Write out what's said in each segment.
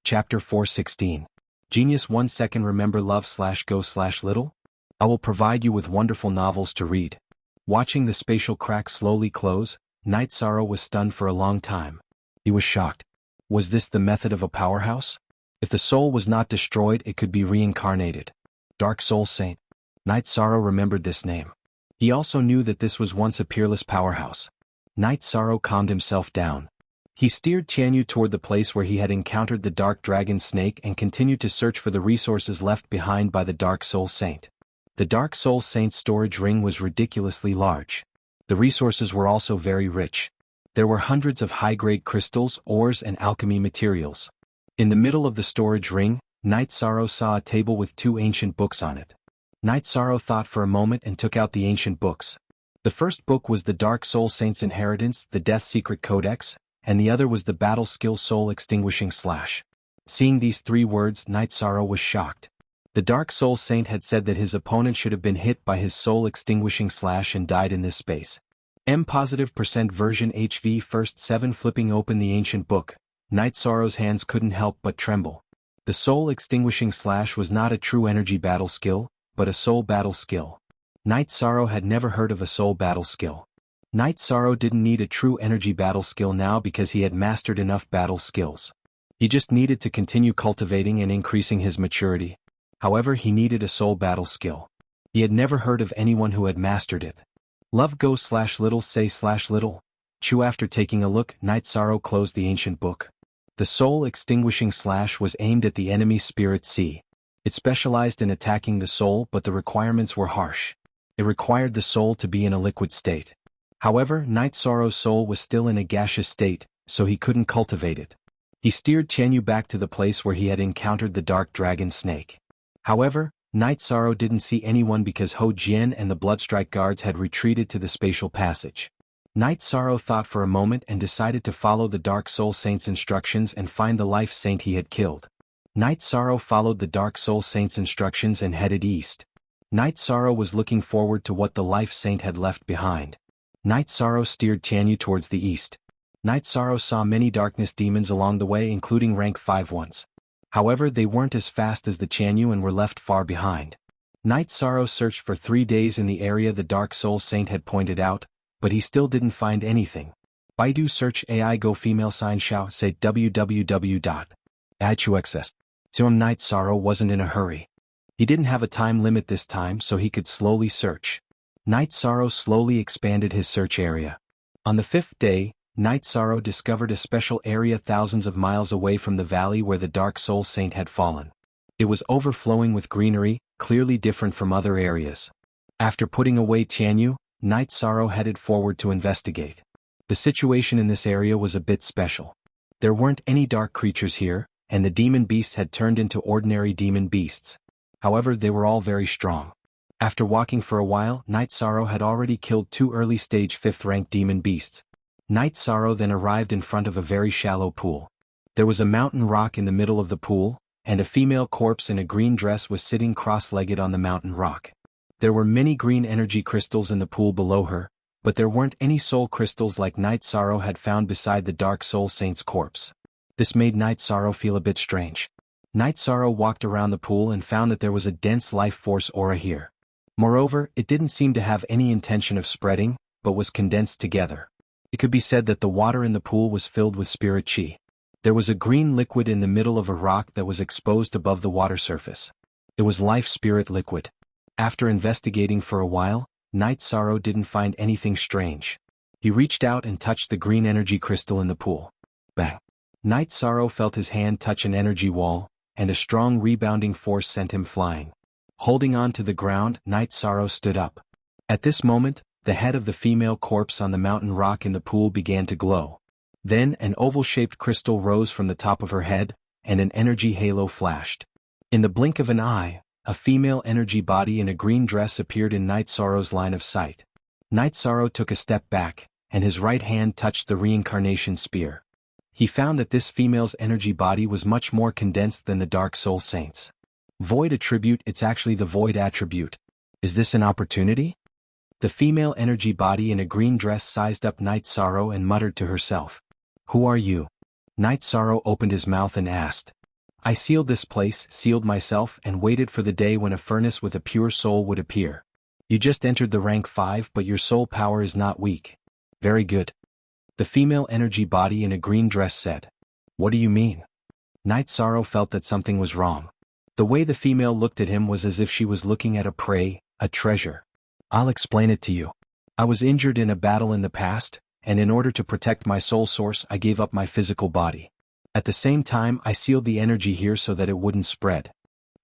Chapter 416. Genius 1 second remember love/go/little? I will provide you with wonderful novels to read. Watching the spatial crack slowly close, Night Sorrow was stunned for a long time. He was shocked. Was this the method of a powerhouse? If the soul was not destroyed, it could be reincarnated. Dark Soul Saint. Night Sorrow remembered this name. He also knew that this was once a peerless powerhouse. Night Sorrow calmed himself down. He steered Xianxia toward the place where he had encountered the dark dragon snake and continued to search for the resources left behind by the Dark Soul Saint. The Dark Soul Saint's storage ring was ridiculously large. The resources were also very rich. There were hundreds of high-grade crystals, ores, and alchemy materials. In the middle of the storage ring, Night Sorrow saw a table with 2 ancient books on it. Night Sorrow thought for a moment and took out the ancient books. The first book was the Dark Soul Saint's Inheritance, the Death Secret Codex, and the other was the Battle Skill Soul Extinguishing Slash. Seeing these 3 words, Night Sorrow was shocked. The Dark Soul Saint had said that his opponent should have been hit by his soul extinguishing slash and died in this space. M+% version HV first 7 flipping open the ancient book, Night Sorrow's hands couldn't help but tremble. The soul extinguishing slash was not a true energy battle skill, but a soul battle skill. Night Sorrow had never heard of a soul battle skill. Night Sorrow didn't need a true energy battle skill now because he had mastered enough battle skills. He just needed to continue cultivating and increasing his maturity. However, he needed a soul battle skill. He had never heard of anyone who had mastered it. Love go/little say/little. Chew. After taking a look, Night Sorrow closed the ancient book. The soul extinguishing slash was aimed at the enemy spirit sea. It specialized in attacking the soul, but the requirements were harsh. It required the soul to be in a liquid state. However, Night Sorrow's soul was still in a gaseous state, so he couldn't cultivate it. He steered Xianxia back to the place where he had encountered the dark dragon snake. However, Night Sorrow didn't see anyone because Ho Jian and the Bloodstrike guards had retreated to the spatial passage. Night Sorrow thought for a moment and decided to follow the Dark Soul Saint's instructions and find the Life Saint he had killed. Night Sorrow followed the Dark Soul Saint's instructions and headed east. Night Sorrow was looking forward to what the Life Saint had left behind. Night Sorrow steered Xianxia towards the east. Night Sorrow saw many darkness demons along the way, including rank 5 ones. However, they weren't as fast as the Xianxia and were left far behind. Night Sorrow searched for 3 days in the area the Dark Soul Saint had pointed out, but he still didn't find anything. Baidu search AI go female sign xiao say www.ichuxs. Night Sorrow wasn't in a hurry. He didn't have a time limit this time, so he could slowly search. Night Sorrow slowly expanded his search area. On the 5th day, Night Sorrow discovered a special area thousands of miles away from the valley where the Dark Soul Saint had fallen. It was overflowing with greenery, clearly different from other areas. After putting away Xianxia, Night Sorrow headed forward to investigate. The situation in this area was a bit special. There weren't any dark creatures here, and the demon beasts had turned into ordinary demon beasts. However, they were all very strong. After walking for a while, Night Sorrow had already killed 2 early-stage 5th-rank demon beasts. Night Sorrow then arrived in front of a very shallow pool. There was a mountain rock in the middle of the pool, and a female corpse in a green dress was sitting cross-legged on the mountain rock. There were many green energy crystals in the pool below her, but there weren't any soul crystals like Night Sorrow had found beside the Dark Soul Saint's corpse. This made Night Sorrow feel a bit strange. Night Sorrow walked around the pool and found that there was a dense life force aura here. Moreover, it didn't seem to have any intention of spreading, but was condensed together. It could be said that the water in the pool was filled with spirit chi. There was a green liquid in the middle of a rock that was exposed above the water surface. It was life spirit liquid. After investigating for a while, Night Sorrow didn't find anything strange. He reached out and touched the green energy crystal in the pool. Bang! Night Sorrow felt his hand touch an energy wall, and a strong rebounding force sent him flying. Holding on to the ground, Night Sorrow stood up. At this moment, the head of the female corpse on the mountain rock in the pool began to glow. Then an oval-shaped crystal rose from the top of her head, and an energy halo flashed. In the blink of an eye, a female energy body in a green dress appeared in Night Sorrow's line of sight. Night Sorrow took a step back, and his right hand touched the reincarnation spear. He found that this female's energy body was much more condensed than the Dark Soul Saint's. Void attribute. It's actually the void attribute. Is this an opportunity? The female energy body in a green dress sized up Night Sorrow and muttered to herself. Who are you? Night Sorrow opened his mouth and asked. I sealed this place, sealed myself, and waited for the day when a furnace with a pure soul would appear. You just entered the rank 5, but your soul power is not weak. Very good. The female energy body in a green dress said. What do you mean? Night Sorrow felt that something was wrong. The way the female looked at him was as if she was looking at a prey, a treasure. I'll explain it to you. I was injured in a battle in the past, and in order to protect my soul source I gave up my physical body. At the same time I sealed the energy here so that it wouldn't spread.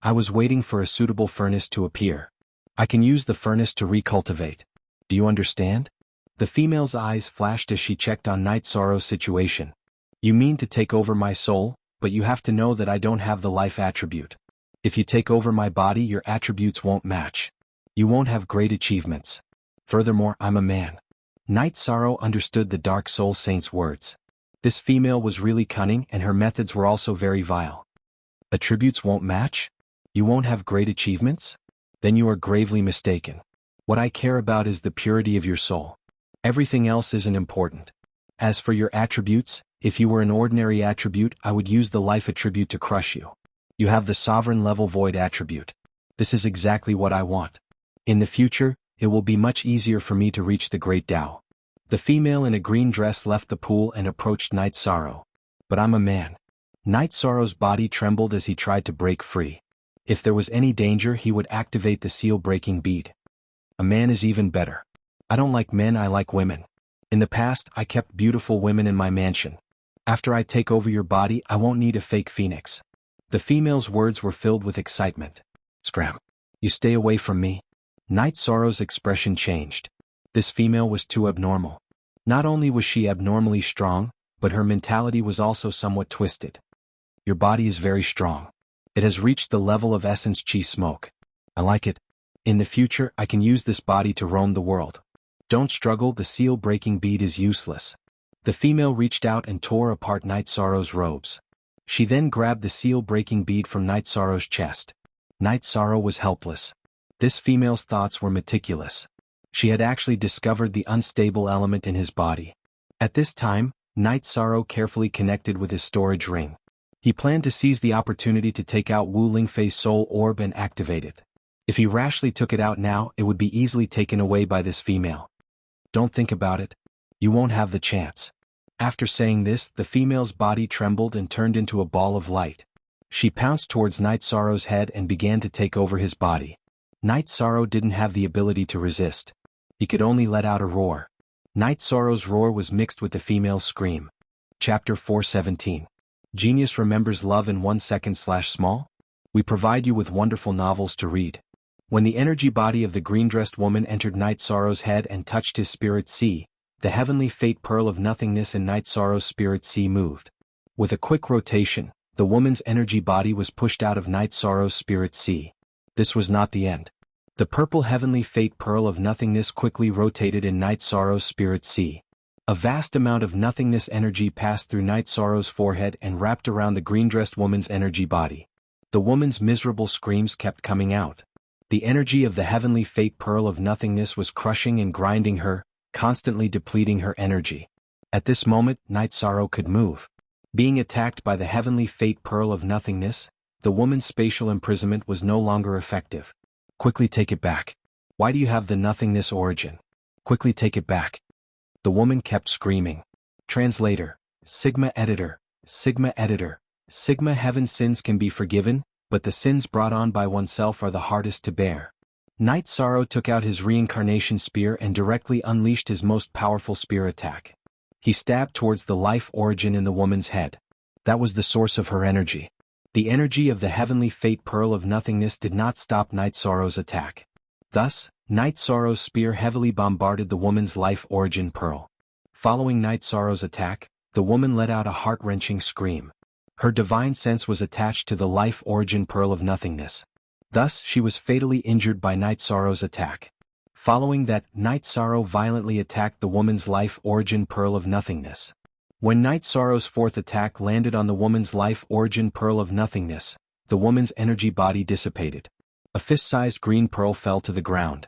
I was waiting for a suitable furnace to appear. I can use the furnace to recultivate. Do you understand? The female's eyes flashed as she checked on Night Sorrow's situation. You mean to take over my soul, but you have to know that I don't have the life attribute. If you take over my body your attributes won't match. You won't have great achievements. Furthermore, I'm a man. Night Sorrow understood the Dark Soul Saint's words. This female was really cunning and her methods were also very vile. Attributes won't match? You won't have great achievements? Then you are gravely mistaken. What I care about is the purity of your soul. Everything else isn't important. As for your attributes, if you were an ordinary attribute I would use the life attribute to crush you. You have the sovereign level void attribute. This is exactly what I want. In the future, it will be much easier for me to reach the Great Tao. The female in a green dress left the pool and approached Night Sorrow. But I'm a man. Night Sorrow's body trembled as he tried to break free. If there was any danger he would activate the seal-breaking bead. A man is even better. I don't like men, I like women. In the past I kept beautiful women in my mansion. After I take over your body I won't need a fake phoenix. The female's words were filled with excitement. Scram. You stay away from me. Night Sorrow's expression changed. This female was too abnormal. Not only was she abnormally strong, but her mentality was also somewhat twisted. Your body is very strong. It has reached the level of essence chi smoke. I like it. In the future I can use this body to roam the world. Don't struggle, the seal-breaking bead is useless. The female reached out and tore apart Night Sorrow's robes. She then grabbed the seal-breaking bead from Night Sorrow's chest. Night Sorrow was helpless. This female's thoughts were meticulous. She had actually discovered the unstable element in his body. At this time, Night Sorrow carefully connected with his storage ring. He planned to seize the opportunity to take out Wu Lingfei's soul orb and activate it. If he rashly took it out now, it would be easily taken away by this female. Don't think about it. You won't have the chance. After saying this, the female's body trembled and turned into a ball of light. She pounced towards Night Sorrow's head and began to take over his body. Night Sorrow didn't have the ability to resist. He could only let out a roar. Night Sorrow's roar was mixed with the female's scream. Chapter 417. Genius remembers love in 1 second/small? We provide you with wonderful novels to read. When the energy body of the green-dressed woman entered Night Sorrow's head and touched his spirit sea, the heavenly fate pearl of nothingness in Night Sorrow's spirit sea moved. With a quick rotation, the woman's energy body was pushed out of Night Sorrow's spirit sea. This was not the end. The purple heavenly fate pearl of nothingness quickly rotated in Night Sorrow's spirit sea. A vast amount of nothingness energy passed through Night Sorrow's forehead and wrapped around the green-dressed woman's energy body. The woman's miserable screams kept coming out. The energy of the heavenly fate pearl of nothingness was crushing and grinding her, constantly depleting her energy. At this moment, Night Sorrow could move. Being attacked by the heavenly fate pearl of nothingness, the woman's spatial imprisonment was no longer effective. Quickly take it back. Why do you have the nothingness origin? Quickly take it back. The woman kept screaming. Translator, Sigma Editor, Sigma Editor, Sigma Heaven. Sins can be forgiven, but the sins brought on by oneself are the hardest to bear. Night Sorrow took out his reincarnation spear and directly unleashed his most powerful spear attack. He stabbed towards the life origin in the woman's head. That was the source of her energy. The energy of the heavenly fate pearl of nothingness did not stop Night Sorrow's attack. Thus, Night Sorrow's spear heavily bombarded the woman's life origin pearl. Following Night Sorrow's attack, the woman let out a heart-wrenching scream. Her divine sense was attached to the life origin pearl of nothingness. Thus, she was fatally injured by Night Sorrow's attack. Following that, Night Sorrow violently attacked the woman's life origin pearl of nothingness. When Night Sorrow's fourth attack landed on the woman's life origin pearl of nothingness, the woman's energy body dissipated. A fist-sized green pearl fell to the ground.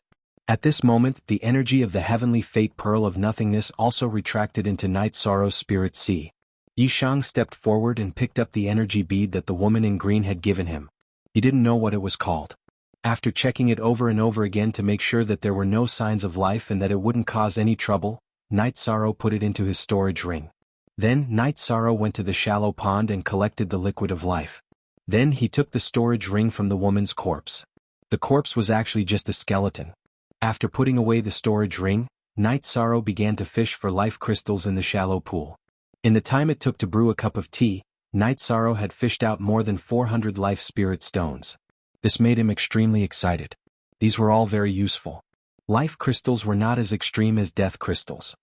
At this moment, the energy of the heavenly fate pearl of nothingness also retracted into Night Sorrow's spirit sea. Yishang stepped forward and picked up the energy bead that the woman in green had given him. He didn't know what it was called. After checking it over and over again to make sure that there were no signs of life and that it wouldn't cause any trouble, Night Sorrow put it into his storage ring. Then Night Sorrow went to the shallow pond and collected the liquid of life. Then he took the storage ring from the woman's corpse. The corpse was actually just a skeleton. After putting away the storage ring, Night Sorrow began to fish for life crystals in the shallow pool. In the time it took to brew a cup of tea, Night Sorrow had fished out more than 400 life spirit stones. This made him extremely excited. These were all very useful. Life crystals were not as extreme as death crystals.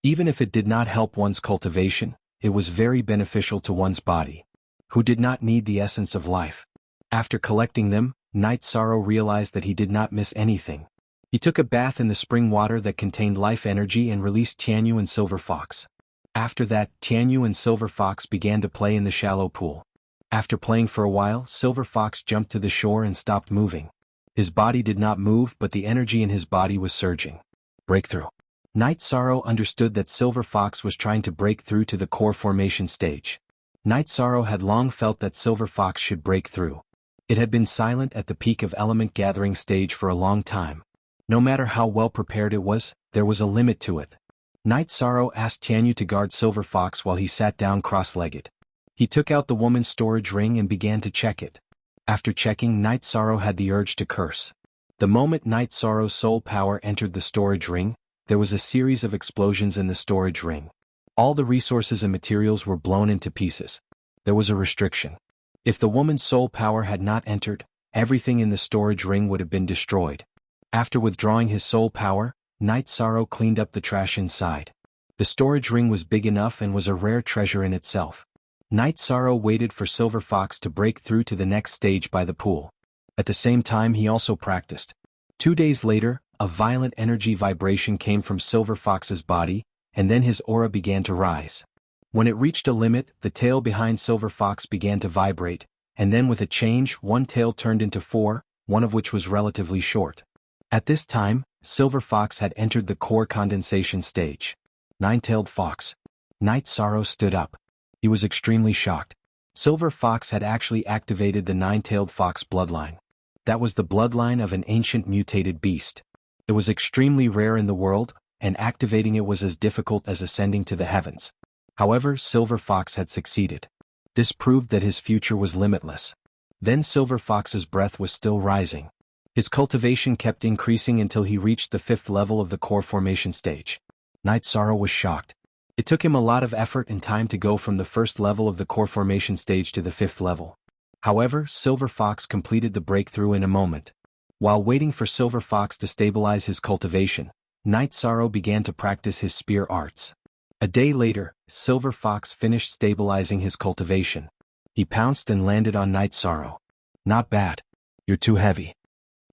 Even if it did not help one's cultivation, it was very beneficial to one's body, who did not need the essence of life. After collecting them, Night Sorrow realized that he did not miss anything. He took a bath in the spring water that contained life energy and released Xianxia and Silver Fox. After that, Xianxia and Silver Fox began to play in the shallow pool. After playing for a while, Silver Fox jumped to the shore and stopped moving. His body did not move, but the energy in his body was surging. Breakthrough. Night Sorrow understood that Silver Fox was trying to break through to the core formation stage. Night Sorrow had long felt that Silver Fox should break through. It had been silent at the peak of element gathering stage for a long time. No matter how well prepared it was, there was a limit to it. Night Sorrow asked Xianxia to guard Silver Fox while he sat down cross-legged. He took out the woman's storage ring and began to check it. After checking, Night Sorrow had the urge to curse. The moment Night Sorrow's soul power entered the storage ring, there was a series of explosions in the storage ring. All the resources and materials were blown into pieces. There was a restriction. If the woman's soul power had not entered, everything in the storage ring would have been destroyed. After withdrawing his soul power, Night Sorrow cleaned up the trash inside. The storage ring was big enough and was a rare treasure in itself. Night Sorrow waited for Silver Fox to break through to the next stage by the pool. At the same time he also practiced. 2 days later, a violent energy vibration came from Silver Fox's body, and then his aura began to rise. When it reached a limit, the tail behind Silver Fox began to vibrate, and then with a change, one tail turned into 4, one of which was relatively short. At this time, Silver Fox had entered the core condensation stage. Nine-tailed fox. Night Sorrow stood up. He was extremely shocked. Silver Fox had actually activated the nine-tailed fox bloodline. That was the bloodline of an ancient mutated beast. It was extremely rare in the world, and activating it was as difficult as ascending to the heavens. However, Silver Fox had succeeded. This proved that his future was limitless. Then Silver Fox's breath was still rising. His cultivation kept increasing until he reached the 5th level of the core formation stage. Night Sorrow was shocked. It took him a lot of effort and time to go from the 1st level of the core formation stage to the 5th level. However, Silver Fox completed the breakthrough in a moment. While waiting for Silver Fox to stabilize his cultivation, Night Sorrow began to practice his spear arts. A day later, Silver Fox finished stabilizing his cultivation. He pounced and landed on Night Sorrow. "Not bad. You're too heavy."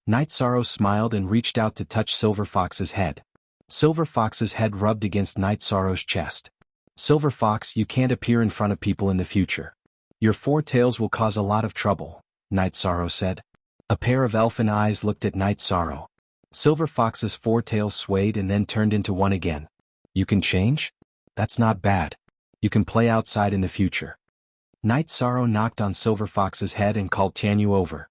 Night Sorrow smiled and reached out to touch Silver Fox's head. Silver Fox's head rubbed against Night Sorrow's chest. "Silver Fox, you can't appear in front of people in the future. Your 4 tails will cause a lot of trouble," Night Sorrow said. A pair of elfin eyes looked at Night Sorrow. Silver Fox's 4 tails swayed and then turned into 1 again. "You can change? That's not bad. You can play outside in the future." Night Sorrow knocked on Silver Fox's head and called Xianxia over.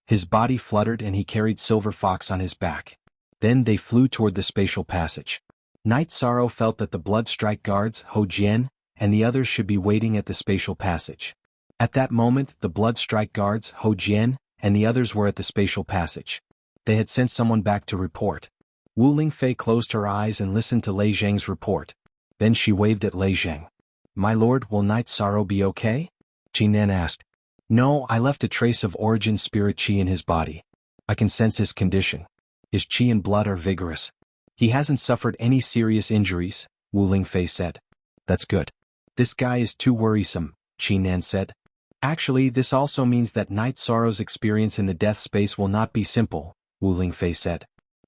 His body fluttered and he carried Silver Fox on his back. Then they flew toward the spatial passage. Night Sorrow felt that the Blood Strike guards, Ho Jian, and the others should be waiting at the spatial passage. At that moment, the Blood Strike guards, Ho Jian, and the others were at the spatial passage. They had sent someone back to report. Wu Lingfei closed her eyes and listened to Lei Zhang's report. Then she waved at Lei Zhang. "My lord, will Night Sorrow be okay?" Qinan asked. "No, I left a trace of origin spirit qi in his body. I can sense his condition. His qi and blood are vigorous. He hasn't suffered any serious injuries," Wu Lingfei said. "That's good. This guy is too worrisome," Qinan said. "Actually, this also means that Night Sorrow's experience in the death space will not be simple," Wu Lingfei said.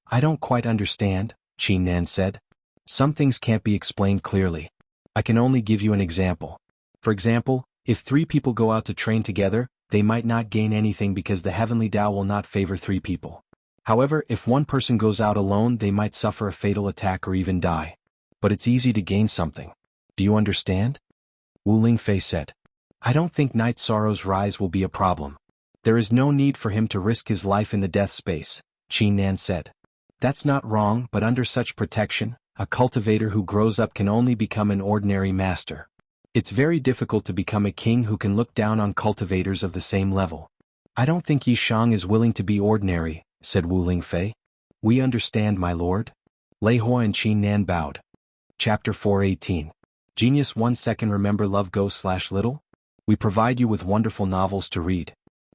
"I don't quite understand," Qinan said. "Some things can't be explained clearly. I can only give you an example. For example, if 3 people go out to train together, they might not gain anything because the heavenly Tao will not favor 3 people. However, if one person goes out alone, they might suffer a fatal attack or even die. But it's easy to gain something. Do you understand?" Wu Lingfei said. I don't think Night Sorrow's rise will be a problem. There is no need for him to risk his life in the death space, Xianhuan said. That's not wrong, but under such protection, a cultivator who grows up can only become an ordinary master. It's very difficult to become a king who can look down on cultivators of the same level. I don't think Yishang is willing to be ordinary, said Wu Lingfei. We understand, my lord. Lei Hua and Xianhuan bowed. Chapter 418. Genius 1 second. Remember love go/little? We provide you with wonderful novels to read.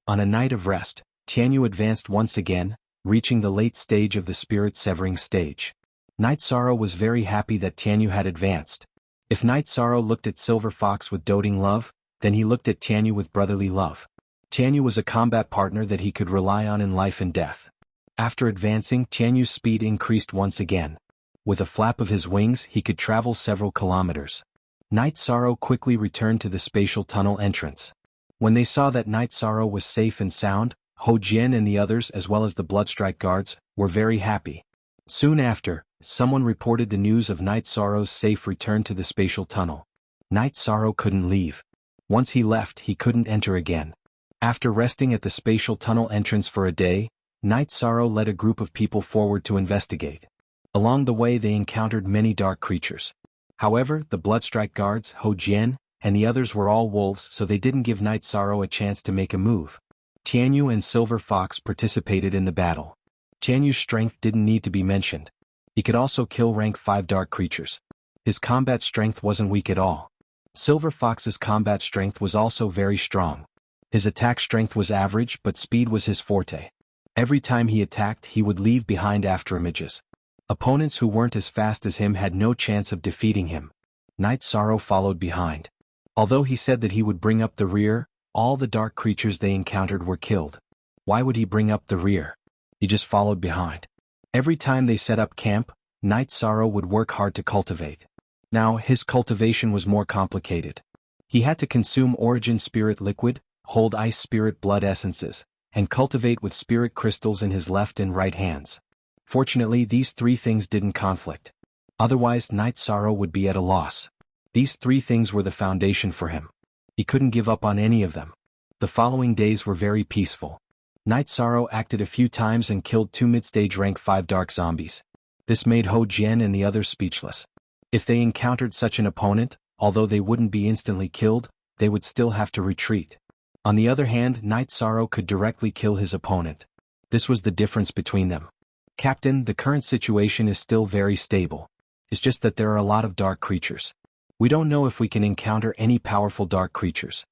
On a night of rest, Tianyu advanced once again, reaching the late stage of the spirit-severing stage. Night Sorrow was very happy that Tianyu had advanced. If Night Sorrow looked at Silver Fox with doting love, then he looked at Tianyu with brotherly love. Tianyu was a combat partner that he could rely on in life and death. After advancing, Tianyu's speed increased once again. With a flap of his wings, he could travel several kilometers. Night Sorrow quickly returned to the spatial tunnel entrance. When they saw that Night Sorrow was safe and sound, Ho Jian and the others as well as the Bloodstrike guards were very happy. Soon after, someone reported the news of Night Sorrow's safe return to the spatial tunnel. Night Sorrow couldn't leave. Once he left, he couldn't enter again. After resting at the spatial tunnel entrance for a day, Night Sorrow led a group of people forward to investigate. Along the way they encountered many dark creatures. However, the Bloodstrike guards, Ho Jian, and the others were all wolves, so they didn't give Night Sorrow a chance to make a move. Tianyu and Silver Fox participated in the battle. Tianyu's strength didn't need to be mentioned. He could also kill rank 5 dark creatures. His combat strength wasn't weak at all. Silver Fox's combat strength was also very strong. His attack strength was average, but speed was his forte. Every time he attacked, he would leave behind afterimages. Opponents who weren't as fast as him had no chance of defeating him. Night Sorrow followed behind. Although he said that he would bring up the rear, all the dark creatures they encountered were killed. Why would he bring up the rear? He just followed behind. Every time they set up camp, Night Sorrow would work hard to cultivate. Now, his cultivation was more complicated. He had to consume origin spirit liquid, hold ice spirit blood essences, and cultivate with spirit crystals in his left and right hands. Fortunately, these 3 things didn't conflict. Otherwise, Night Sorrow would be at a loss. These 3 things were the foundation for him. He couldn't give up on any of them. The following days were very peaceful. Night Sorrow acted a few times and killed 2 mid-stage rank 5 dark zombies. This made Ho Jian and the others speechless. If they encountered such an opponent, although they wouldn't be instantly killed, they would still have to retreat. On the other hand, Night Sorrow could directly kill his opponent. This was the difference between them. Captain, the current situation is still very stable. It's just that there are a lot of dark creatures. We don't know if we can encounter any powerful dark creatures.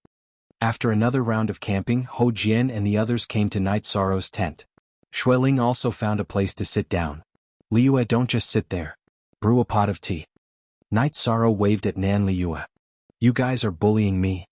After another round of camping, Ho Jian and the others came to Night Sorrow's tent. Xueling also found a place to sit down. Liu, don't just sit there. Brew a pot of tea. Night Sorrow waved at Nan Liu. You guys are bullying me.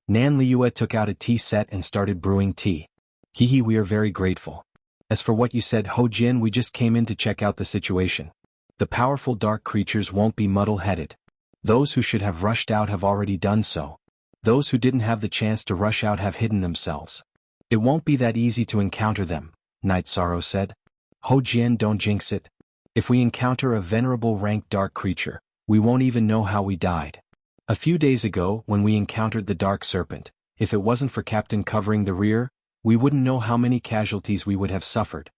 Nan Liu took out a tea set and started brewing tea. Hehe, we are very grateful. As for what you said, Ho Jian, we just came in to check out the situation. The powerful dark creatures won't be muddle-headed. Those who should have rushed out have already done so. Those who didn't have the chance to rush out have hidden themselves. It won't be that easy to encounter them, Night Sorrow said. Ho Jian, don't jinx it. If we encounter a venerable rank dark creature, we won't even know how we died. A few days ago, when we encountered the dark serpent, if it wasn't for Captain covering the rear, we wouldn't know how many casualties we would have suffered.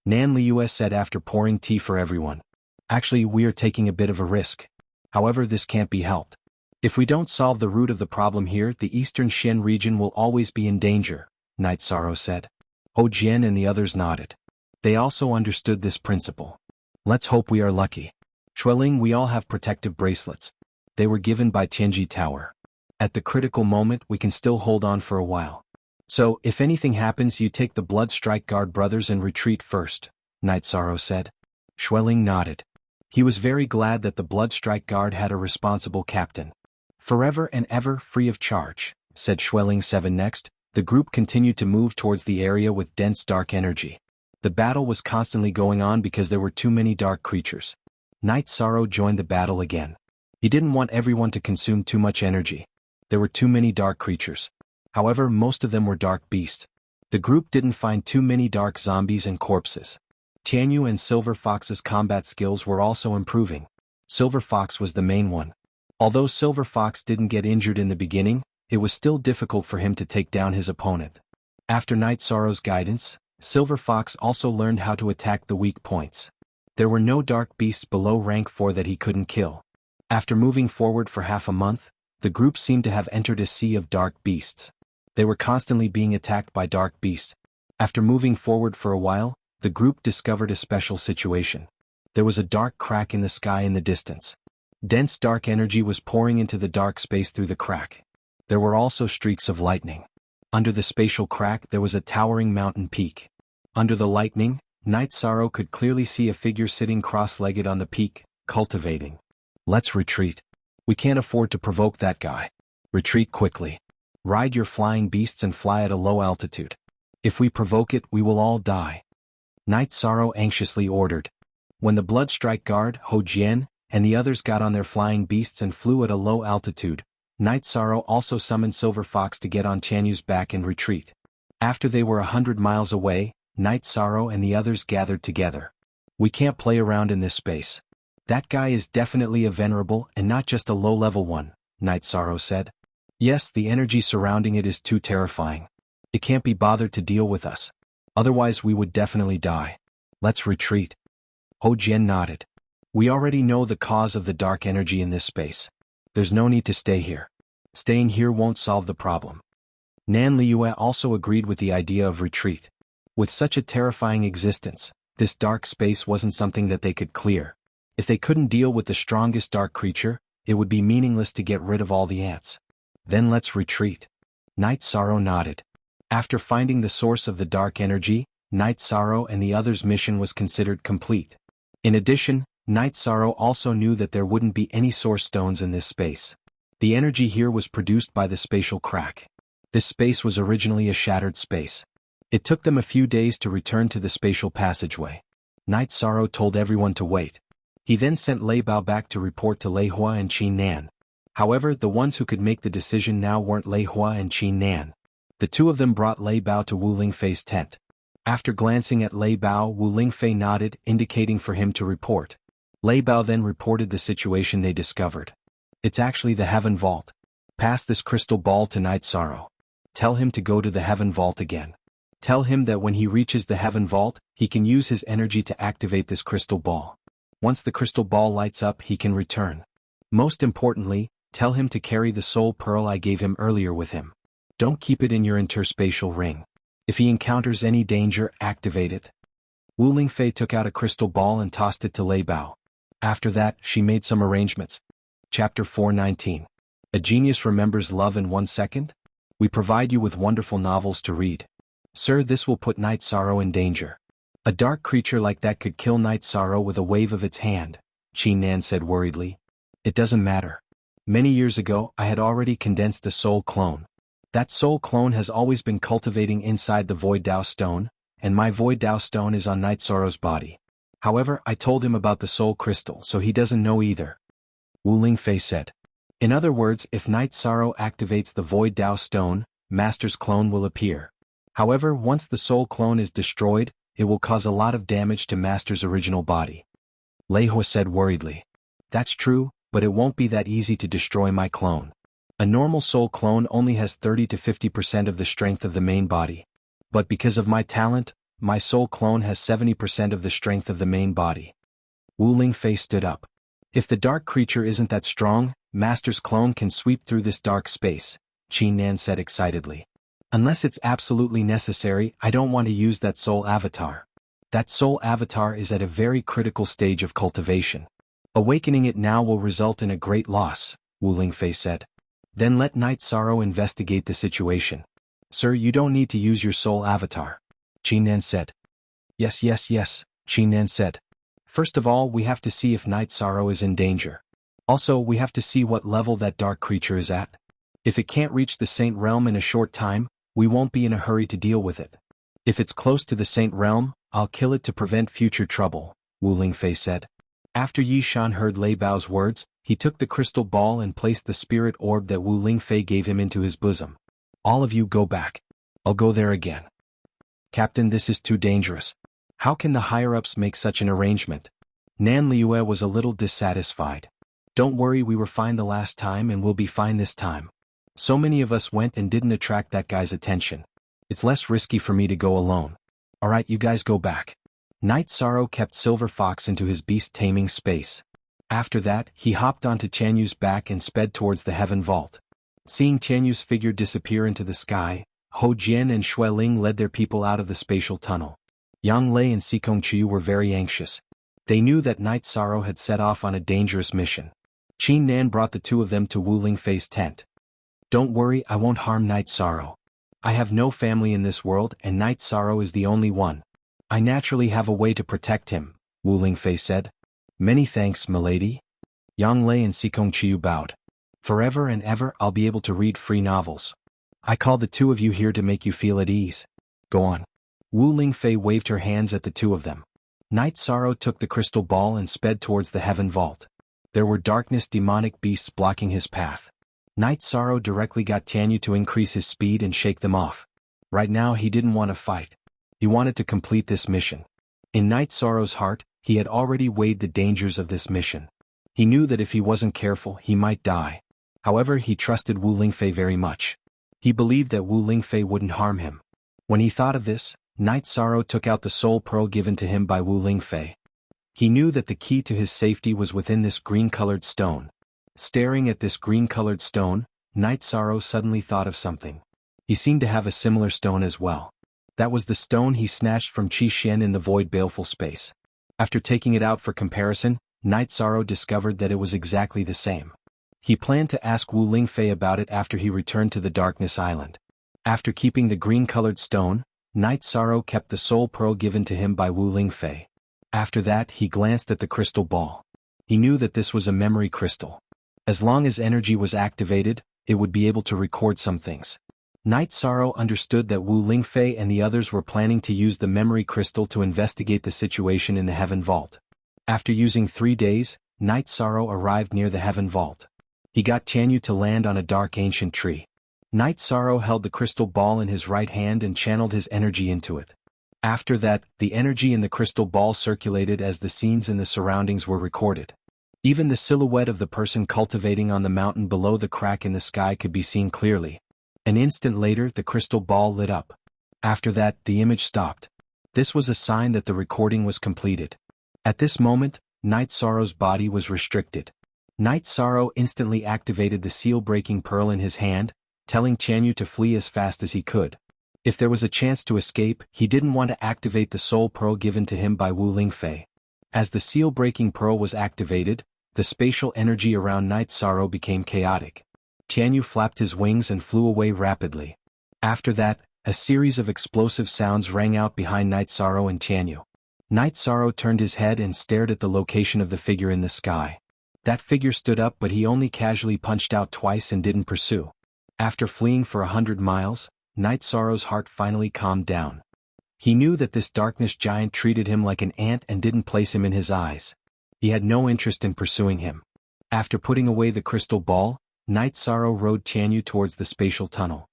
Nan Liu said after pouring tea for everyone. Actually, we are taking a bit of a risk. However, this can't be helped. If we don't solve the root of the problem here, the eastern Xian region will always be in danger, Night Sorrow said. Ho Jian and the others nodded. They also understood this principle. Let's hope we are lucky. Xueling, we all have protective bracelets. They were given by Tianji Tower. At the critical moment, we can still hold on for a while. So, if anything happens, you take the Bloodstrike Guard brothers and retreat first, Night Sorrow said. Xueling nodded. He was very glad that the Bloodstrike Guard had a responsible captain. Forever and ever free of charge, said Xueling 7 next. The group continued to move towards the area with dense dark energy. The battle was constantly going on because there were too many dark creatures. Night Sorrow joined the battle again. He didn't want everyone to consume too much energy. There were too many dark creatures. However, most of them were dark beasts. The group didn't find too many dark zombies and corpses. Tianyu and Silver Fox's combat skills were also improving. Silver Fox was the main one. Although Silver Fox didn't get injured in the beginning, it was still difficult for him to take down his opponent. After Night Sorrow's guidance, Silver Fox also learned how to attack the weak points. There were no dark beasts below rank 4 that he couldn't kill. After moving forward for half a month, the group seemed to have entered a sea of dark beasts. They were constantly being attacked by dark beasts. After moving forward for a while, the group discovered a special situation. There was a dark crack in the sky in the distance. Dense dark energy was pouring into the dark space through the crack. There were also streaks of lightning. Under the spatial crack there was a towering mountain peak. Under the lightning, Night Sorrow could clearly see a figure sitting cross-legged on the peak, cultivating. Let's retreat. We can't afford to provoke that guy. Retreat quickly. Ride your flying beasts and fly at a low altitude. If we provoke it, we will all die. Night Sorrow anxiously ordered. When the Bloodstrike Guard, Ho Jian, and the others got on their flying beasts and flew at a low altitude, Night Sorrow also summoned Silver Fox to get on Xianhu's back and retreat. After they were 100 miles away, Night Sorrow and the others gathered together. We can't play around in this space. That guy is definitely a venerable and not just a low-level one, Night Sorrow said. Yes, the energy surrounding it is too terrifying. It can't be bothered to deal with us. Otherwise we would definitely die. Let's retreat. Ho Jian nodded. We already know the cause of the dark energy in this space. There's no need to stay here. Staying here won't solve the problem. Nan Liyue also agreed with the idea of retreat. With such a terrifying existence, this dark space wasn't something that they could clear. If they couldn't deal with the strongest dark creature, it would be meaningless to get rid of all the ants. Then let's retreat. Night Sorrow nodded. After finding the source of the dark energy, Night Sorrow and the others' mission was considered complete. In addition, Night Sorrow also knew that there wouldn't be any source stones in this space. The energy here was produced by the spatial crack. This space was originally a shattered space. It took them a few days to return to the spatial passageway. Night Sorrow told everyone to wait. He then sent Lei Bao back to report to Lei Hua and Qin Nan. However, the ones who could make the decision now weren't Lei Hua and Qin Nan. The two of them brought Lei Bao to Wu Lingfei's tent. After glancing at Lei Bao, Wu Lingfei nodded, indicating for him to report. Lei Bao then reported the situation they discovered. It's actually the Heaven Vault. Pass this crystal ball to Night Sorrow. Tell him to go to the Heaven Vault again. Tell him that when he reaches the Heaven Vault, he can use his energy to activate this crystal ball. Once the crystal ball lights up, he can return. Most importantly, tell him to carry the soul pearl I gave him earlier with him. Don't keep it in your interspatial ring. If he encounters any danger, activate it. Wu Lingfei took out a crystal ball and tossed it to Lei Bao. After that, she made some arrangements. Chapter 419. A Genius Remembers Love in 1 Second? We provide you with wonderful novels to read. Sir, this will put Night Sorrow in danger. A dark creature like that could kill Night Sorrow with a wave of its hand, Qin Nan said worriedly. It doesn't matter. Many years ago, I had already condensed a soul clone. That soul clone has always been cultivating inside the Void Dao Stone, and my Void Dao Stone is on Night Sorrow's body. However, I told him about the soul crystal, so he doesn't know either. Wu Lingfei said. In other words, if Night Sorrow activates the Void Dao Stone, Master's clone will appear. However, once the soul clone is destroyed, it will cause a lot of damage to Master's original body. Lei Hua said worriedly. That's true, but it won't be that easy to destroy my clone. A normal soul clone only has 30 to 50% of the strength of the main body. But because of my talent, my soul clone has 70% of the strength of the main body. Wu Lingfei stood up. If the dark creature isn't that strong, Master's clone can sweep through this dark space, Qin Nan said excitedly. Unless it's absolutely necessary, I don't want to use that soul avatar. That soul avatar is at a very critical stage of cultivation. Awakening it now will result in a great loss, Wu Lingfei said. Then let Night Sorrow investigate the situation. Sir, you don't need to use your soul avatar, Qin Nan said. Yes, Qin Nan said. First of all, we have to see if Night Sorrow is in danger. Also, we have to see what level that dark creature is at. If it can't reach the Saint Realm in a short time, we won't be in a hurry to deal with it. If it's close to the Saint Realm, I'll kill it to prevent future trouble, Wu Lingfei said. After Yi Shan heard Lei Bao's words, he took the crystal ball and placed the spirit orb that Wu Lingfei gave him into his bosom. All of you go back. I'll go there again. Captain, this is too dangerous. How can the higher-ups make such an arrangement? Nan Liyue was a little dissatisfied. Don't worry, we were fine the last time and we'll be fine this time. So many of us went and didn't attract that guy's attention. It's less risky for me to go alone. Alright, you guys go back. Knight Sorrow kept Silver Fox into his beast-taming space. After that, he hopped onto Xianyu's back and sped towards the heaven vault. Seeing Xianyu's figure disappear into the sky, Hou Jian and Shui Ling led their people out of the spatial tunnel. Yang Lei and Xikongqiu were very anxious. They knew that Knight Sorrow had set off on a dangerous mission. Qin Nan brought the two of them to Wu Lingfei's tent. Don't worry, I won't harm Knight Sorrow. I have no family in this world and Knight Sorrow is the only one. I naturally have a way to protect him, Wu Lingfei said. Many thanks, milady. Yang Lei and Xikongqiu bowed. Forever and ever I'll be able to read free novels. I call the two of you here to make you feel at ease. Go on. Wu Lingfei waved her hands at the two of them. Knight Sorrow took the crystal ball and sped towards the heaven vault. There were darkness demonic beasts blocking his path. Knight Sorrow directly got Xianyu to increase his speed and shake them off. Right now he didn't want to fight. He wanted to complete this mission. In Knight Sorrow's heart, he had already weighed the dangers of this mission. He knew that if he wasn't careful, he might die. However, he trusted Wu Lingfei very much. He believed that Wu Lingfei wouldn't harm him. When he thought of this, Knight Sorrow took out the soul pearl given to him by Wu Lingfei. He knew that the key to his safety was within this green-colored stone. Staring at this green-colored stone, Knight Sorrow suddenly thought of something. He seemed to have a similar stone as well. That was the stone he snatched from Qi Xian in the void baleful space. After taking it out for comparison, Knight Sorrow discovered that it was exactly the same. He planned to ask Wu Lingfei about it after he returned to the Darkness Island. After keeping the green-colored stone, Knight Sorrow kept the soul pearl given to him by Wu Lingfei. After that, he glanced at the crystal ball. He knew that this was a memory crystal. As long as energy was activated, it would be able to record some things. Knight Sorrow understood that Wu Lingfei and the others were planning to use the memory crystal to investigate the situation in the Heaven Vault. After using 3 days, Knight Sorrow arrived near the Heaven Vault. He got Xianyu to land on a dark ancient tree. Knight Sorrow held the crystal ball in his right hand and channeled his energy into it. After that, the energy in the crystal ball circulated as the scenes in the surroundings were recorded. Even the silhouette of the person cultivating on the mountain below the crack in the sky could be seen clearly. An instant later, the crystal ball lit up. After that, the image stopped. This was a sign that the recording was completed. At this moment, Knight Sorrow's body was restricted. Knight Sorrow instantly activated the seal-breaking pearl in his hand, telling Xianyu to flee as fast as he could. If there was a chance to escape, he didn't want to activate the soul pearl given to him by Wu Lingfei. As the seal-breaking pearl was activated, the spatial energy around Knight Sorrow became chaotic. Xianyu flapped his wings and flew away rapidly. After that, a series of explosive sounds rang out behind Knight Sorrow and Xianyu. Knight Sorrow turned his head and stared at the location of the figure in the sky. That figure stood up, but he only casually punched out twice and didn't pursue. After fleeing for 100 miles, Knight Sorrow's heart finally calmed down. He knew that this darkness giant treated him like an ant and didn't place him in his eyes. He had no interest in pursuing him. After putting away the crystal ball, Knight Sorrow rode Xianyu towards the spatial tunnel.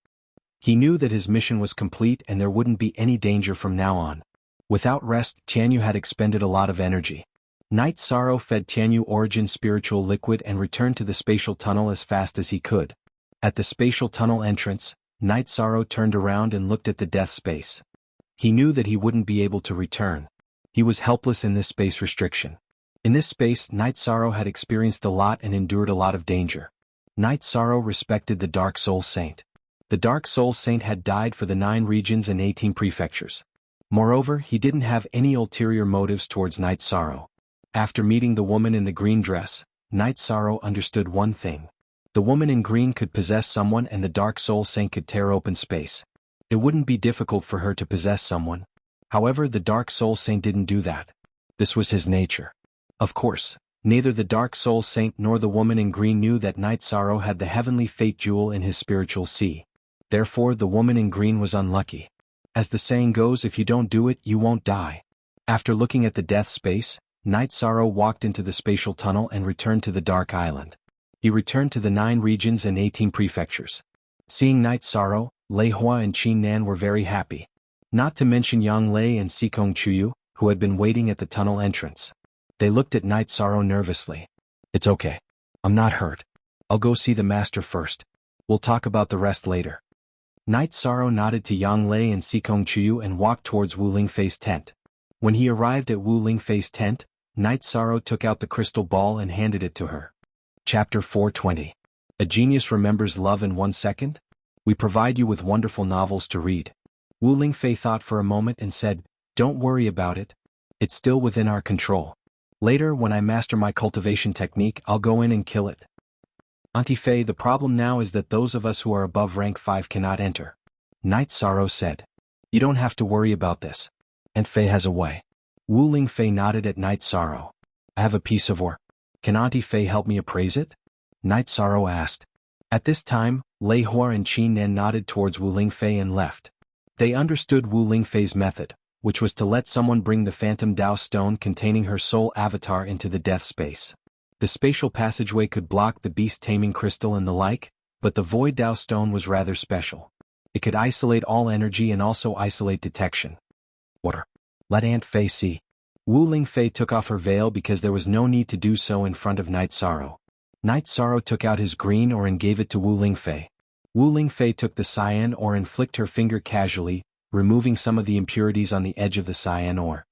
He knew that his mission was complete and there wouldn't be any danger from now on. Without rest, Xianyu had expended a lot of energy. Knight Sorrow fed Xianyu origin spiritual liquid and returned to the spatial tunnel as fast as he could. At the spatial tunnel entrance, Knight Sorrow turned around and looked at the death space. He knew that he wouldn't be able to return. He was helpless in this space restriction. In this space, Knight Sorrow had experienced a lot and endured a lot of danger. Knight Sorrow respected the Dark Soul Saint. The Dark Soul Saint had died for the 9 regions and 18 prefectures. Moreover, he didn't have any ulterior motives towards Knight Sorrow. After meeting the woman in the green dress, Knight Sorrow understood one thing. The woman in green could possess someone and the Dark Soul Saint could tear open space. It wouldn't be difficult for her to possess someone. However, the Dark Soul Saint didn't do that. This was his nature. Of course, neither the Dark Soul Saint nor the woman in green knew that Knight Sorrow had the heavenly fate jewel in his spiritual sea. Therefore, the woman in green was unlucky. As the saying goes, if you don't do it, you won't die. After looking at the death space, Knight Sorrow walked into the spatial tunnel and returned to the Dark Island. He returned to the 9 regions and 18 prefectures. Seeing Knight Sorrow, Lei Hua and Qin Nan were very happy. Not to mention Yang Lei and Xikongqiu, who had been waiting at the tunnel entrance. They looked at Knight Sorrow nervously. It's okay. I'm not hurt. I'll go see the master first. We'll talk about the rest later. Knight Sorrow nodded to Yang Lei and Xikong Chu and walked towards Wu Lingfei's tent. When he arrived at Wu Lingfei's tent, Knight Sorrow took out the crystal ball and handed it to her. Chapter 420. A Genius Remembers Love in 1 Second? We provide you with wonderful novels to read. Wu Lingfei thought for a moment and said, "Don't worry about it. It's still within our control. Later, when I master my cultivation technique, I'll go in and kill it." Auntie Fei, the problem now is that those of us who are above rank 5 cannot enter. Knight Sorrow said. You don't have to worry about this. Aunt Fei has a way. Wu Lingfei nodded at Knight Sorrow. I have a piece of ore. Can Auntie Fei help me appraise it? Knight Sorrow asked. At this time, Lei Hua and Qin Nan nodded towards Wu Lingfei and left. They understood Wu Lingfei's method, which was to let someone bring the phantom Dao stone containing her soul avatar into the death space. The spatial passageway could block the beast-taming crystal and the like, but the void Dao stone was rather special. It could isolate all energy and also isolate detection. Water. Let Aunt Fei see. Wu Lingfei took off her veil because there was no need to do so in front of Knight Sorrow. Knight Sorrow took out his green ore and gave it to Wu Lingfei. Wu Lingfei took the cyan ore and flicked her finger casually, removing some of the impurities on the edge of the cyan ore.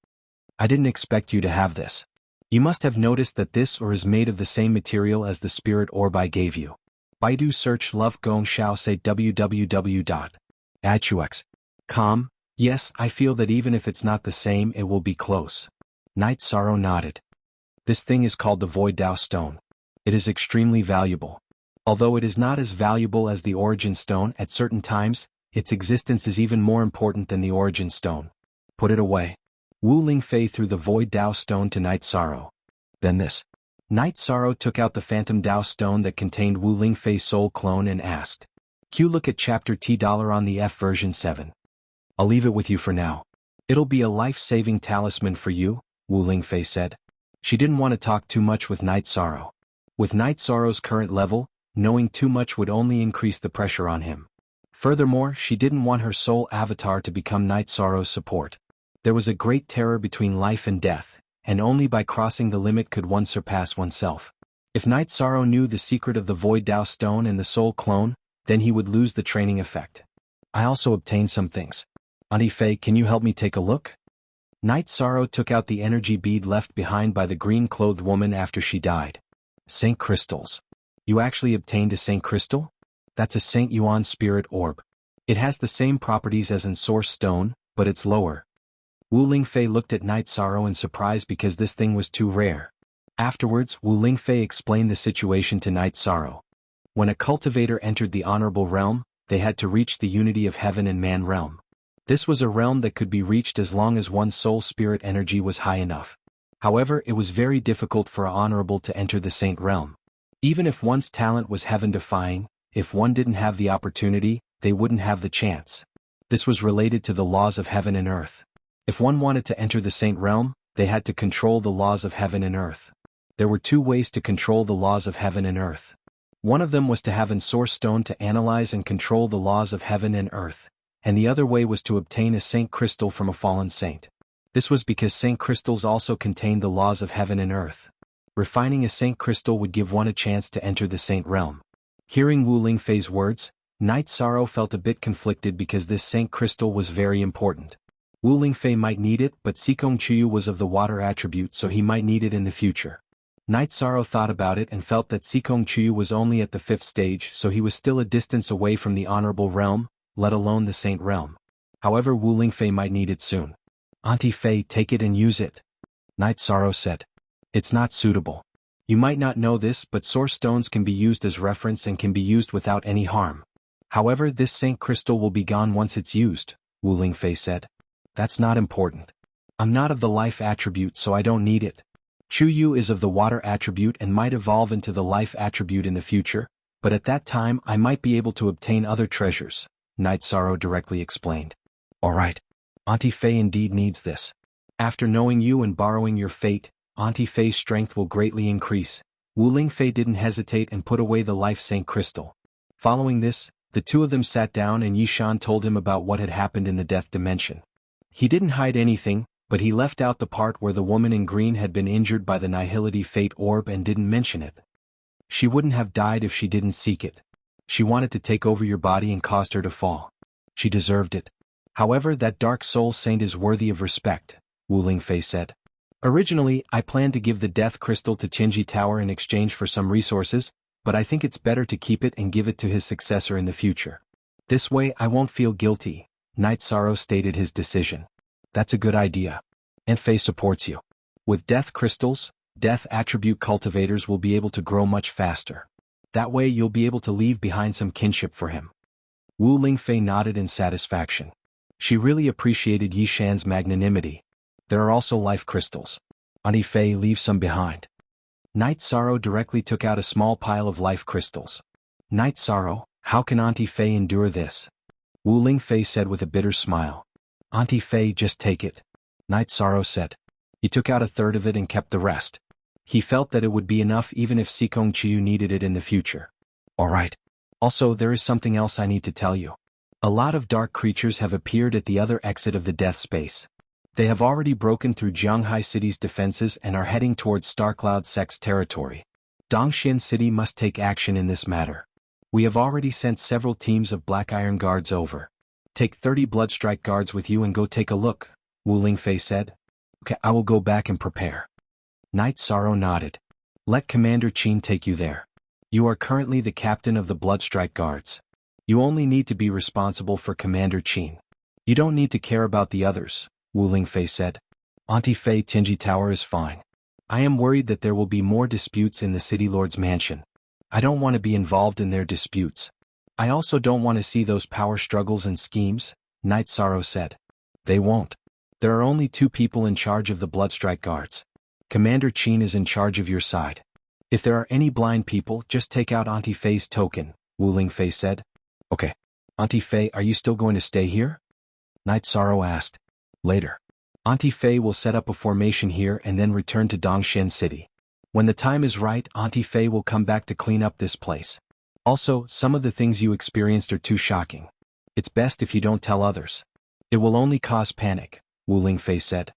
I didn't expect you to have this. You must have noticed that this ore is made of the same material as the spirit orb I gave you. Baidu search Love Gong Xiao say www.ichux.com. Yes, I feel that even if it's not the same, it will be close. Knight Sorrow nodded. This thing is called the Void Dao Stone. It is extremely valuable. Although it is not as valuable as the Origin Stone at certain times, its existence is even more important than the Origin Stone. Put it away. Wu Lingfei threw the Void Dao Stone to Knight Sorrow. Then this. Knight Sorrow took out the Phantom Dao Stone that contained Wu Lingfei's soul clone and asked. Q look at chapter T$ on the F version 7. I'll leave it with you for now. It'll be a life-saving talisman for you, Wu Lingfei said. She didn't want to talk too much with Knight Sorrow. With Knight Sorrow's current level, knowing too much would only increase the pressure on him. Furthermore, she didn't want her soul avatar to become Knight Sorrow's support. There was a great terror between life and death, and only by crossing the limit could one surpass oneself. If Knight Sorrow knew the secret of the Void Dao Stone and the soul clone, then he would lose the training effect. I also obtained some things. Auntie Fei, can you help me take a look? Knight Sorrow took out the energy bead left behind by the green-clothed woman after she died. Saint Crystals. You actually obtained a Saint Crystal? That's a Saint Yuan spirit orb. It has the same properties as in Source Stone, but it's lower. Wu Lingfei looked at Knight Sorrow in surprise because this thing was too rare. Afterwards, Wu Lingfei explained the situation to Knight Sorrow. When a cultivator entered the honorable realm, they had to reach the unity of heaven and man realm. This was a realm that could be reached as long as one's soul spirit energy was high enough. However, it was very difficult for a honorable to enter the saint realm. Even if one's talent was heaven-defying, if one didn't have the opportunity, they wouldn't have the chance. This was related to the laws of heaven and earth. If one wanted to enter the saint realm, they had to control the laws of heaven and earth. There were 2 ways to control the laws of heaven and earth. One of them was to have an Source Stone to analyze and control the laws of heaven and earth, and the other way was to obtain a Saint Crystal from a fallen saint. This was because Saint Crystals also contained the laws of heaven and earth. Refining a Saint Crystal would give one a chance to enter the saint realm. Hearing Wu Lingfei's words, Knight Sorrow felt a bit conflicted because this Saint Crystal was very important. Wu Lingfei might need it, but Xikong Chu was of the water attribute, so he might need it in the future. Knight Sorrow thought about it and felt that Xikong Chu was only at the 5th stage, so he was still a distance away from the honorable realm, let alone the saint realm. However, Wu Lingfei might need it soon. Auntie Fei, take it and use it. Knight Sorrow said. It's not suitable. You might not know this, but Source Stones can be used as reference and can be used without any harm. However, this Saint Crystal will be gone once it's used, Wu Lingfei said. That's not important. I'm not of the life attribute, so I don't need it. Chu Yu is of the water attribute and might evolve into the life attribute in the future, but at that time I might be able to obtain other treasures, Knight Sorrow directly explained. Alright. Auntie Fei indeed needs this. After knowing you and borrowing your fate, Auntie Fei's strength will greatly increase. Wu Lingfei didn't hesitate and put away the Life Saint Crystal. Following this, the 2 of them sat down and Yishan told him about what had happened in the death dimension. He didn't hide anything, but he left out the part where the woman in green had been injured by the Nihility Fate Orb and didn't mention it. She wouldn't have died if she didn't seek it. She wanted to take over your body and caused her to fall. She deserved it. However, that dark soul saint is worthy of respect, Wu Lingfei said. Originally, I planned to give the death crystal to Qinji Tower in exchange for some resources, but I think it's better to keep it and give it to his successor in the future. This way I won't feel guilty, Knight Sorrow stated his decision. That's a good idea. Aunt Fei supports you. With death crystals, death attribute cultivators will be able to grow much faster. That way you'll be able to leave behind some kinship for him. Wu Lingfei nodded in satisfaction. She really appreciated Yi Shan's magnanimity. There are also life crystals. Auntie Fei leaves some behind. Knight Sorrow directly took out a small pile of life crystals. Knight Sorrow, how can Auntie Fei endure this? Wu Lingfei said with a bitter smile. Auntie Fei, just take it. Knight Sorrow said. He took out a third of it and kept the rest. He felt that it would be enough even if Xianxia needed it in the future. Alright. Also, there is something else I need to tell you. A lot of dark creatures have appeared at the other exit of the death space. They have already broken through Jianghu City's defenses and are heading towards Starcloud Sect's territory. Dongxian City must take action in this matter. We have already sent several teams of Black Iron Guards over. Take 30 Bloodstrike Guards with you and go take a look, Wu Lingfei said. Okay, I will go back and prepare. Knight Sorrow nodded. Let Commander Qin take you there. You are currently the captain of the Bloodstrike Guards. You only need to be responsible for Commander Qin. You don't need to care about the others, Wu Lingfei said. Auntie Fei, Qinji Tower is fine. I am worried that there will be more disputes in the City Lord's mansion. I don't want to be involved in their disputes. I also don't want to see those power struggles and schemes, Knight Sorrow said. They won't. There are only 2 people in charge of the Bloodstrike Guards. Commander Qin is in charge of your side. If there are any blind people, just take out Auntie Fei's token, Wu Lingfei said. Okay. Auntie Fei, are you still going to stay here? Knight Sorrow asked. Later. Auntie Fei will set up a formation here and then return to Dongxian City. When the time is right, Auntie Fei will come back to clean up this place. Also, some of the things you experienced are too shocking. It's best if you don't tell others. It will only cause panic, Wu Lingfei said.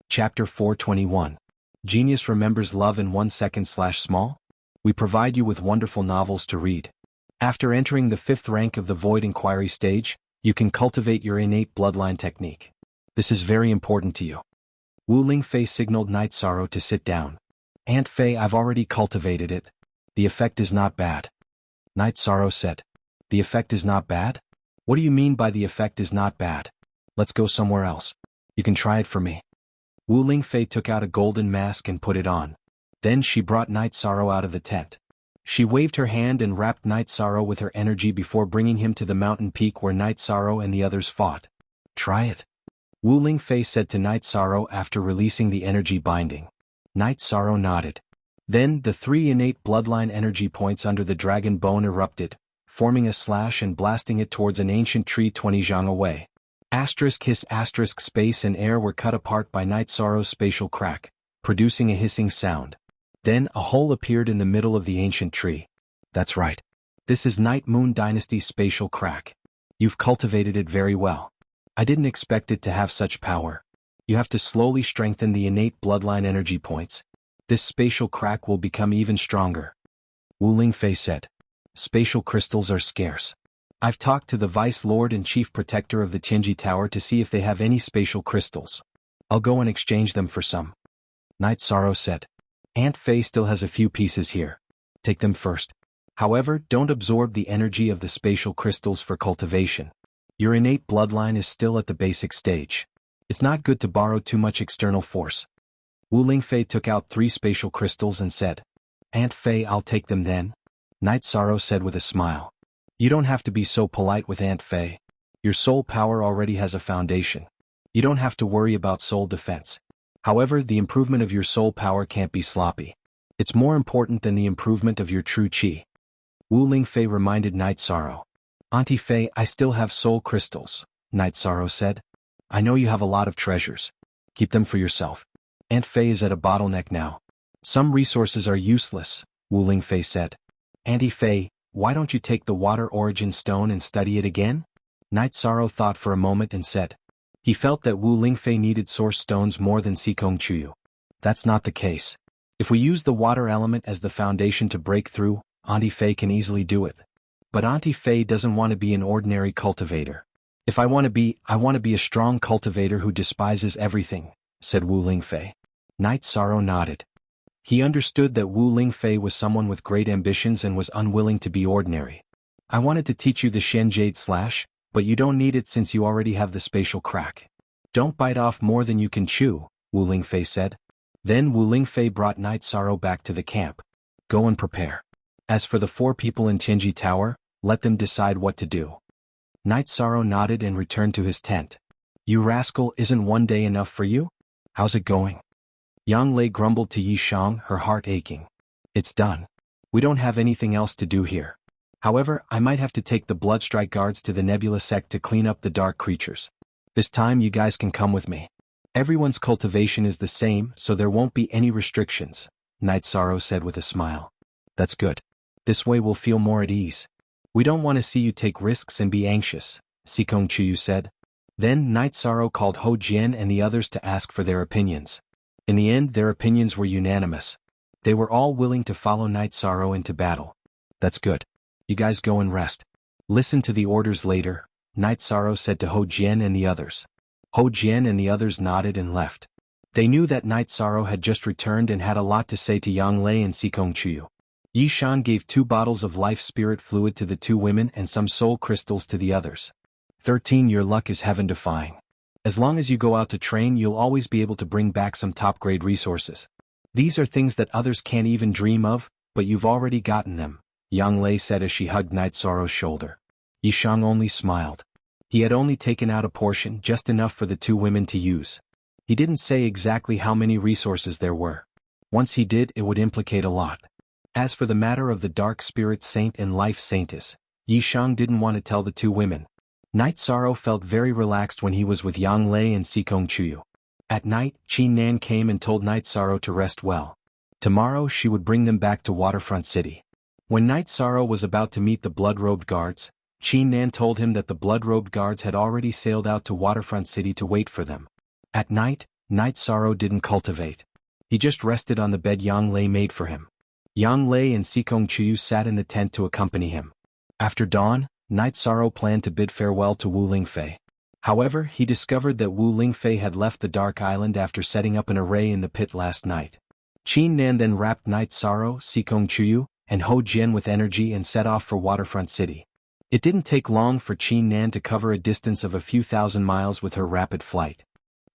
Chapter 421. Genius remembers love in 1 second/small? We provide you with wonderful novels to read. After entering the 5th rank of the Void Inquiry stage, you can cultivate your innate bloodline technique. This is very important to you. Wu Lingfei signaled Knight Sorrow to sit down. Aunt Fei, I've already cultivated it. The effect is not bad. Knight Sorrow said. The effect is not bad? What do you mean by the effect is not bad? Let's go somewhere else. You can try it for me. Wu Lingfei took out a golden mask and put it on. Then she brought Knight Sorrow out of the tent. She waved her hand and wrapped Knight Sorrow with her energy before bringing him to the mountain peak where Knight Sorrow and the others fought. Try it. Wu Lingfei said to Knight Sorrow after releasing the energy binding. Knight Sorrow nodded. Then the 3 innate bloodline energy points under the dragon bone erupted, forming a slash and blasting it towards an ancient tree 20 zhang away. Space and air were cut apart by Knight Sorrow's spatial crack, producing a hissing sound. Then a hole appeared in the middle of the ancient tree. That's right. This is Night Moon Dynasty's spatial crack. You've cultivated it very well. I didn't expect it to have such power. You have to slowly strengthen the innate bloodline energy points. This spatial crack will become even stronger. Wu Lingfei said. Spatial crystals are scarce. I've talked to the Vice Lord and Chief Protector of the Qinji Tower to see if they have any spatial crystals. I'll go and exchange them for some. Knight Sorrow said. Aunt Fei still has a few pieces here. Take them first. However, don't absorb the energy of the spatial crystals for cultivation. Your innate bloodline is still at the basic stage. It's not good to borrow too much external force. Wu Lingfei took out 3 spatial crystals and said. Aunt Fei, I'll take them then. Knight Sorrow said with a smile. You don't have to be so polite with Aunt Fei. Your soul power already has a foundation. You don't have to worry about soul defense. However, the improvement of your soul power can't be sloppy. It's more important than the improvement of your true qi. Wu Lingfei reminded Knight Sorrow. Auntie Fei, I still have soul crystals, Knight Sorrow said. I know you have a lot of treasures. Keep them for yourself. Aunt Fei is at a bottleneck now. Some resources are useless, Wu Lingfei said. Auntie Fei, why don't you take the water origin stone and study it again? Knight Sorrow thought for a moment and said. He felt that Wu Lingfei needed source stones more than Xianxia. That's not the case. If we use the water element as the foundation to break through, Auntie Faye can easily do it. But Auntie Faye doesn't want to be an ordinary cultivator. I want to be a strong cultivator who despises everything, said Wu Lingfei. Knight Sorrow nodded. He understood that Wu Lingfei was someone with great ambitions and was unwilling to be ordinary. I wanted to teach you the Shen Jade Slash, but you don't need it since you already have the spatial crack. Don't bite off more than you can chew, Wu Lingfei said. Then Wu Lingfei brought Knight Sorrow back to the camp. Go and prepare. As for the 4 people in Tianji Tower, let them decide what to do. Knight Sorrow nodded and returned to his tent. You rascal, isn't one day enough for you? How's it going? Yang Lei grumbled to Yi Shang, her heart aching. It's done. We don't have anything else to do here. However, I might have to take the Bloodstrike guards to the Nebula sect to clean up the dark creatures. This time you guys can come with me. Everyone's cultivation is the same, so there won't be any restrictions, Knight Sorrow said with a smile. That's good. This way we'll feel more at ease. We don't want to see you take risks and be anxious, Sikong Chuyu said. Then Knight Sorrow called Ho Jian and the others to ask for their opinions. In the end, their opinions were unanimous. They were all willing to follow Knight Sorrow into battle. That's good. You guys go and rest. Listen to the orders later, Knight Sorrow said to Ho Jian and the others. Ho Jian and the others nodded and left. They knew that Knight Sorrow had just returned and had a lot to say to Yang Lei and Sikong Chuyu. Yi Shan gave 2 bottles of life spirit fluid to the 2 women and some soul crystals to the others. 13 Your luck is heaven-defying. As long as you go out to train, you'll always be able to bring back some top-grade resources. These are things that others can't even dream of, but you've already gotten them, Yang Lei said as she hugged Knight Sorrow's shoulder. Yi Shang only smiled. He had only taken out a portion, just enough for the 2 women to use. He didn't say exactly how many resources there were. Once he did, it would implicate a lot. As for the matter of the Dark Spirit Saint and Life Saintess, Yi Shang didn't want to tell the 2 women. Knight Sorrow felt very relaxed when he was with Yang Lei and Sikong Chuyu. At night, Qin Nan came and told Knight Sorrow to rest well. Tomorrow she would bring them back to Waterfront City. When Knight Sorrow was about to meet the blood-robed guards, Qin Nan told him that the blood-robed guards had already sailed out to Waterfront City to wait for them. At night, Knight Sorrow didn't cultivate. He just rested on the bed Yang Lei made for him. Yang Lei and Sikong Chuyu sat in the tent to accompany him. After dawn, Knight Sorrow planned to bid farewell to Wu Lingfei. However, he discovered that Wu Lingfei had left the Dark Island after setting up an array in the pit last night. Qin Nan then wrapped Knight Sorrow, Sikong Chuyu, and Ho Jian with energy and set off for Waterfront City. It didn't take long for Qin Nan to cover a distance of a few thousand miles with her rapid flight.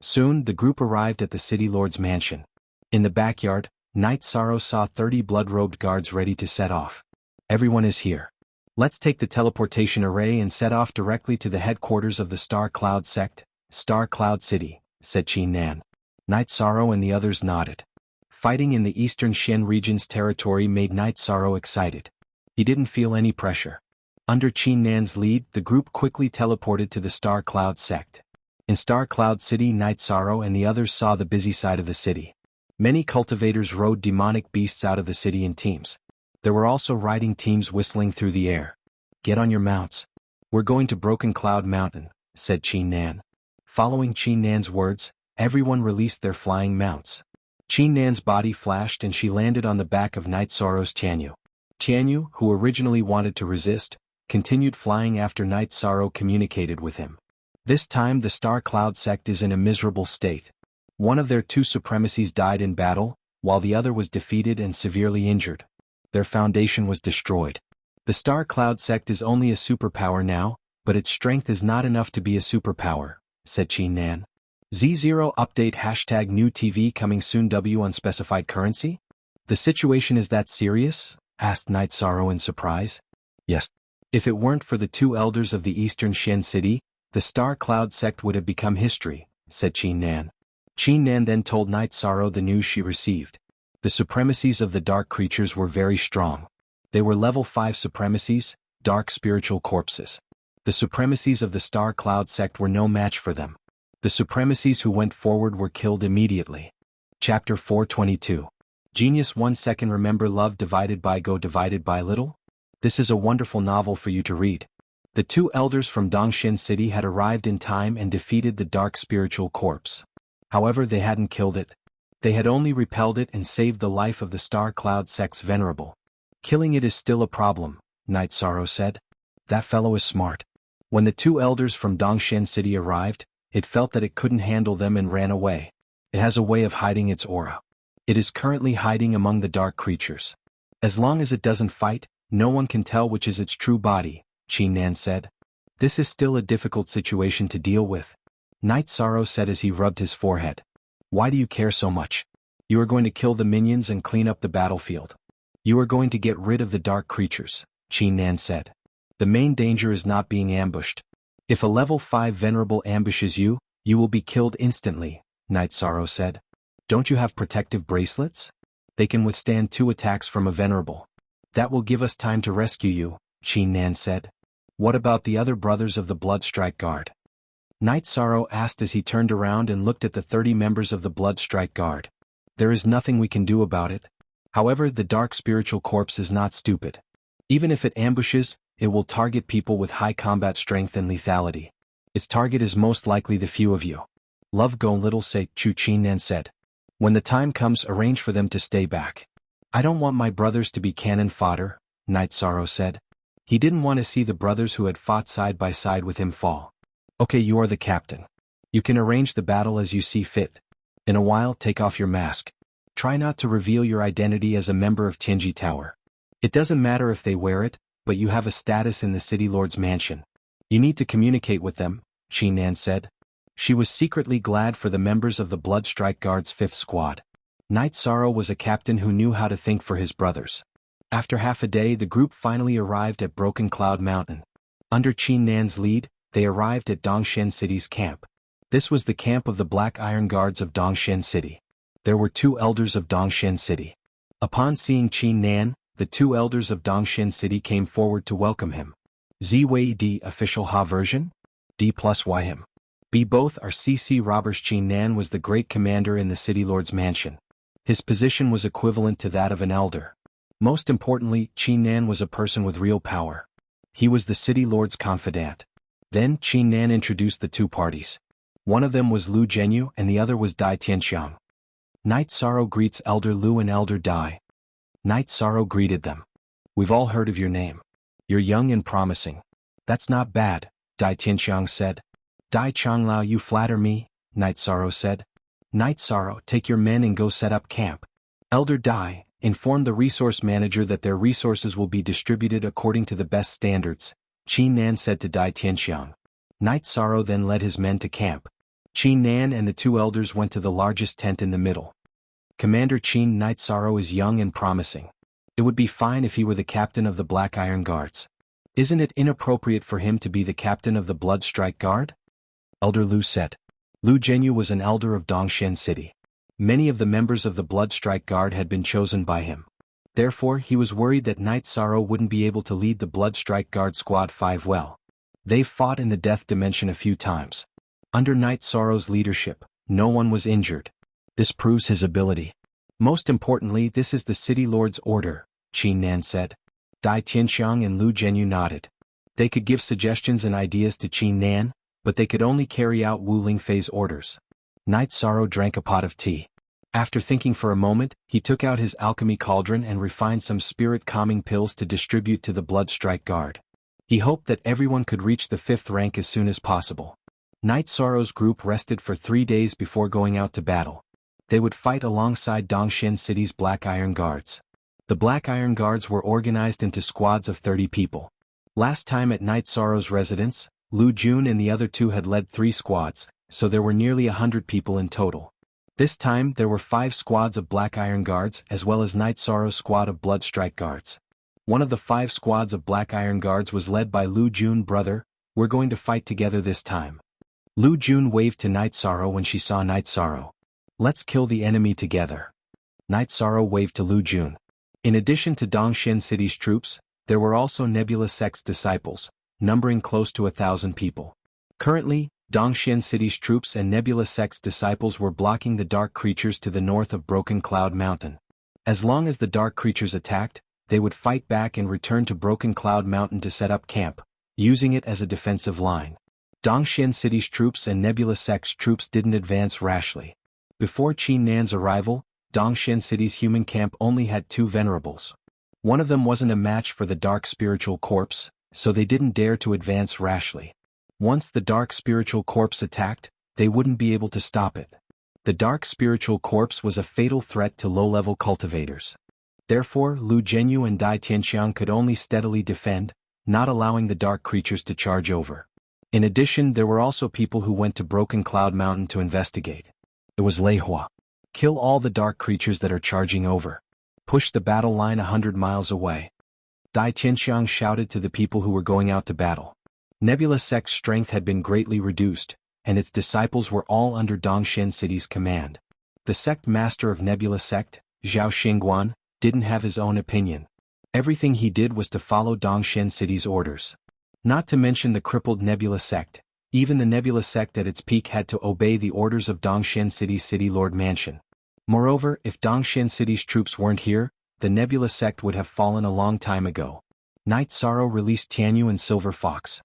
Soon, the group arrived at the city lord's mansion. In the backyard, Knight Sorrow saw 30 blood-robed guards ready to set off. Everyone is here. Let's take the teleportation array and set off directly to the headquarters of the Star Cloud sect, Star Cloud City, said Qin Nan. Knight Sorrow and the others nodded. Fighting in the eastern Shen region's territory made Knight Sorrow excited. He didn't feel any pressure. Under Qin Nan's lead, the group quickly teleported to the Star Cloud sect. In Star Cloud City, Knight Sorrow and the others saw the busy side of the city. Many cultivators rode demonic beasts out of the city in teams. There were also riding teams whistling through the air. Get on your mounts. We're going to Broken Cloud Mountain, said Qin Nan. Following Qin Nan's words, everyone released their flying mounts. Qin Nan's body flashed and she landed on the back of Knight Sorrow's Tianyu. Tianyu, who originally wanted to resist, continued flying after Knight Sorrow communicated with him. This time the Star Cloud sect is in a miserable state. One of their 2 supremacies died in battle, while the other was defeated and severely injured. Their foundation was destroyed. The Star Cloud sect is only a superpower now, but its strength is not enough to be a superpower, said Qin Nan. Z0 update hashtag new TV coming soon W unspecified currency? The situation is that serious? Asked Knight Sorrow in surprise. Yes. If it weren't for the 2 elders of the eastern Shen city, the Star Cloud sect would have become history, said Qin Nan. Qin Nan then told Knight Sorrow the news she received. The supremacies of the dark creatures were very strong. They were level 5 supremacies, dark spiritual corpses. The supremacies of the Star Cloud sect were no match for them. The supremacies who went forward were killed immediately. Chapter 422. Genius 1 second Remember love divided by go divided by little? This is a wonderful novel for you to read. The 2 elders from Dongshin City had arrived in time and defeated the dark spiritual corpse. However, they hadn't killed it. They had only repelled it and saved the life of the Star Cloud sect's venerable. Killing it is still a problem, Night Sorrow said. That fellow is smart. When the two elders from Dongshan City arrived, it felt that it couldn't handle them and ran away. It has a way of hiding its aura. It is currently hiding among the dark creatures. As long as it doesn't fight, no one can tell which is its true body, Xuanhuan said. This is still a difficult situation to deal with, Night Sorrow said as he rubbed his forehead. Why do you care so much? You are going to kill the minions and clean up the battlefield. You are going to get rid of the dark creatures, Xuanhuan said. The main danger is not being ambushed. If a level 5 venerable ambushes you, you will be killed instantly, Night Sorrow said. Don't you have protective bracelets? They can withstand 2 attacks from a venerable. That will give us time to rescue you, Xuanhuan said. What about the other brothers of the Bloodstrike Guard? Night Sorrow asked as he turned around and looked at the 30 members of the Bloodstrike Guard. There is nothing we can do about it. However, the Dark Spiritual Corpse is not stupid. Even if it ambushes, it will target people with high combat strength and lethality. Its target is most likely the few of you. Love go little say, Xuanhuan said. When the time comes, arrange for them to stay back. I don't want my brothers to be cannon fodder, Night Sorrow said. He didn't want to see the brothers who had fought side by side with him fall. Okay, you are the captain. You can arrange the battle as you see fit. In a while, take off your mask. Try not to reveal your identity as a member of Tianji Tower. It doesn't matter if they wear it, but you have a status in the City Lord's mansion. You need to communicate with them, Xuanhuan said. She was secretly glad for the members of the Bloodstrike Guard's 5th squad. Night Sorrow was a captain who knew how to think for his brothers. After half a day, the group finally arrived at Broken Cloud Mountain. Under Xuanhuan's lead, they arrived at Dongshan City's camp. This was the camp of the Black Iron Guards of Dongshan City. There were 2 elders of Dongshan City. Upon seeing Xuanhuan, the 2 elders of Dongshan City came forward to welcome him. ZWD official Ha version? D+Y him. B both are CC robbers. Xuanhuan was the great commander in the City Lord's mansion. His position was equivalent to that of an elder. Most importantly, Xuanhuan was a person with real power. He was the City Lord's confidant. Then Xuanhuan introduced the 2 parties. One of them was Lu Zhenyu and the other was Dai Tianxiang. Night Sorrow greets Elder Lu and Elder Dai. Night Sorrow greeted them. We've all heard of your name. You're young and promising. That's not bad, Dai Tianxiang said. Dai Changlao, you flatter me, Night Sorrow said. Night Sorrow, take your men and go set up camp. Elder Dai, inform the resource manager that their resources will be distributed according to the best standards, Xuanhuan said to Dai Tianxiang. Night Sorrow then led his men to camp. Xuanhuan and the 2 elders went to the largest tent in the middle. Commander Qin. Night Sorrow is young and promising. It would be fine if he were the captain of the Black Iron Guards. Isn't it inappropriate for him to be the captain of the Bloodstrike Guard? Elder Lu said. Lu Zhenyu was an elder of Dongshan City. Many of the members of the Bloodstrike Guard had been chosen by him. Therefore, he was worried that Night Sorrow wouldn't be able to lead the Bloodstrike Guard Squad 5 well. They've fought in the Death Dimension a few times. Under Night Sorrow's leadership, no one was injured. This proves his ability. Most importantly, this is the City Lord's order, Xuanhuan said. Dai Tianxiang and Lu Zhenyu nodded. They could give suggestions and ideas to Xuanhuan, but they could only carry out Wu Lingfei's orders. Night Sorrow drank a pot of tea. After thinking for a moment, he took out his alchemy cauldron and refined some spirit-calming pills to distribute to the Bloodstrike Guard. He hoped that everyone could reach the 5th rank as soon as possible. Night Sorrow's group rested for 3 days before going out to battle. They would fight alongside Dongshan City's Black Iron Guards. The Black Iron Guards were organized into squads of 30 people. Last time at Night Sorrow's residence, Lu Jun and the other 2 had led 3 squads, so there were nearly 100 people in total. This time there were 5 squads of Black Iron Guards as well as Night Sorrow's squad of Bloodstrike Guards. One of the 5 squads of Black Iron Guards was led by Lu Jun. Brother, we're going to fight together this time. Lu Jun waved to Night Sorrow when she saw Night Sorrow. Let's kill the enemy together. Night Sorrow waved to Lu Jun. In addition to Dongshan City's troops, there were also Nebula Sect's disciples, numbering close to 1,000 people. Currently, Dongshan City's troops and Nebula Sect's disciples were blocking the dark creatures to the north of Broken Cloud Mountain. As long as the dark creatures attacked, they would fight back and return to Broken Cloud Mountain to set up camp, using it as a defensive line. Dongshan City's troops and Nebula Sect's troops didn't advance rashly. Before Qinnan's arrival, Dongshan City's human camp only had 2 venerables. One of them wasn't a match for the dark spiritual corpse, so they didn't dare to advance rashly. Once the dark spiritual corpse attacked, they wouldn't be able to stop it. The dark spiritual corpse was a fatal threat to low-level cultivators. Therefore, Lu Zhenyu and Dai Tianxiang could only steadily defend, not allowing the dark creatures to charge over. In addition, there were also people who went to Broken Cloud Mountain to investigate. It was Lei Hua. Kill all the dark creatures that are charging over. Push the battle line 100 miles away. Dai Tianxiang shouted to the people who were going out to battle. Nebula Sect's strength had been greatly reduced, and its disciples were all under Dongshan City's command. The sect master of Nebula Sect, Zhao Xingguan, didn't have his own opinion. Everything he did was to follow Dongshan City's orders. Not to mention the crippled Nebula Sect, even the Nebula Sect at its peak had to obey the orders of Dongshan City's City Lord Mansion. Moreover, if Dongshan City's troops weren't here, the Nebula Sect would have fallen a long time ago. Night Sorrow released Tianyu and Silver Fox.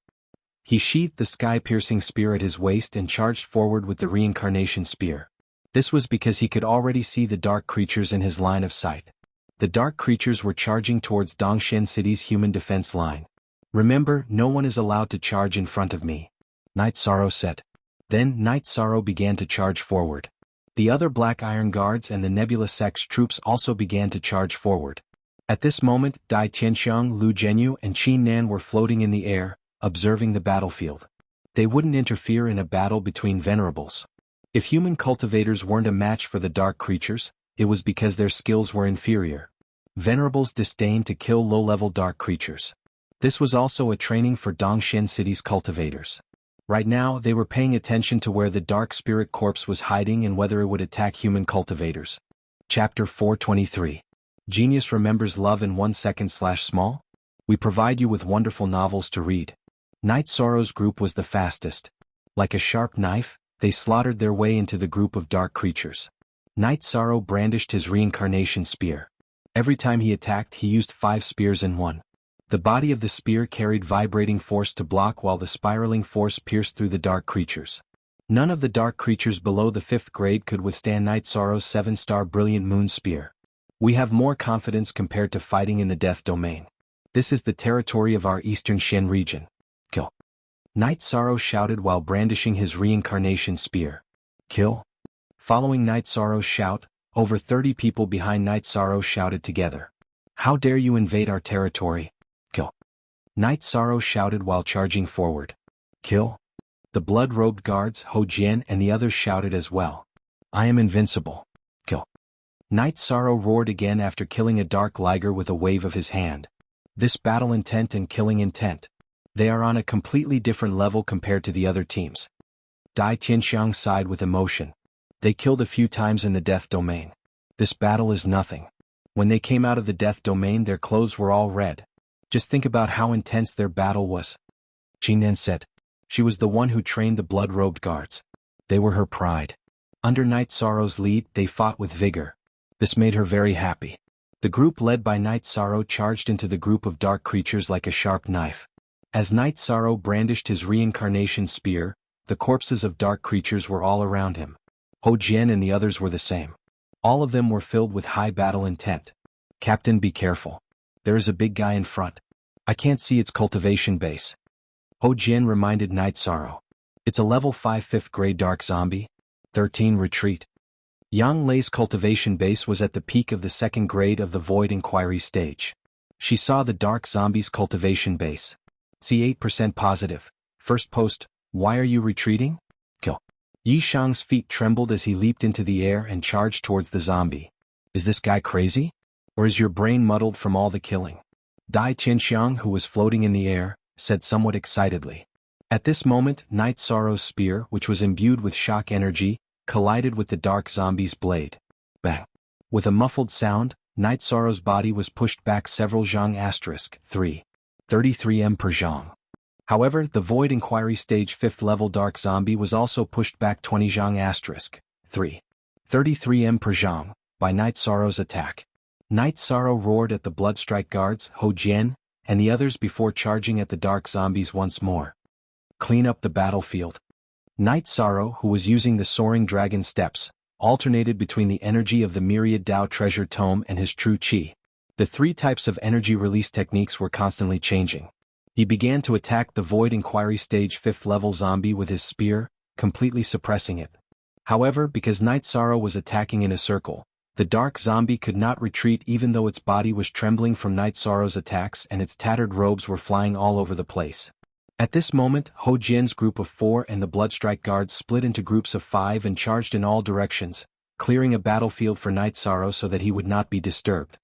He sheathed the sky-piercing spear at his waist and charged forward with the reincarnation spear. This was because he could already see the dark creatures in his line of sight. The dark creatures were charging towards Dongshan City's human defense line. Remember, no one is allowed to charge in front of me, Night Sorrow said. Then Night Sorrow began to charge forward. The other Black Iron Guards and the Nebula Sect's troops also began to charge forward. At this moment, Dai Tianxiang, Lu Zhenyu, and Qinnan were floating in the air, observing the battlefield. They wouldn't interfere in a battle between venerables. If human cultivators weren't a match for the dark creatures, it was because their skills were inferior. Venerables disdained to kill low-level dark creatures. This was also a training for Dongshan City's cultivators. Right now, they were paying attention to where the dark spirit corpse was hiding and whether it would attack human cultivators. Chapter 423. Genius remembers love in 1 second/small? We provide you with wonderful novels to read. Night Sorrow's group was the fastest. Like a sharp knife, they slaughtered their way into the group of dark creatures. Night Sorrow brandished his reincarnation spear. Every time he attacked, he used 5 spears in one. The body of the spear carried vibrating force to block while the spiraling force pierced through the dark creatures. None of the dark creatures below the 5th grade could withstand Night Sorrow's 7-star Brilliant Moon Spear. We have more confidence compared to fighting in the Death Domain. This is the territory of our Eastern Shen region. Kill. Night Sorrow shouted while brandishing his reincarnation spear. Kill. Following Night Sorrow's shout, over 30 people behind Night Sorrow shouted together. How dare you invade our territory? Kill. Night Sorrow shouted while charging forward. Kill. The blood-robed guards, Ho Jian and the others shouted as well. I am invincible. Kill. Night Sorrow roared again after killing a dark liger with a wave of his hand. This battle intent and killing intent. They are on a completely different level compared to the other teams. Dai Tianxiang sighed with emotion. They killed a few times in the Death Domain. This battle is nothing. When they came out of the Death Domain, their clothes were all red. Just think about how intense their battle was. Qinnan said. She was the one who trained the blood-robed guards. They were her pride. Under Night Sorrow's lead, they fought with vigor. This made her very happy. The group led by Night Sorrow charged into the group of dark creatures like a sharp knife. As Night Sorrow brandished his reincarnation spear, the corpses of dark creatures were all around him. Ho Jian and the others were the same. All of them were filled with high battle intent. Captain, be careful. There is a big guy in front. I can't see its cultivation base. Ho Jian reminded Night Sorrow. It's a level 5 5th grade dark zombie. 13 retreat. Yang Lei's cultivation base was at the peak of the 2nd grade of the Void Inquiry stage. She saw the dark zombie's cultivation base. See 8% positive. First post, why are you retreating? Kill. Yi Shang's feet trembled as he leaped into the air and charged towards the zombie. Is this guy crazy? Or is your brain muddled from all the killing? Dai Tianxiang, who was floating in the air, said somewhat excitedly. At this moment, Night Sorrow's spear, which was imbued with shock energy, collided with the dark zombie's blade. Bang! With a muffled sound, Night Sorrow's body was pushed back several xiang 3. 33 m per xiang. However, the Void Inquiry Stage 5th level dark zombie was also pushed back 20 xiang 3. 33 m per xiang, by Night Sorrow's attack. Night Sorrow roared at the Bloodstrike guards, Ho Jian, and the others before charging at the dark zombies once more. Clean up the battlefield. Night Sorrow, who was using the Soaring Dragon Steps, alternated between the energy of the myriad Dao treasure tome and his true chi. The three types of energy release techniques were constantly changing. He began to attack the Void Inquiry Stage 5th level zombie with his spear, completely suppressing it. However, because Night Sorrow was attacking in a circle, the dark zombie could not retreat even though its body was trembling from Night Sorrow's attacks and its tattered robes were flying all over the place. At this moment, Ho Jian's group of 4 and the Bloodstrike guards split into groups of 5 and charged in all directions, clearing a battlefield for Night Sorrow so that he would not be disturbed.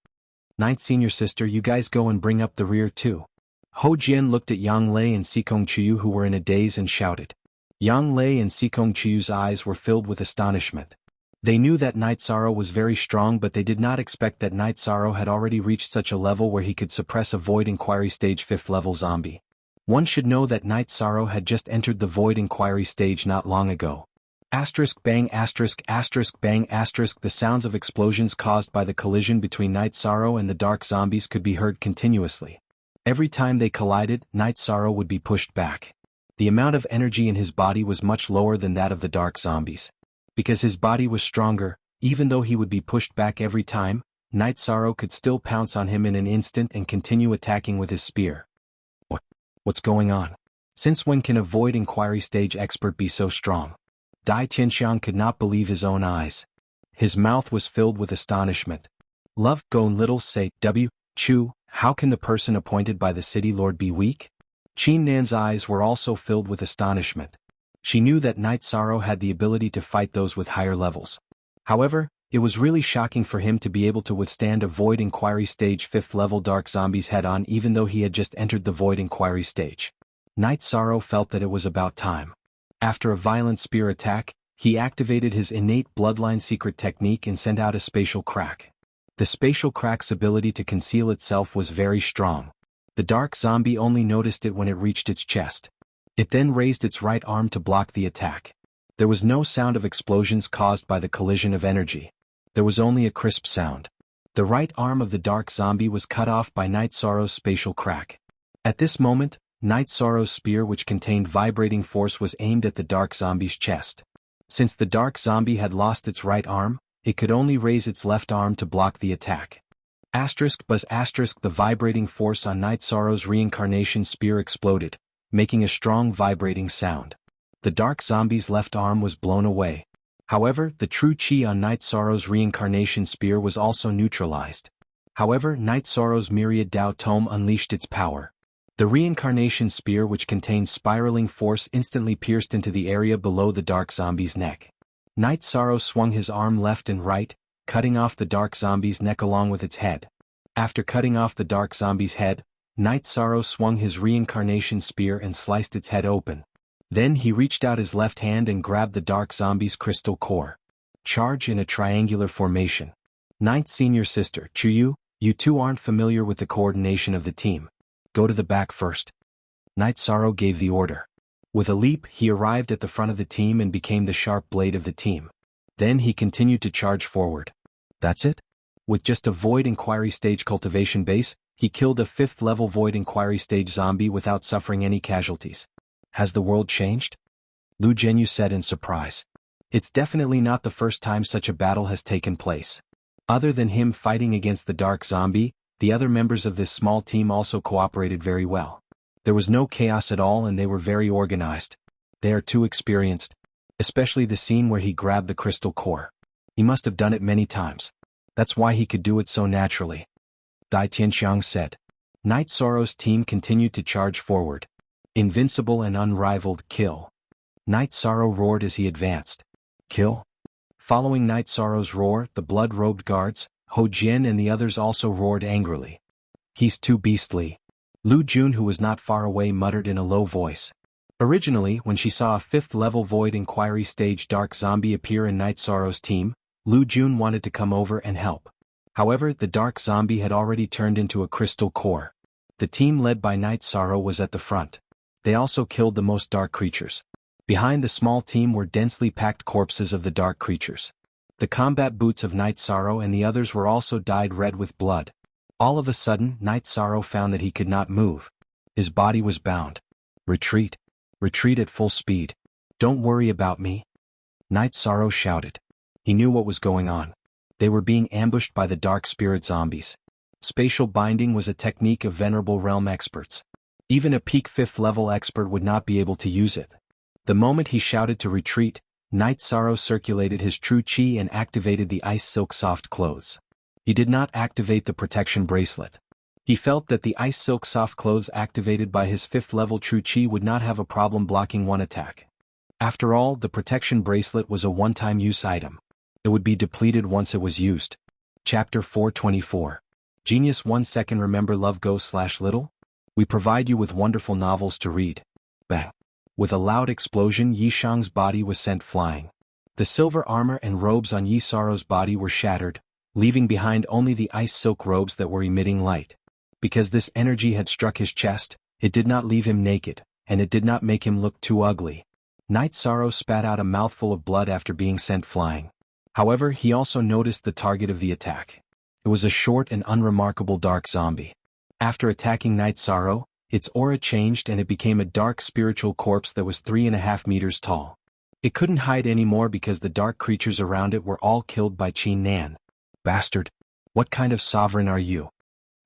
Ninth Senior Sister, you guys go and bring up the rear too. Ho Jian looked at Yang Lei and Sikong Chiyu who were in a daze and shouted. Yang Lei and Sikong Chiyu's eyes were filled with astonishment. They knew that Night Sorrow was very strong, but they did not expect that Night Sorrow had already reached such a level where he could suppress a Void Inquiry Stage 5th level zombie. One should know that Night Sorrow had just entered the Void Inquiry stage not long ago. Asterisk bang asterisk bang asterisk. The sounds of explosions caused by the collision between Night Sorrow and the dark zombies could be heard continuously. Every time they collided, Night Sorrow would be pushed back. The amount of energy in his body was much lower than that of the dark zombies. Because his body was stronger, even though he would be pushed back every time, Night Sorrow could still pounce on him in an instant and continue attacking with his spear. What's going on? Since when can a Void Inquiry Stage expert be so strong? Dai Tianxiang could not believe his own eyes. His mouth was filled with astonishment. Love, go little say, Chu, how can the person appointed by the city lord be weak? Qin Nan's eyes were also filled with astonishment. She knew that Night Sorrow had the ability to fight those with higher levels. However, it was really shocking for him to be able to withstand a Void Inquiry Stage 5th level dark zombies head-on even though he had just entered the Void Inquiry stage. Night Sorrow felt that it was about time. After a violent spear attack, he activated his innate bloodline secret technique and sent out a spatial crack. The spatial crack's ability to conceal itself was very strong. The dark zombie only noticed it when it reached its chest. It then raised its right arm to block the attack. There was no sound of explosions caused by the collision of energy. There was only a crisp sound. The right arm of the dark zombie was cut off by Night Sorrow's spatial crack. At this moment, Night Sorrow's spear, which contained vibrating force, was aimed at the dark zombie's chest. Since the dark zombie had lost its right arm, it could only raise its left arm to block the attack. Buzz the vibrating force on Night Sorrow's reincarnation spear exploded, making a strong vibrating sound. The dark zombie's left arm was blown away. However, the true chi on Night Sorrow's reincarnation spear was also neutralized. However, Night Sorrow's myriad Dao tome unleashed its power. The reincarnation spear, which contained spiraling force, instantly pierced into the area below the dark zombie's neck. Night Sorrow swung his arm left and right, cutting off the dark zombie's neck along with its head. After cutting off the dark zombie's head, Night Sorrow swung his reincarnation spear and sliced its head open. Then he reached out his left hand and grabbed the dark zombie's crystal core. Charge in a triangular formation. Ninth Senior Sister, Chuyu, you two aren't familiar with the coordination of the team. Go to the back first. Night Sorrow gave the order. With a leap, he arrived at the front of the team and became the sharp blade of the team. Then he continued to charge forward. That's it? With just a Void Inquiry Stage cultivation base, he killed a 5th level Void Inquiry Stage zombie without suffering any casualties. Has the world changed? Lu Jianyu said in surprise. It's definitely not the first time such a battle has taken place. Other than him fighting against the dark zombie, the other members of this small team also cooperated very well. There was no chaos at all and they were very organized. They are too experienced. Especially the scene where he grabbed the crystal core. He must have done it many times. That's why he could do it so naturally. Dai Tianxiang said. Night Sorrow's team continued to charge forward. Invincible and unrivaled, kill. Night Sorrow roared as he advanced. Kill? Following Night Sorrow's roar, the blood-robed guards, Ho Jian and the others also roared angrily. He's too beastly. Lu Jun, who was not far away, muttered in a low voice. Originally, when she saw a 5th level Void Inquiry Stage dark zombie appear in Night Sorrow's team, Lu Jun wanted to come over and help. However, the dark zombie had already turned into a crystal core. The team led by Night Sorrow was at the front. They also killed the most dark creatures. Behind the small team were densely packed corpses of the dark creatures. The combat boots of Night Sorrow and the others were also dyed red with blood. All of a sudden, Night Sorrow found that he could not move. His body was bound. Retreat. Retreat at full speed. Don't worry about me. Night Sorrow shouted. He knew what was going on. They were being ambushed by the dark spirit zombies. Spatial binding was a technique of venerable realm experts. Even a peak 5th level expert would not be able to use it. The moment he shouted to retreat, Night Sorrow circulated his true chi and activated the ice silk soft clothes. He did not activate the protection bracelet. He felt that the ice silk soft clothes activated by his 5th level true chi would not have a problem blocking one attack. After all, the protection bracelet was a one-time use item. It would be depleted once it was used. Chapter 424. Genius 1 second remember love go/little? We provide you with wonderful novels to read. Bang. With a loud explosion, Yi Shang's body was sent flying. The silver armor and robes on Yi Sorrow's body were shattered, leaving behind only the ice silk robes that were emitting light. Because this energy had struck his chest, it did not leave him naked, and it did not make him look too ugly. Night Sorrow spat out a mouthful of blood after being sent flying. However, he also noticed the target of the attack. It was a short and unremarkable dark zombie. After attacking Night Sorrow, its aura changed and it became a dark spiritual corpse that was 3.5 meters tall. It couldn't hide anymore because the dark creatures around it were all killed by Xianhuan. Bastard! What kind of sovereign are you?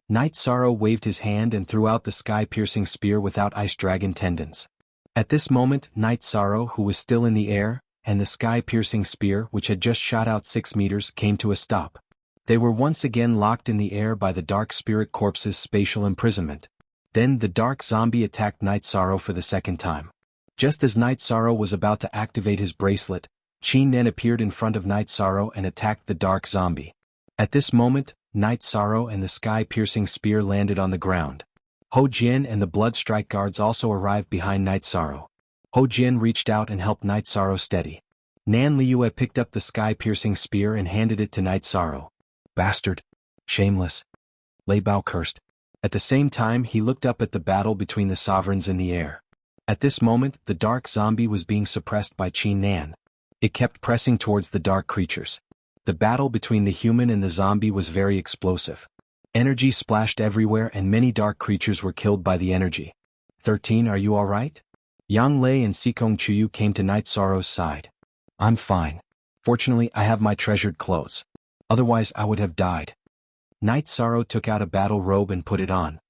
Night Sorrow waved his hand and threw out the sky-piercing spear without ice dragon tendons. At this moment, Night Sorrow, who was still in the air, and the sky-piercing spear, which had just shot out 6 meters, came to a stop. They were once again locked in the air by the dark spirit corpse's spatial imprisonment. Then the dark zombie attacked Night Sorrow for the second time. Just as Night Sorrow was about to activate his bracelet, Xianhuan appeared in front of Night Sorrow and attacked the dark zombie. At this moment, Night Sorrow and the sky-piercing spear landed on the ground. Ho Jian and the Blood Strike guards also arrived behind Night Sorrow. Ho Jian reached out and helped Night Sorrow steady. Nan Liyue picked up the sky-piercing spear and handed it to Night Sorrow. Bastard! Shameless! Lei Bao cursed. At the same time, he looked up at the battle between the sovereigns in the air. At this moment, the dark zombie was being suppressed by Xianhuan. It kept pressing towards the dark creatures. The battle between the human and the zombie was very explosive. Energy splashed everywhere and many dark creatures were killed by the energy. 13. Are you alright? Yang Lei and Sikong Chuyu came to Night Sorrow's side. I'm fine. Fortunately, I have my treasured clothes. Otherwise, I would have died. Night Sorrow took out a battle robe and put it on.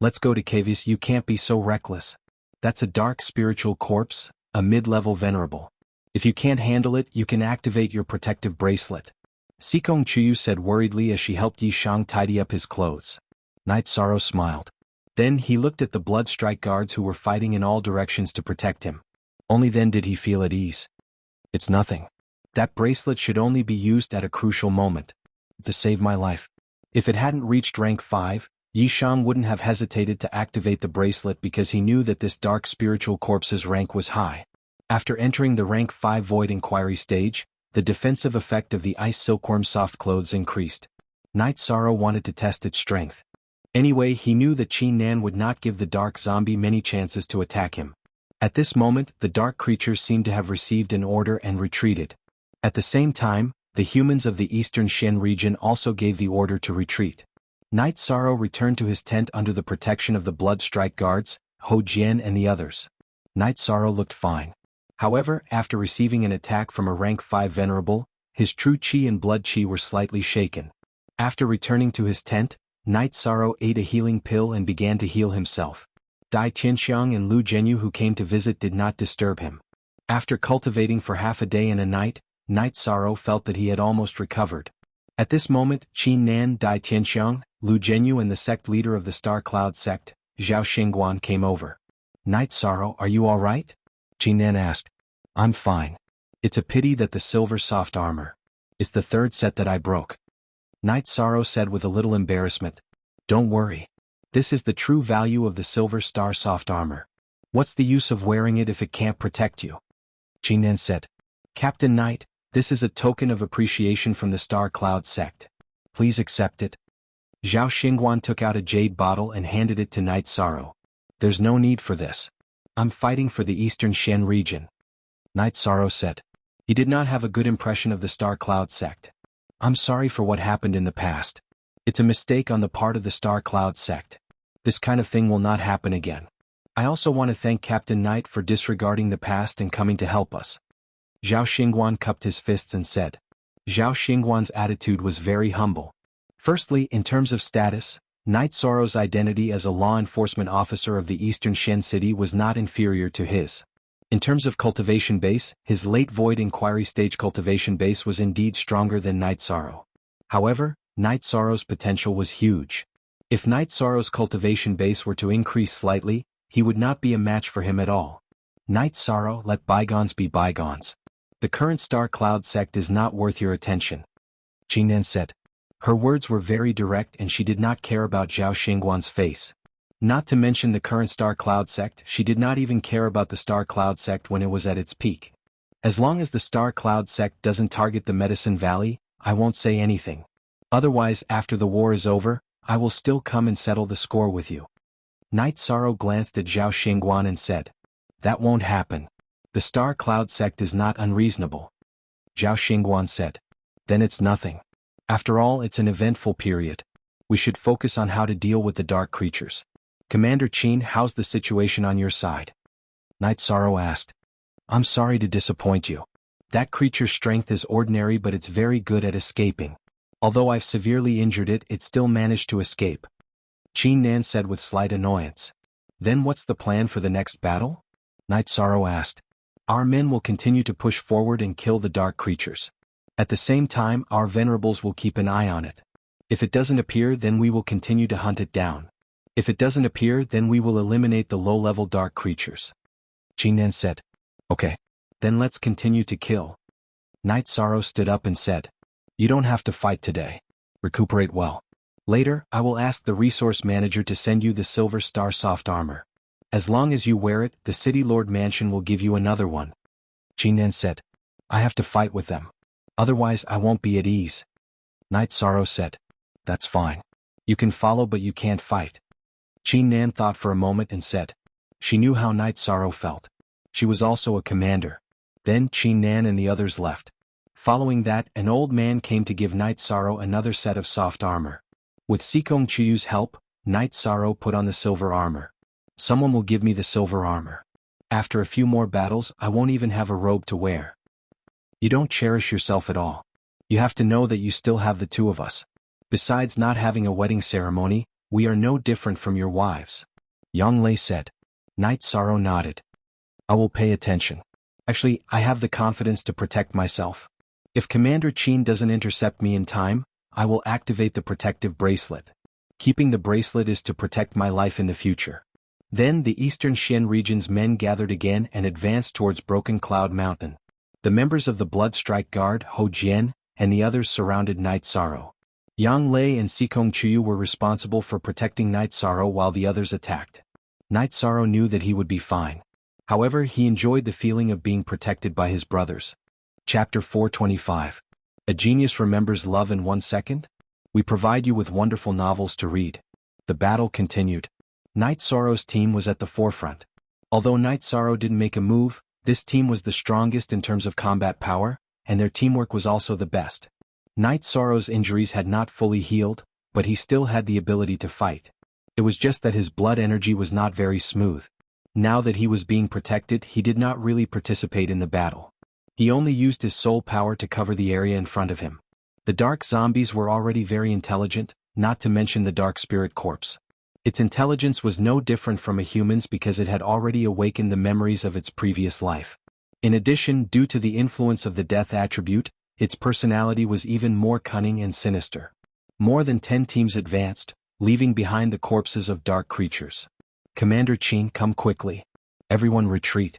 Let's go to caves. You can't be so reckless. That's a dark spiritual corpse, a mid-level venerable. If you can't handle it, you can activate your protective bracelet. Sikong Chuyu said worriedly as she helped Yi Shang tidy up his clothes. Night Sorrow smiled. Then he looked at the Blood Strike guards who were fighting in all directions to protect him. Only then did he feel at ease. It's nothing. That bracelet should only be used at a crucial moment. To save my life. If it hadn't reached rank 5, Yi Shang wouldn't have hesitated to activate the bracelet because he knew that this dark spiritual corpse's rank was high. After entering the rank 5 Void Inquiry stage, the defensive effect of the Ice Silkworm soft clothes increased. Night Sorrow wanted to test its strength. Anyway, he knew that Xianhuan would not give the dark zombie many chances to attack him. At this moment, the dark creatures seemed to have received an order and retreated. At the same time, the humans of the Eastern Shen region also gave the order to retreat. Night Sorrow returned to his tent under the protection of the Blood Strike guards, Ho Jian and the others. Night Sorrow looked fine. However, after receiving an attack from a rank 5 venerable, his true chi and blood chi were slightly shaken. After returning to his tent, Night Sorrow ate a healing pill and began to heal himself. Dai Tianxiang and Lu Zhenyu who came to visit did not disturb him. After cultivating for half a day and a night, Night Sorrow felt that he had almost recovered. At this moment, Xianhuan, Dai Tianxiang, Lu Zhenyu and the sect leader of the Star Cloud sect, xuanhuan came over. Night Sorrow, are you alright? Xianhuan asked. I'm fine. It's a pity that the silver soft armor. It's the 3rd set that I broke. Night Sorrow said with a little embarrassment. Don't worry. This is the true value of the silver star soft armor. What's the use of wearing it if it can't protect you? Xianhuan said. Captain Knight, this is a token of appreciation from the Star Cloud sect. Please accept it. Xuanhuan took out a jade bottle and handed it to Night Sorrow. There's no need for this. I'm fighting for the Eastern Shen region. Night Sorrow said. He did not have a good impression of the Star Cloud sect. I'm sorry for what happened in the past. It's a mistake on the part of the Star Cloud sect. This kind of thing will not happen again. I also want to thank Captain Knight for disregarding the past and coming to help us. Xuanhuan cupped his fists and said. Zhao Xingguan's attitude was very humble. Firstly, in terms of status, Knight Sorrow's identity as a law enforcement officer of the Eastern Shen City was not inferior to his. In terms of cultivation base, his late Void Inquiry stage cultivation base was indeed stronger than Knight Sorrow. However, Knight Sorrow's potential was huge. If Knight Sorrow's cultivation base were to increase slightly, he would not be a match for him at all. Knight Sorrow, let bygones be bygones. The current Star Cloud sect is not worth your attention, Qingnan said. Her words were very direct and she did not care about Zhao Xingguan's face. Not to mention the current Star Cloud sect, she did not even care about the Star Cloud sect when it was at its peak. As long as the Star Cloud sect doesn't target the Medicine Valley, I won't say anything. Otherwise, after the war is over, I will still come and settle the score with you. Knight Sorrow glanced at Zhao Xingguan and said, That won't happen. The Star Cloud sect is not unreasonable. Zhao Xingguan said, Then it's nothing. After all, it's an eventful period. We should focus on how to deal with the dark creatures. Commander Qin, how's the situation on your side? Knight Sorrow asked. I'm sorry to disappoint you. That creature's strength is ordinary, but it's very good at escaping. Although I've severely injured it, it still managed to escape. Qingnan said with slight annoyance. Then what's the plan for the next battle? Knight Sorrow asked. Our men will continue to push forward and kill the dark creatures. At the same time, our venerables will keep an eye on it. If it doesn't appear, then we will continue to hunt it down. If it doesn't appear, then we will eliminate the low-level dark creatures. Qingnan said. Okay. Then let's continue to kill. Knight Sorrow stood up and said. You don't have to fight today. Recuperate well. Later, I will ask the resource manager to send you the Silver Star soft armor. As long as you wear it, the City Lord Mansion will give you another one. Qingnan said. I have to fight with them. Otherwise, I won't be at ease. Knight Sorrow said. That's fine. You can follow, but you can't fight. Qingnan thought for a moment and said. She knew how Knight Sorrow felt. She was also a commander. Then Qingnan and the others left. Following that, an old man came to give Knight Sorrow another set of soft armor. With Sikong Chuyu's help, Knight Sorrow put on the silver armor. Someone will give me the silver armor. After a few more battles, I won't even have a robe to wear. You don't cherish yourself at all. You have to know that you still have the two of us. Besides not having a wedding ceremony, we are no different from your wives. Yang Lei said. Knight Sorrow nodded. I will pay attention. Actually, I have the confidence to protect myself. If Commander Qin doesn't intercept me in time, I will activate the protective bracelet. Keeping the bracelet is to protect my life in the future. Then the Eastern Shen region's men gathered again and advanced towards Broken Cloud Mountain. The members of the Bloodstrike Guard, Ho Jian, and the others surrounded Knight Sorrow. Yang Lei and Sikong Chuyu were responsible for protecting Knight Sorrow while the others attacked. Knight Sorrow knew that he would be fine. However, he enjoyed the feeling of being protected by his brothers. Chapter 425. A Genius Remembers Love in 1 Second? We provide you with wonderful novels to read. The battle continued. Knight Sorrow's team was at the forefront. Although Knight Sorrow didn't make a move, this team was the strongest in terms of combat power, and their teamwork was also the best. Knight Sorrow's injuries had not fully healed, but he still had the ability to fight. It was just that his blood energy was not very smooth. Now that he was being protected, he did not really participate in the battle. He only used his soul power to cover the area in front of him. The dark zombies were already very intelligent, not to mention the dark spirit corpse. Its intelligence was no different from a human's because it had already awakened the memories of its previous life. In addition, due to the influence of the death attribute, its personality was even more cunning and sinister. More than 10 teams advanced, leaving behind the corpses of dark creatures. Commander Qin, come quickly. Everyone retreat.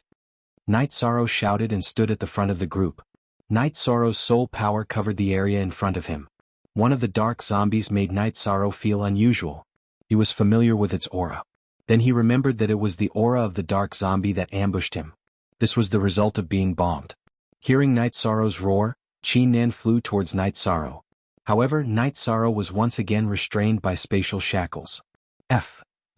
Knight Sorrow shouted and stood at the front of the group. Knight Sorrow's soul power covered the area in front of him. One of the dark zombies made Knight Sorrow feel unusual. He was familiar with its aura. Then he remembered that it was the aura of the dark zombie that ambushed him. This was the result of being bombed. Hearing Knight Sorrow's roar, Qingnan flew towards Knight Sorrow. However, Knight Sorrow was once again restrained by spatial shackles.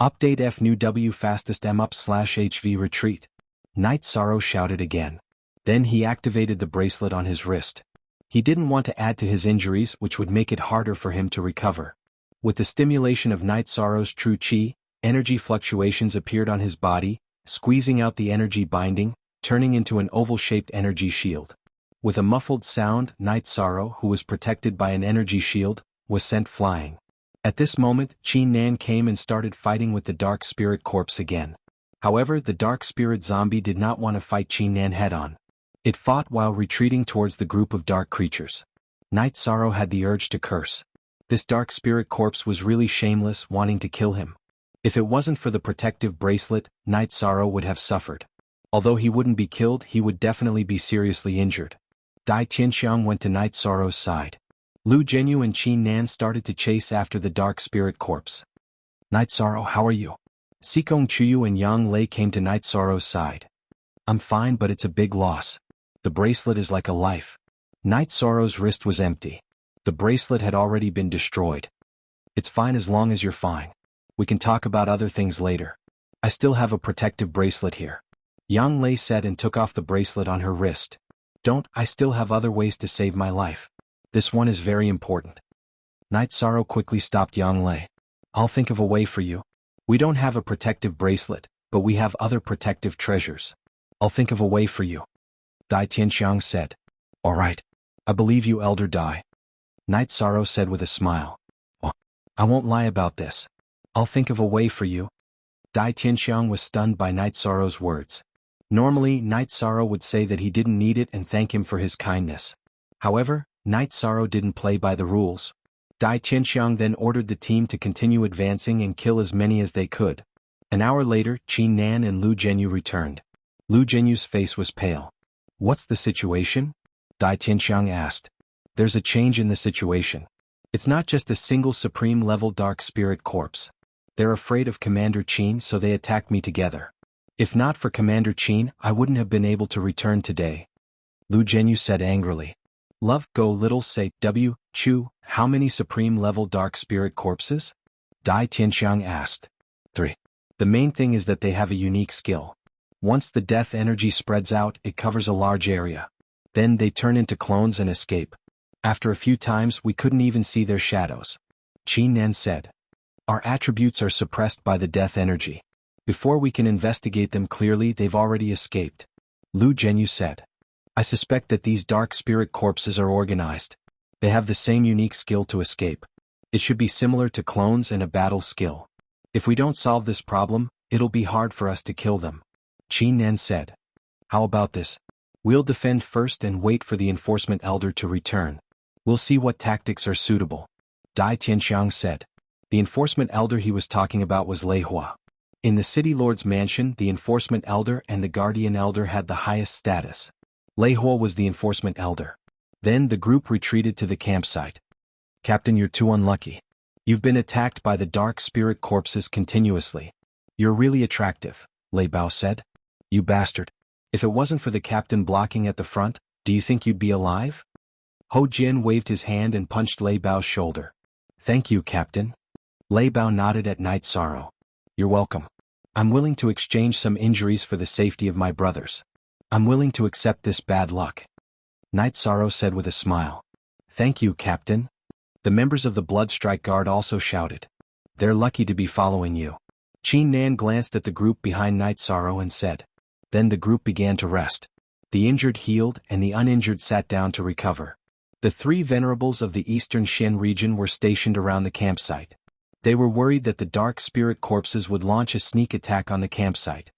Update F new W fastest M up/HV retreat. Knight Sorrow shouted again. Then he activated the bracelet on his wrist. He didn't want to add to his injuries, which would make it harder for him to recover. With the stimulation of Knight Sorrow's true chi, energy fluctuations appeared on his body, squeezing out the energy binding, turning into an oval-shaped energy shield. With a muffled sound, Night Sorrow, who was protected by an energy shield, was sent flying. At this moment, Xianhuan came and started fighting with the Dark Spirit corpse again. However, the Dark Spirit zombie did not want to fight Xianhuan head-on. It fought while retreating towards the group of dark creatures. Night Sorrow had the urge to curse. This Dark Spirit corpse was really shameless, wanting to kill him. If it wasn't for the protective bracelet, Night Sorrow would have suffered. Although he wouldn't be killed, he would definitely be seriously injured. Dai Tianxiang went to Night Sorrow's side. Lu Zhenyu and Xianhuan started to chase after the Dark Spirit corpse. Night Sorrow, how are you? Xikong Chuyu and Yang Lei came to Night Sorrow's side. I'm fine, but it's a big loss. The bracelet is like a life. Night Sorrow's wrist was empty. The bracelet had already been destroyed. It's fine as long as you're fine. We can talk about other things later. I still have a protective bracelet here. Yang Lei said and took off the bracelet on her wrist. Don't, I still have other ways to save my life. This one is very important. Night Sorrow quickly stopped Yang Lei. I'll think of a way for you. We don't have a protective bracelet, but we have other protective treasures. I'll think of a way for you. Dai Tianxiang said. All right. I believe you, Elder Dai. Night Sorrow said with a smile. Oh, I won't lie about this. I'll think of a way for you. Dai Tianxiang was stunned by Night Sorrow's words. Normally, Night Sorrow would say that he didn't need it and thank him for his kindness. However, Night Sorrow didn't play by the rules. Dai Tianxiang then ordered the team to continue advancing and kill as many as they could. An hour later, Xianhuan and Lu Zhenyu returned. Lu Zhenyu's face was pale. What's the situation? Dai Tianxiang asked. There's a change in the situation. It's not just a single supreme-level Dark Spirit corpse. They're afraid of Commander Qin, so they attacked me together. If not for Commander Qin, I wouldn't have been able to return today. Lu Zhenyu said angrily. Love, go little say, Chu, how many supreme-level Dark Spirit corpses? Dai Tianxiang asked. 3. The main thing is that they have a unique skill. Once the death energy spreads out, it covers a large area. Then they turn into clones and escape. After a few times, we couldn't even see their shadows. Xianhuan said. Our attributes are suppressed by the death energy. Before we can investigate them clearly, they've already escaped. Lu Zhenyu said. I suspect that these Dark Spirit corpses are organized. They have the same unique skill to escape. It should be similar to clones and a battle skill. If we don't solve this problem, it'll be hard for us to kill them. Xianhuan said. How about this? We'll defend first and wait for the Enforcement Elder to return. We'll see what tactics are suitable. Dai Tianxiang said. The Enforcement Elder he was talking about was Lei Hua. In the City Lord's mansion, the Enforcement Elder and the Guardian Elder had the highest status. Lei Hua was the Enforcement Elder. Then the group retreated to the campsite. Captain, you're too unlucky. You've been attacked by the Dark Spirit corpses continuously. You're really attractive, Lei Bao said. You bastard. If it wasn't for the captain blocking at the front, do you think you'd be alive? Ho Jin waved his hand and punched Lei Bao's shoulder. Thank you, Captain. Lei Bao nodded at Night Sorrow. You're welcome. I'm willing to exchange some injuries for the safety of my brothers. I'm willing to accept this bad luck. Night Sorrow said with a smile. Thank you, Captain. The members of the Bloodstrike Guard also shouted. They're lucky to be following you. Xianhuan glanced at the group behind Night Sorrow and said. Then the group began to rest. The injured healed and the uninjured sat down to recover. The 3 venerables of the Eastern Shen region were stationed around the campsite. They were worried that the Dark Spirit corpses would launch a sneak attack on the campsite.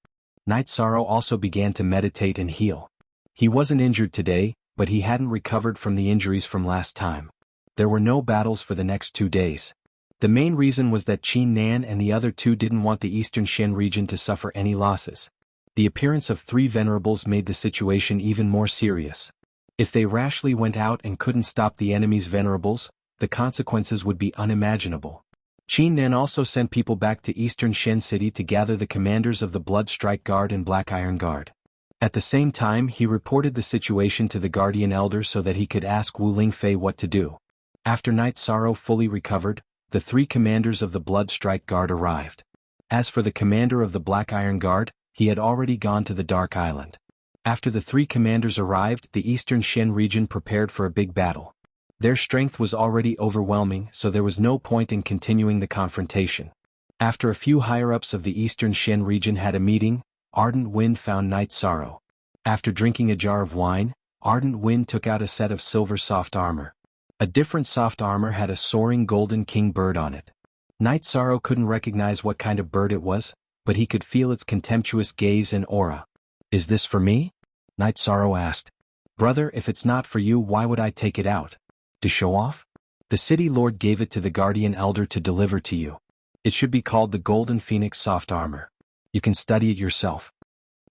Night Sorrow also began to meditate and heal. He wasn't injured today, but he hadn't recovered from the injuries from last time. There were no battles for the next 2 days. The main reason was that Xianhuan and the other 2 didn't want the Eastern Shen region to suffer any losses. The appearance of 3 venerables made the situation even more serious. If they rashly went out and couldn't stop the enemy's venerables, the consequences would be unimaginable. Xianhuan also sent people back to Eastern Shen City to gather the commanders of the Bloodstrike Guard and Black Iron Guard. At the same time, he reported the situation to the Guardian Elder so that he could ask Wu Lingfei what to do. After Night Sorrow fully recovered, the 3 commanders of the Bloodstrike Guard arrived. As for the commander of the Black Iron Guard, he had already gone to the Dark Island. After the 3 commanders arrived, the Eastern Shen region prepared for a big battle. Their strength was already overwhelming, so there was no point in continuing the confrontation. After a few higher-ups of the Eastern Shen region had a meeting, Ardent Wind found Night Sorrow. After drinking a jar of wine, Ardent Wind took out a set of silver soft armor. A different soft armor had a soaring golden king bird on it. Night Sorrow couldn't recognize what kind of bird it was, but he could feel its contemptuous gaze and aura. "Is this for me?" Night Sorrow asked. "Brother, if it's not for you, why would I take it out? To show off? The city lord gave it to the guardian elder to deliver to you. It should be called the Golden Phoenix Soft Armor. You can study it yourself."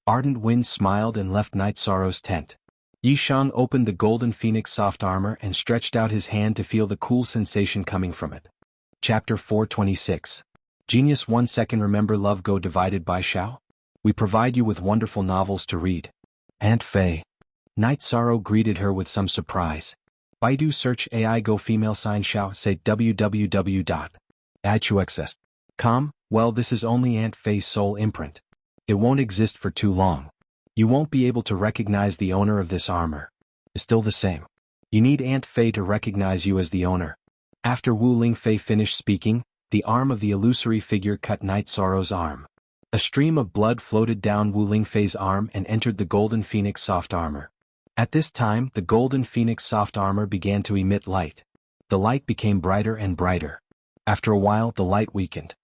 Ardent Wind smiled and left Night Sorrow's tent. Yishang opened the Golden Phoenix Soft Armor and stretched out his hand to feel the cool sensation coming from it. Chapter 426. Genius 1 second. Remember love go divided by Xiao? We provide you with wonderful novels to read. Aunt Fei. Night Sorrow greeted her with some surprise. Baidu search AI go female sign Xiao say www.ichuxs.com. Well, this is only Aunt Fei's soul imprint. It won't exist for too long. You won't be able to recognize the owner of this armor. It's still the same. You need Aunt Fei to recognize you as the owner. After Wu Lingfei finished speaking, the arm of the illusory figure cut Night Sorrow's arm. A stream of blood floated down Wu Lingfei's arm and entered the Golden Phoenix Soft Armor. At this time, the Golden Phoenix Soft Armor began to emit light. The light became brighter and brighter. After a while, the light weakened.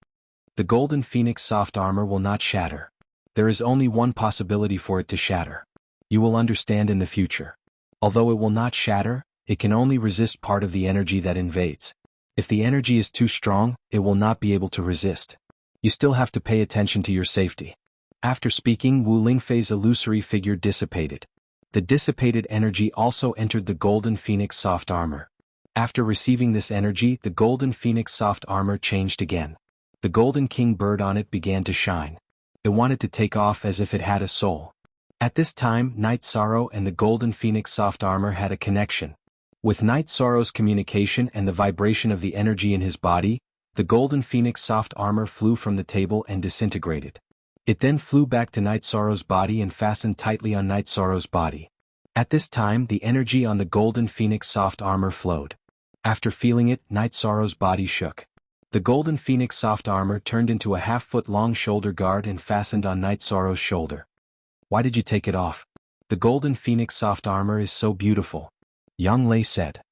The Golden Phoenix Soft Armor will not shatter. There is only one possibility for it to shatter. You will understand in the future. Although it will not shatter, it can only resist part of the energy that invades. If the energy is too strong, it will not be able to resist. You still have to pay attention to your safety. After speaking, Wu Lingfei's illusory figure dissipated. The dissipated energy also entered the Golden Phoenix Soft Armor. After receiving this energy, the Golden Phoenix Soft Armor changed again. The Golden King bird on it began to shine. It wanted to take off as if it had a soul. At this time, Night Sorrow and the Golden Phoenix Soft Armor had a connection. With Night Sorrow's communication and the vibration of the energy in his body, the Golden Phoenix Soft Armor flew from the table and disintegrated. It then flew back to Night Sorrow's body and fastened tightly on Night Sorrow's body. At this time, the energy on the Golden Phoenix Soft Armor flowed. After feeling it, Night Sorrow's body shook. The Golden Phoenix Soft Armor turned into a half-foot-long shoulder guard and fastened on Night Sorrow's shoulder. "Why did you take it off? The Golden Phoenix Soft Armor is so beautiful," Yang Lei said.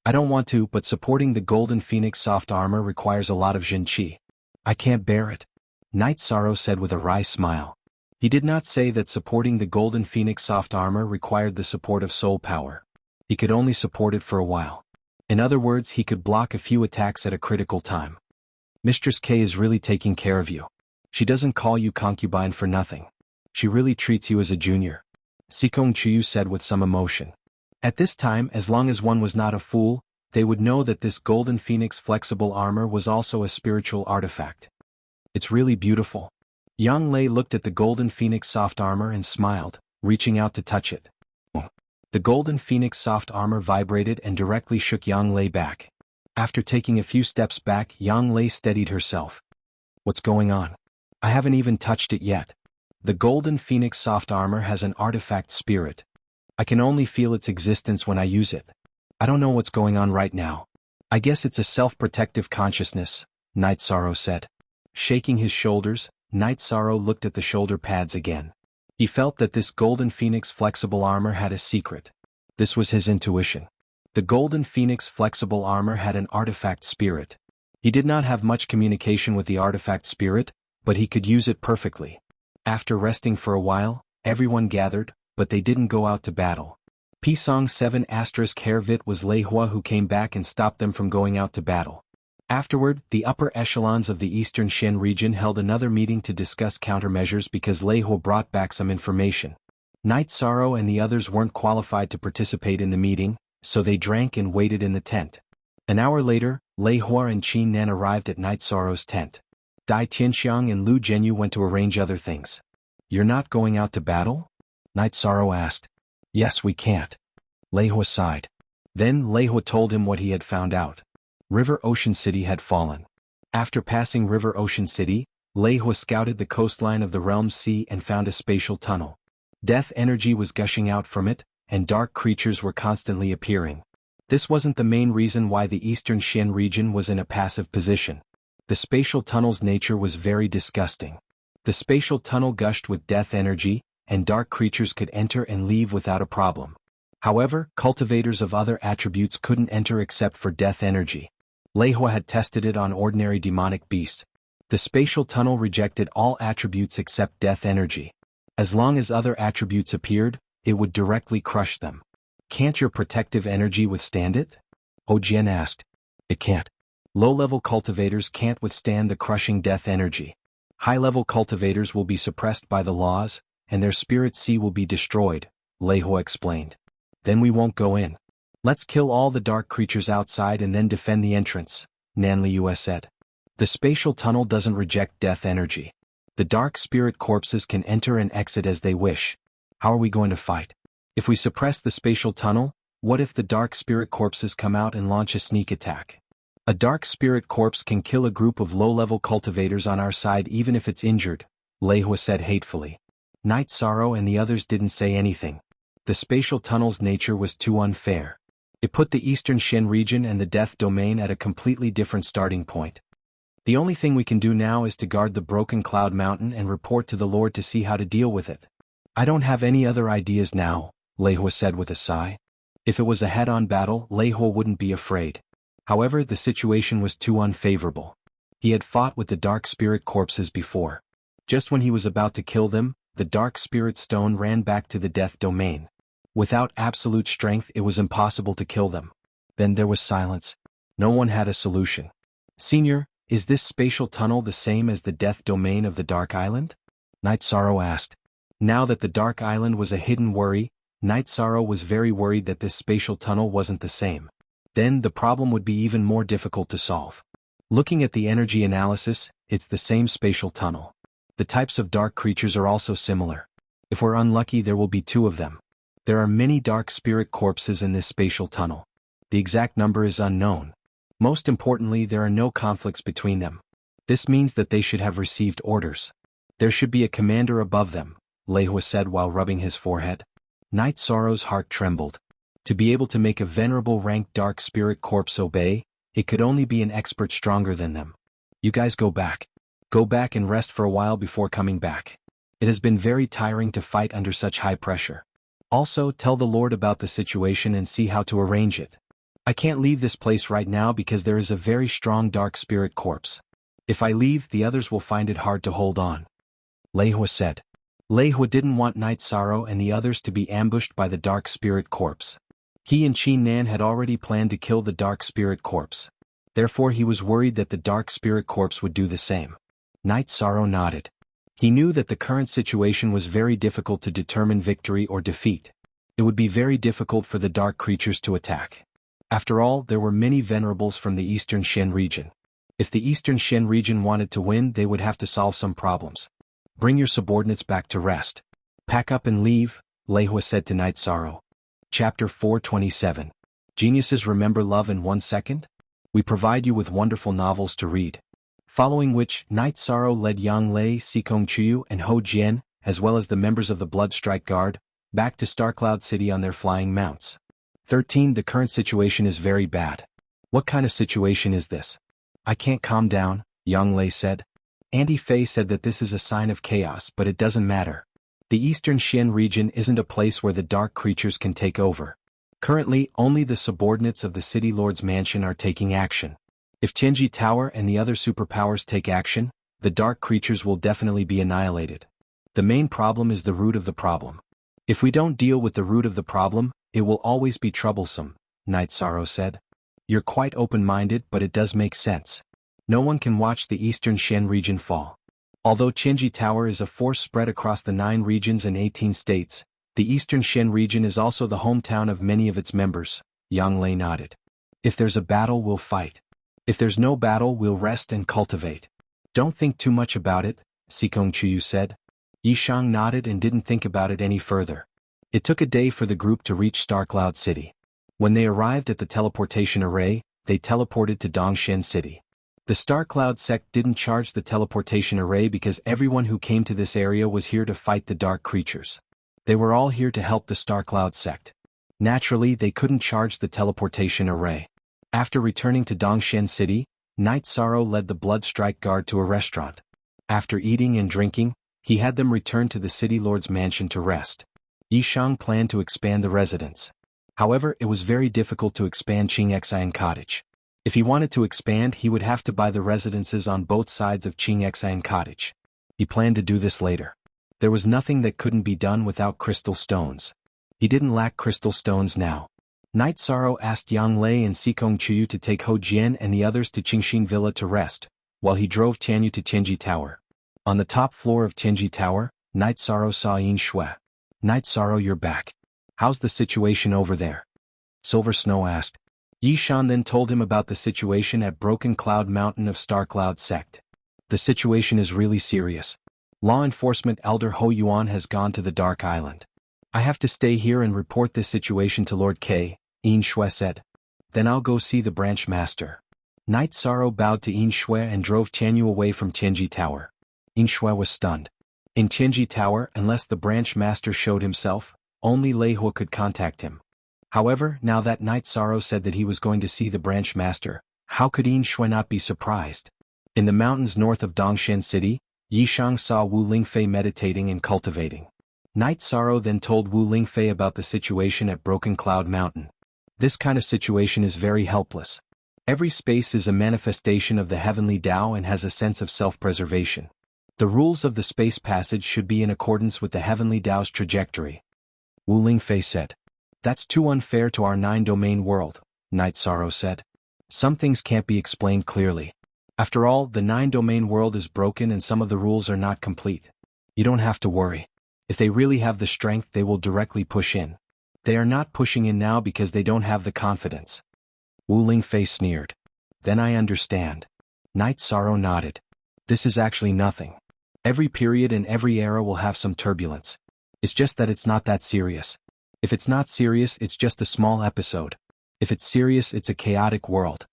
"I don't want to, but supporting the Golden Phoenix Soft Armor requires a lot of Jinqi. I can't bear it," Night Sorrow said with a wry smile. He did not say that supporting the Golden Phoenix Soft Armor required the support of soul power. He could only support it for a while. In other words, he could block a few attacks at a critical time. "Mistress K is really taking care of you. She doesn't call you concubine for nothing. She really treats you as a junior," Sikong Chiyu said with some emotion. At this time, as long as one was not a fool, they would know that this Golden Phoenix flexible armor was also a spiritual artifact. "It's really beautiful." Yang Lei looked at the Golden Phoenix Soft Armor and smiled, reaching out to touch it. The Golden Phoenix Soft Armor vibrated and directly shook Yang Lei back. After taking a few steps back, Yang Lei steadied herself. "What's going on? I haven't even touched it yet. The Golden Phoenix Soft Armor has an artifact spirit. I can only feel its existence when I use it. I don't know what's going on right now. I guess it's a self-protective consciousness," Night Sorrow said. Shaking his shoulders, Night Sorrow looked at the shoulder pads again. He felt that this Golden Phoenix flexible armor had a secret. This was his intuition. The Golden Phoenix flexible armor had an artifact spirit. He did not have much communication with the artifact spirit, but he could use it perfectly. After resting for a while, everyone gathered, but they didn't go out to battle. Pisong 7 Hervit was Lei Hua who came back and stopped them from going out to battle. Afterward, the upper echelons of the Eastern Xian region held another meeting to discuss countermeasures because Lei Hua brought back some information. Night Sorrow and the others weren't qualified to participate in the meeting, so they drank and waited in the tent. An hour later, Lei Hua and Qin Nan arrived at Night Sorrow's tent. Dai Tianxiang and Lu Zhenyu went to arrange other things. "You're not going out to battle?" Night Sorrow asked. "Yes, we can't." Lei Hua sighed. Then Lei Hua told him what he had found out. River Ocean City had fallen. After passing River Ocean City, Lei Hua scouted the coastline of the Realm Sea and found a spatial tunnel. Death energy was gushing out from it, and dark creatures were constantly appearing. This wasn't the main reason why the Eastern Xian region was in a passive position. The spatial tunnel's nature was very disgusting. The spatial tunnel gushed with death energy, and dark creatures could enter and leave without a problem. However, cultivators of other attributes couldn't enter except for death energy. Leihua had tested it on ordinary demonic beasts. The spatial tunnel rejected all attributes except death energy. As long as other attributes appeared, it would directly crush them. Can't your protective energy withstand it? Jian asked. It can't. Low-level cultivators can't withstand the crushing death energy. High-level cultivators will be suppressed by the laws, and their spirit sea will be destroyed, Leihua explained. Then we won't go in. Let's kill all the dark creatures outside and then defend the entrance, Nanliu said. The spatial tunnel doesn't reject death energy. The dark spirit corpses can enter and exit as they wish. How are we going to fight? If we suppress the spatial tunnel, what if the dark spirit corpses come out and launch a sneak attack? A dark spirit corpse can kill a group of low-level cultivators on our side even if it's injured, Leihua said hatefully. Night Sorrow and the others didn't say anything. The spatial tunnel's nature was too unfair. It put the Eastern Shen region and the Death Domain at a completely different starting point. The only thing we can do now is to guard the Broken Cloud Mountain and report to the Lord to see how to deal with it. I don't have any other ideas now, Leihua said with a sigh. If it was a head-on battle, Leihua wouldn't be afraid. However, the situation was too unfavorable. He had fought with the dark spirit corpses before. Just when he was about to kill them, the dark spirit stone ran back to the Death Domain. Without absolute strength, it was impossible to kill them. Then there was silence. No one had a solution. Senior, is this spatial tunnel the same as the Death Domain of the Dark Island? Night Sorrow asked. Now that the Dark Island was a hidden worry, Night Sorrow was very worried that this spatial tunnel wasn't the same. Then the problem would be even more difficult to solve. Looking at the energy analysis, it's the same spatial tunnel. The types of dark creatures are also similar. If we're unlucky, there will be 2 of them. There are many dark spirit corpses in this spatial tunnel. The exact number is unknown. Most importantly, there are no conflicts between them. This means that they should have received orders. There should be a commander above them, Leihua said while rubbing his forehead. Night Sorrow's heart trembled. To be able to make a venerable ranked dark spirit corpse obey, it could only be an expert stronger than them. You guys go back. Go back and rest for a while before coming back. It has been very tiring to fight under such high pressure. Also, tell the Lord about the situation and see how to arrange it. I can't leave this place right now because there is a very strong dark spirit corpse. If I leave, the others will find it hard to hold on. Leihua said. Leihua didn't want Night Sorrow and the others to be ambushed by the dark spirit corpse. He and Qin Nan had already planned to kill the dark spirit corpse. Therefore he was worried that the dark spirit corpse would do the same. Night Sorrow nodded. He knew that the current situation was very difficult to determine victory or defeat. It would be very difficult for the dark creatures to attack. After all, there were many venerables from the Eastern Shen region. If the Eastern Shen region wanted to win, they would have to solve some problems. Bring your subordinates back to rest. Pack up and leave, Leihua said to Night Sorrow. Chapter 427. Geniuses remember love in 1 second? We provide you with wonderful novels to read. Following which, Night Sorrow led Yang Lei, Xikong Chuyu, and Ho Jian, as well as the members of the Bloodstrike Guard, back to Starcloud City on their flying mounts. 13. The current situation is very bad. What kind of situation is this? I can't calm down, Yang Lei said. Auntie Fei said that this is a sign of chaos, but it doesn't matter. The Eastern Shen region isn't a place where the dark creatures can take over. Currently, only the subordinates of the City Lord's mansion are taking action. If Tianji Tower and the other superpowers take action, the dark creatures will definitely be annihilated. The main problem is the root of the problem. If we don't deal with the root of the problem, it will always be troublesome, Night Sorrow said. You're quite open-minded, but it does make sense. No one can watch the Eastern Shen region fall. Although Tianji Tower is a force spread across the 9 regions and 18 states, the Eastern Shen region is also the hometown of many of its members, Yang Lei nodded. If there's a battle, we'll fight. If there's no battle, we'll rest and cultivate. Don't think too much about it, Xikong Chuyu said. Yishang nodded and didn't think about it any further. It took a day for the group to reach Starcloud City. When they arrived at the teleportation array, they teleported to Dongshen City. The Starcloud sect didn't charge the teleportation array because everyone who came to this area was here to fight the dark creatures. They were all here to help the Starcloud sect. Naturally, they couldn't charge the teleportation array. After returning to Dongshen City, Night Sorrow led the Bloodstrike Guard to a restaurant. After eating and drinking, he had them return to the City Lord's mansion to rest. Yishang planned to expand the residence. However, it was very difficult to expand xianxia cottage. If he wanted to expand, he would have to buy the residences on both sides of xianxia cottage. He planned to do this later. There was nothing that couldn't be done without crystal stones. He didn't lack crystal stones now. Night Sorrow asked Yang Lei and Sikong Chuyu to take Ho Jian and the others to Qingxin Villa to rest, while he drove Tianyu to Tianji Tower. On the top floor of Tianji Tower, Night Sorrow saw Yin Shui. Night Sorrow, you're back. How's the situation over there? Silver Snow asked. Yi Shan then told him about the situation at Broken Cloud Mountain of Starcloud Sect. The situation is really serious. Law enforcement elder Ho Yuan has gone to the Dark Island. I have to stay here and report this situation to Lord K, Yin Shui said. Then I'll go see the branch master. Night Sorrow bowed to Yin Shui and drove Tianyu away from Tianji Tower. Yin Shui was stunned. In Tianji Tower, unless the branch master showed himself, only Lei Hua could contact him. However, now that Night Sorrow said that he was going to see the branch master, how could Yin Shui not be surprised? In the mountains north of Dongshan City, Yi Shang saw Wu Lingfei meditating and cultivating. Night Sorrow then told Wu Lingfei about the situation at Broken Cloud Mountain. This kind of situation is very helpless. Every space is a manifestation of the heavenly Tao and has a sense of self-preservation. The rules of the space passage should be in accordance with the heavenly Tao's trajectory. Wu Lingfei said. That's too unfair to our 9-domain world, Night Sorrow said. Some things can't be explained clearly. After all, the 9-domain world is broken and some of the rules are not complete. You don't have to worry. If they really have the strength, they will directly push in. They are not pushing in now because they don't have the confidence. Wu Lingfei sneered. Then I understand. Night Sorrow nodded. This is actually nothing. Every period and every era will have some turbulence. It's just that it's not that serious. If it's not serious, it's just a small episode. If it's serious, it's a chaotic world.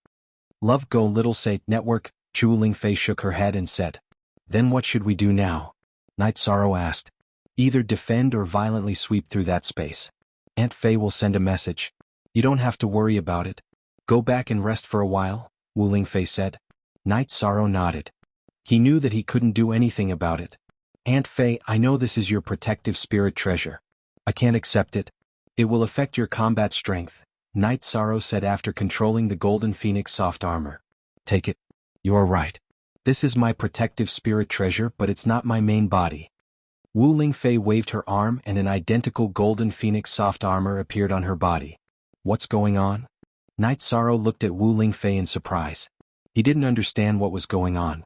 Love Go Little Say Network, Chu Lingfei shook her head and said. Then what should we do now? Night Sorrow asked. Either defend or violently sweep through that space. Aunt Fei will send a message. You don't have to worry about it. Go back and rest for a while, Wu Lingfei said. Night Sorrow nodded. He knew that he couldn't do anything about it. Aunt Fei, I know this is your protective spirit treasure. I can't accept it. It will affect your combat strength, Night Sorrow said after controlling the Golden Phoenix soft armor. Take it. You are right. This is my protective spirit treasure, but it's not my main body. Wu Lingfei waved her arm and an identical Golden Phoenix soft armor appeared on her body. What's going on? Night Sorrow looked at Wu Lingfei in surprise. He didn't understand what was going on.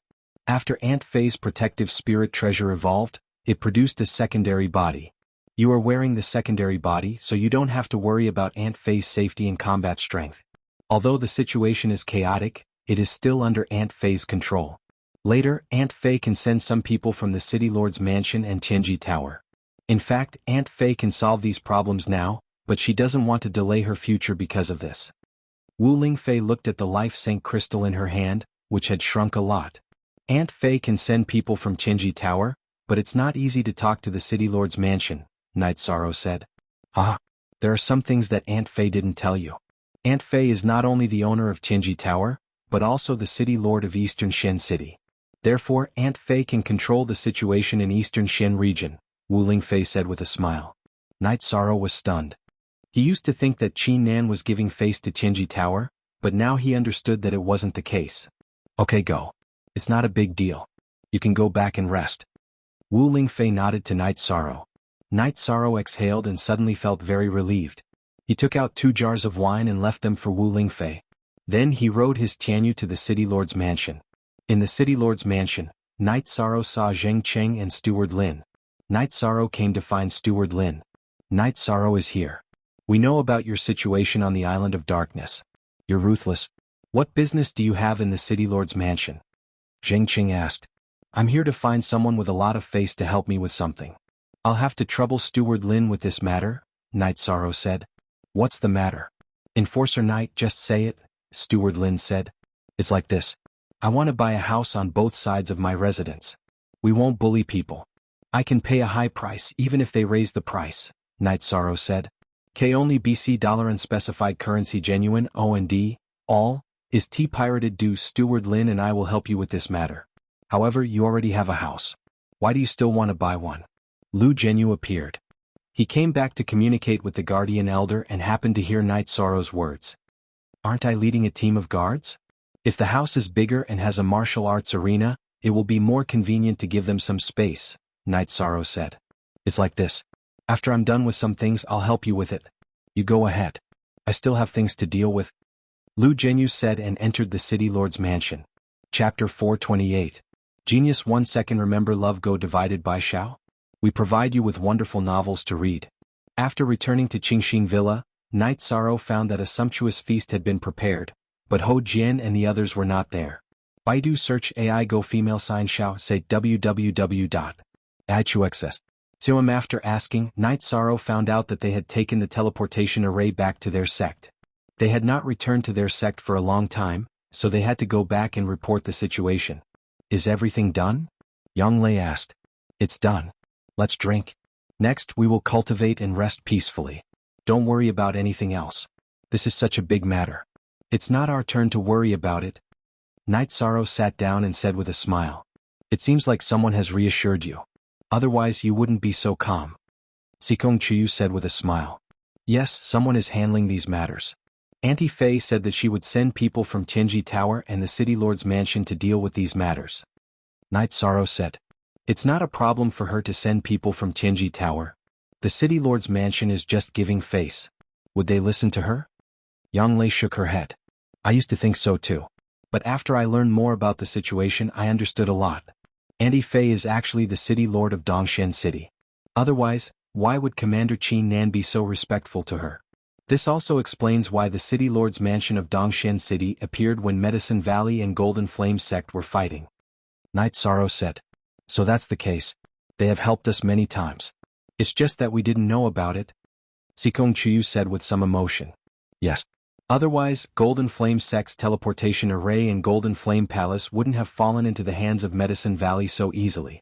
After Aunt Fei's protective spirit treasure evolved, it produced a secondary body. You are wearing the secondary body, so you don't have to worry about Aunt Fei's safety and combat strength. Although the situation is chaotic, it is still under Aunt Fei's control. Later, Aunt Fei can send some people from the City Lord's mansion and Tianji Tower. In fact, Aunt Fei can solve these problems now, but she doesn't want to delay her future because of this. Wu Lingfei looked at the life sync crystal in her hand, which had shrunk a lot. Aunt Fei can send people from Tianji Tower, but it's not easy to talk to the City Lord's mansion, Night Sorrow said. There are some things that Aunt Fei didn't tell you. Aunt Fei is not only the owner of Tianji Tower, but also the City Lord of Eastern Shen City. Therefore, Aunt Fei can control the situation in Eastern Shen region, Wu Lingfei said with a smile. Night Sorrow was stunned. He used to think that Qin Nan was giving face to Tianji Tower, but now he understood that it wasn't the case. Okay, go. It's not a big deal. You can go back and rest. Wu Lingfei nodded to Night Sorrow. Night Sorrow exhaled and suddenly felt very relieved. He took out 2 jars of wine and left them for Wu Lingfei. Then he rode his Tianyu to the City Lord's mansion. In the City Lord's mansion, Night Sorrow saw Zheng Cheng and Steward Lin. Night Sorrow came to find Steward Lin. Night Sorrow is here. We know about your situation on the Island of Darkness. You're ruthless. What business do you have in the City Lord's mansion? Zheng Cheng asked. I'm here to find someone with a lot of face to help me with something. I'll have to trouble Steward Lin with this matter, Night Sorrow said. What's the matter? Enforcer Knight, just say it, Steward Lin said. It's like this. I want to buy a house on both sides of my residence. We won't bully people. I can pay a high price even if they raise the price, Night Sorrow said. K only BC dollar unspecified currency genuine O&D, all, is T pirated due Steward Lin and I will help you with this matter. However, you already have a house. Why do you still want to buy one? Lu Zhenyu appeared. He came back to communicate with the guardian elder and happened to hear Night Sorrow's words. Aren't I leading a team of guards? If the house is bigger and has a martial arts arena, it will be more convenient to give them some space, Night Sorrow said. It's like this. After I'm done with some things, I'll help you with it. You go ahead. I still have things to deal with. Lu Jianghu said and entered the city lord's mansion. Chapter 428. Genius 1 second. Remember love go divided by Xiao? We provide you with wonderful novels to read. After returning to Qingxin Villa, Night Sorrow found that a sumptuous feast had been prepared, but Ho Jian and the others were not there. Baidu search AI go female sign Xiao say www.ichuxs. After asking, Night Sorrow found out that they had taken the teleportation array back to their sect. They had not returned to their sect for a long time, so they had to go back and report the situation. Is everything done? Yang Lei asked. It's done. Let's drink. Next, we will cultivate and rest peacefully. Don't worry about anything else. This is such a big matter. It's not our turn to worry about it. Night Sorrow sat down and said with a smile. It seems like someone has reassured you. Otherwise you wouldn't be so calm. Xikong Chuyu said with a smile. Yes, someone is handling these matters. Auntie Fei said that she would send people from Tianji Tower and the City Lord's mansion to deal with these matters. Night Sorrow said. It's not a problem for her to send people from Tianji Tower. The City Lord's mansion is just giving face. Would they listen to her? Yang Lei shook her head. I used to think so too. But after I learned more about the situation I understood a lot. Auntie Fei is actually the City Lord of Dongshan City. Otherwise, why would Commander Qin Nan be so respectful to her? This also explains why the City Lord's mansion of Dongshan City appeared when Medicine Valley and Golden Flame sect were fighting. Night Sorrow said. So that's the case. They have helped us many times. It's just that we didn't know about it. Xikong Chuyu said with some emotion. Yes. Otherwise, Golden Flame sect's teleportation array and Golden Flame Palace wouldn't have fallen into the hands of Medicine Valley so easily.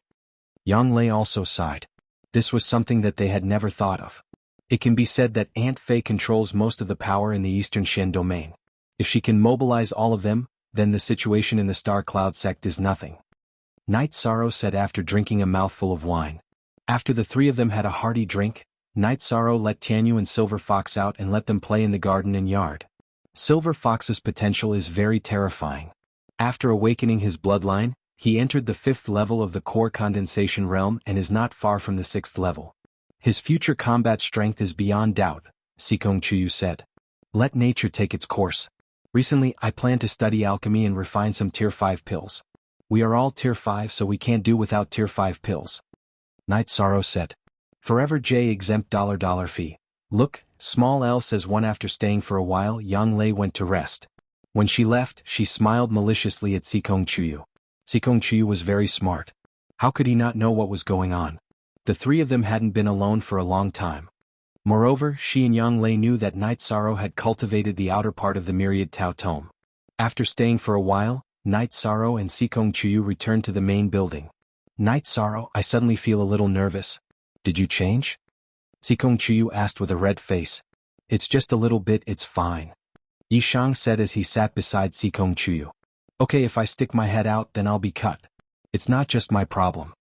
Yang Lei also sighed. This was something that they had never thought of. It can be said that Aunt Fei controls most of the power in the Eastern Shen domain. If she can mobilize all of them, then the situation in the Star Cloud sect is nothing. Night Sorrow said after drinking a mouthful of wine. After the three of them had a hearty drink, Night Sorrow let Tianyu and Silver Fox out and let them play in the garden and yard. Silver Fox's potential is very terrifying. After awakening his bloodline, he entered the 5th level of the core condensation realm and is not far from the 6th level. His future combat strength is beyond doubt, Xikong Chuyu said. Let nature take its course. Recently I plan to study alchemy and refine some Tier 5 pills. We are all Tier 5 so we can't do without Tier 5 pills. Night Sorrow said. Forever J exempt $$ fee. Look, small L says one. After staying for a while Yang Lei went to rest. When she left, she smiled maliciously at Xikong Chuyu. Xikong Chuyu was very smart. How could he not know what was going on? The three of them hadn't been alone for a long time. Moreover, she and Yang Lei knew that Night Sorrow had cultivated the outer part of the Myriad Tao Tome. After staying for a while, Night Sorrow and Xikong Chuyu returned to the main building. Night Sorrow, I suddenly feel a little nervous. Did you change? Xikong Chuyu asked with a red face. It's just a little bit, it's fine. Yishang said as he sat beside Xikong Chuyu. Okay, if I stick my head out then I'll be cut. It's not just my problem.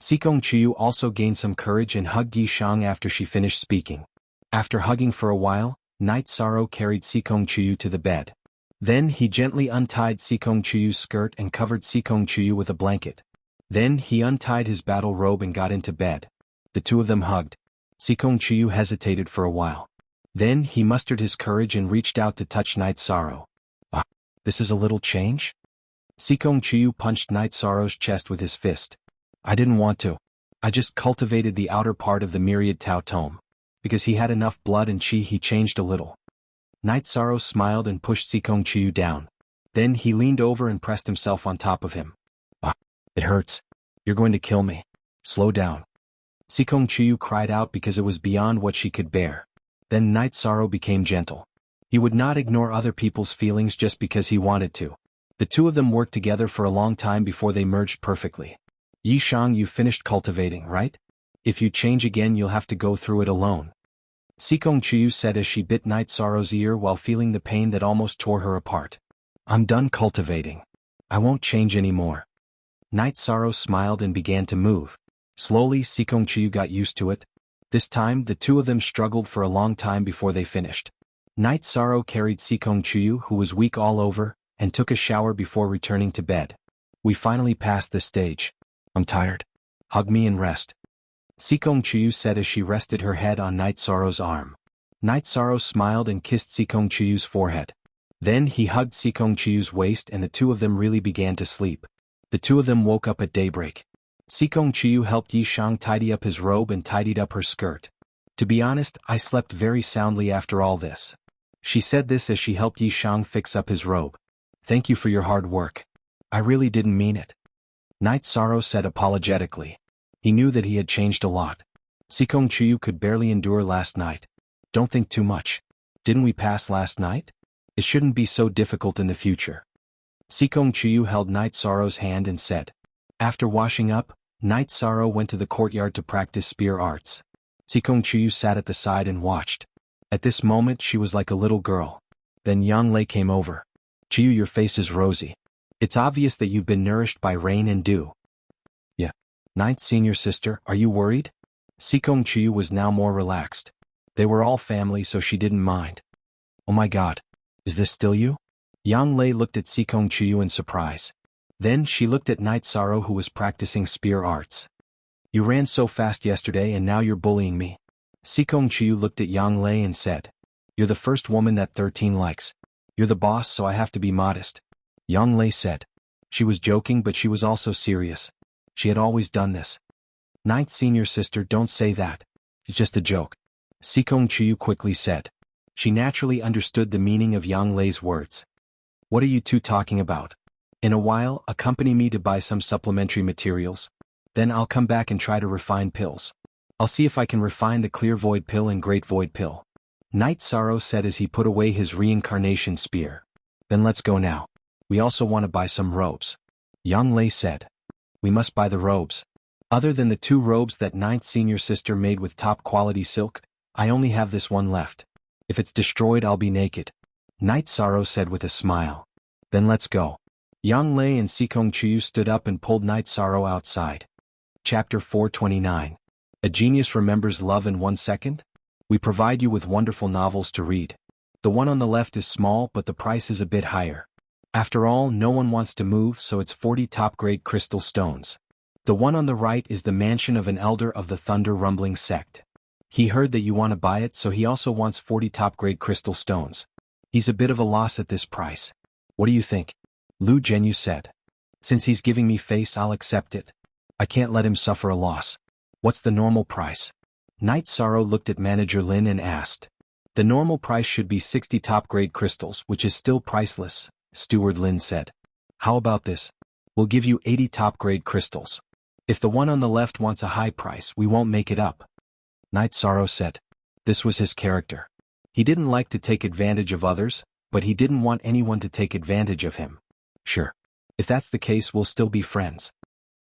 Xikong Chuyu also gained some courage and hugged Yishang after she finished speaking. After hugging for a while, Night Sorrow carried Xikong Chuyu to the bed. Then he gently untied Xikong Chuyu's skirt and covered Xikong Chuyu with a blanket. Then he untied his battle robe and got into bed. The two of them hugged. Xikong Chuyu hesitated for a while. Then he mustered his courage and reached out to touch Night Sorrow. Ah, this is a little change? Xikong Chuyu punched Night Sorrow's chest with his fist. I didn't want to. I just cultivated the outer part of the Myriad Tao Tome. Because he had enough blood and chi he changed a little. Night Sorrow smiled and pushed Xikong Chuyu down. Then he leaned over and pressed himself on top of him. Ah, it hurts. You're going to kill me. Slow down. Xikong Chuyu cried out because it was beyond what she could bear. Then Night Sorrow became gentle. He would not ignore other people's feelings just because he wanted to. The two of them worked together for a long time before they merged perfectly. Yishang, you finished cultivating, right? If you change again you'll have to go through it alone. Xikong Chuyu said as she bit Night Sorrow's ear while feeling the pain that almost tore her apart. I'm done cultivating. I won't change anymore. Night Sorrow smiled and began to move. Slowly Xikong Chuyu got used to it. This time, the two of them struggled for a long time before they finished. Night Sorrow carried xianxia, who was weak all over, and took a shower before returning to bed. We finally passed this stage. I'm tired. Hug me and rest. Xianxia said as she rested her head on Night Sorrow's arm. Night Sorrow smiled and kissed Xianxia's forehead. Then he hugged Xianxia's waist and the two of them really began to sleep. The two of them woke up at daybreak. Xianxia helped Yishang tidy up his robe and tidied up her skirt. To be honest, I slept very soundly after all this. She said this as she helped Yishang fix up his robe. Thank you for your hard work. I really didn't mean it. Night Sorrow said apologetically. He knew that he had changed a lot. Xianxia could barely endure last night. Don't think too much. Didn't we pass last night? It shouldn't be so difficult in the future. Xianxia held Night Sorrow's hand and said. After washing up, Night Sorrow went to the courtyard to practice spear arts. Xianxia sat at the side and watched. At this moment she was like a little girl. Then Yang Lei came over. Chiyu, your face is rosy. It's obvious that you've been nourished by rain and dew. Yeah. Ninth senior sister, are you worried? Xianxia was now more relaxed. They were all family so she didn't mind. Oh my god. Is this still you? Yang Lei looked at Xianxia in surprise. Then she looked at Night Sorrow who was practicing spear arts. You ran so fast yesterday and now you're bullying me. Xianxia looked at Yang Lei and said. You're the first woman that 13 likes. You're the boss so I have to be modest. Yang Lei said. She was joking but she was also serious. She had always done this. Ninth senior sister, don't say that. It's just a joke. Xianxia quickly said. She naturally understood the meaning of Yang Lei's words. What are you two talking about? In a while, accompany me to buy some supplementary materials. Then I'll come back and try to refine pills. I'll see if I can refine the clear void pill and great void pill. Night Sorrow said as he put away his reincarnation spear. Then let's go now. We also want to buy some robes. Yang Lei said. We must buy the robes. Other than the 2 robes that ninth senior sister made with top quality silk, I only have this one left. If it's destroyed I'll be naked. Night Sorrow said with a smile. Then let's go. Yang Lei and Xianxia stood up and pulled Night Sorrow outside. Chapter 429. A Genius Remembers Love in 1 Second? We provide you with wonderful novels to read. The one on the left is small but the price is a bit higher. After all, no one wants to move so it's 40 top-grade crystal stones. The one on the right is the mansion of an elder of the Thunder Rumbling sect. He heard that you want to buy it so he also wants 40 top-grade crystal stones. He's a bit of a loss at this price. What do you think? Lu Zhenyu said. Since he's giving me face I'll accept it. I can't let him suffer a loss. What's the normal price? Night Sorrow looked at Manager Lin and asked. The normal price should be 60 top-grade crystals, which is still priceless, Steward Lin said. How about this? We'll give you 80 top-grade crystals. If the one on the left wants a high price, we won't make it up. Night Sorrow said. This was his character. He didn't like to take advantage of others, but he didn't want anyone to take advantage of him. Sure. If that's the case we'll still be friends.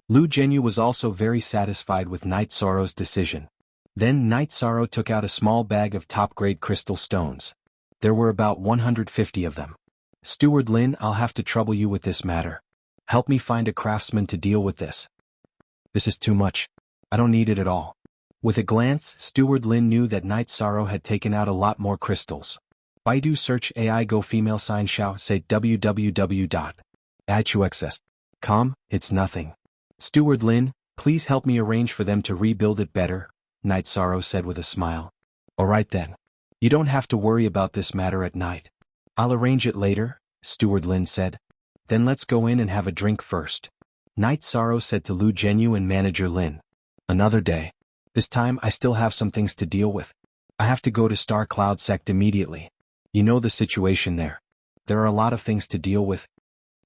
Lu Zhenyu was also very satisfied with Night Sorrow's decision. Then Night Sorrow took out a small bag of top-grade crystal stones. There were about 150 of them. Steward Lin, I'll have to trouble you with this matter. Help me find a craftsman to deal with this. This is too much. I don't need it at all. With a glance, Steward Lin knew that Night Sorrow had taken out a lot more crystals. Baidu search AI go female sign xiao say www.ichuxs.com, it's nothing. Steward Lin, please help me arrange for them to rebuild it better, Night Sorrow said with a smile. Alright then. You don't have to worry about this matter at night. I'll arrange it later, Steward Lin said. Then let's go in and have a drink first. Night Sorrow said to Lu Zhenyu and Manager Lin. Another day. This time I still have some things to deal with. I have to go to Star Cloud Sect immediately. You know the situation there. There are a lot of things to deal with.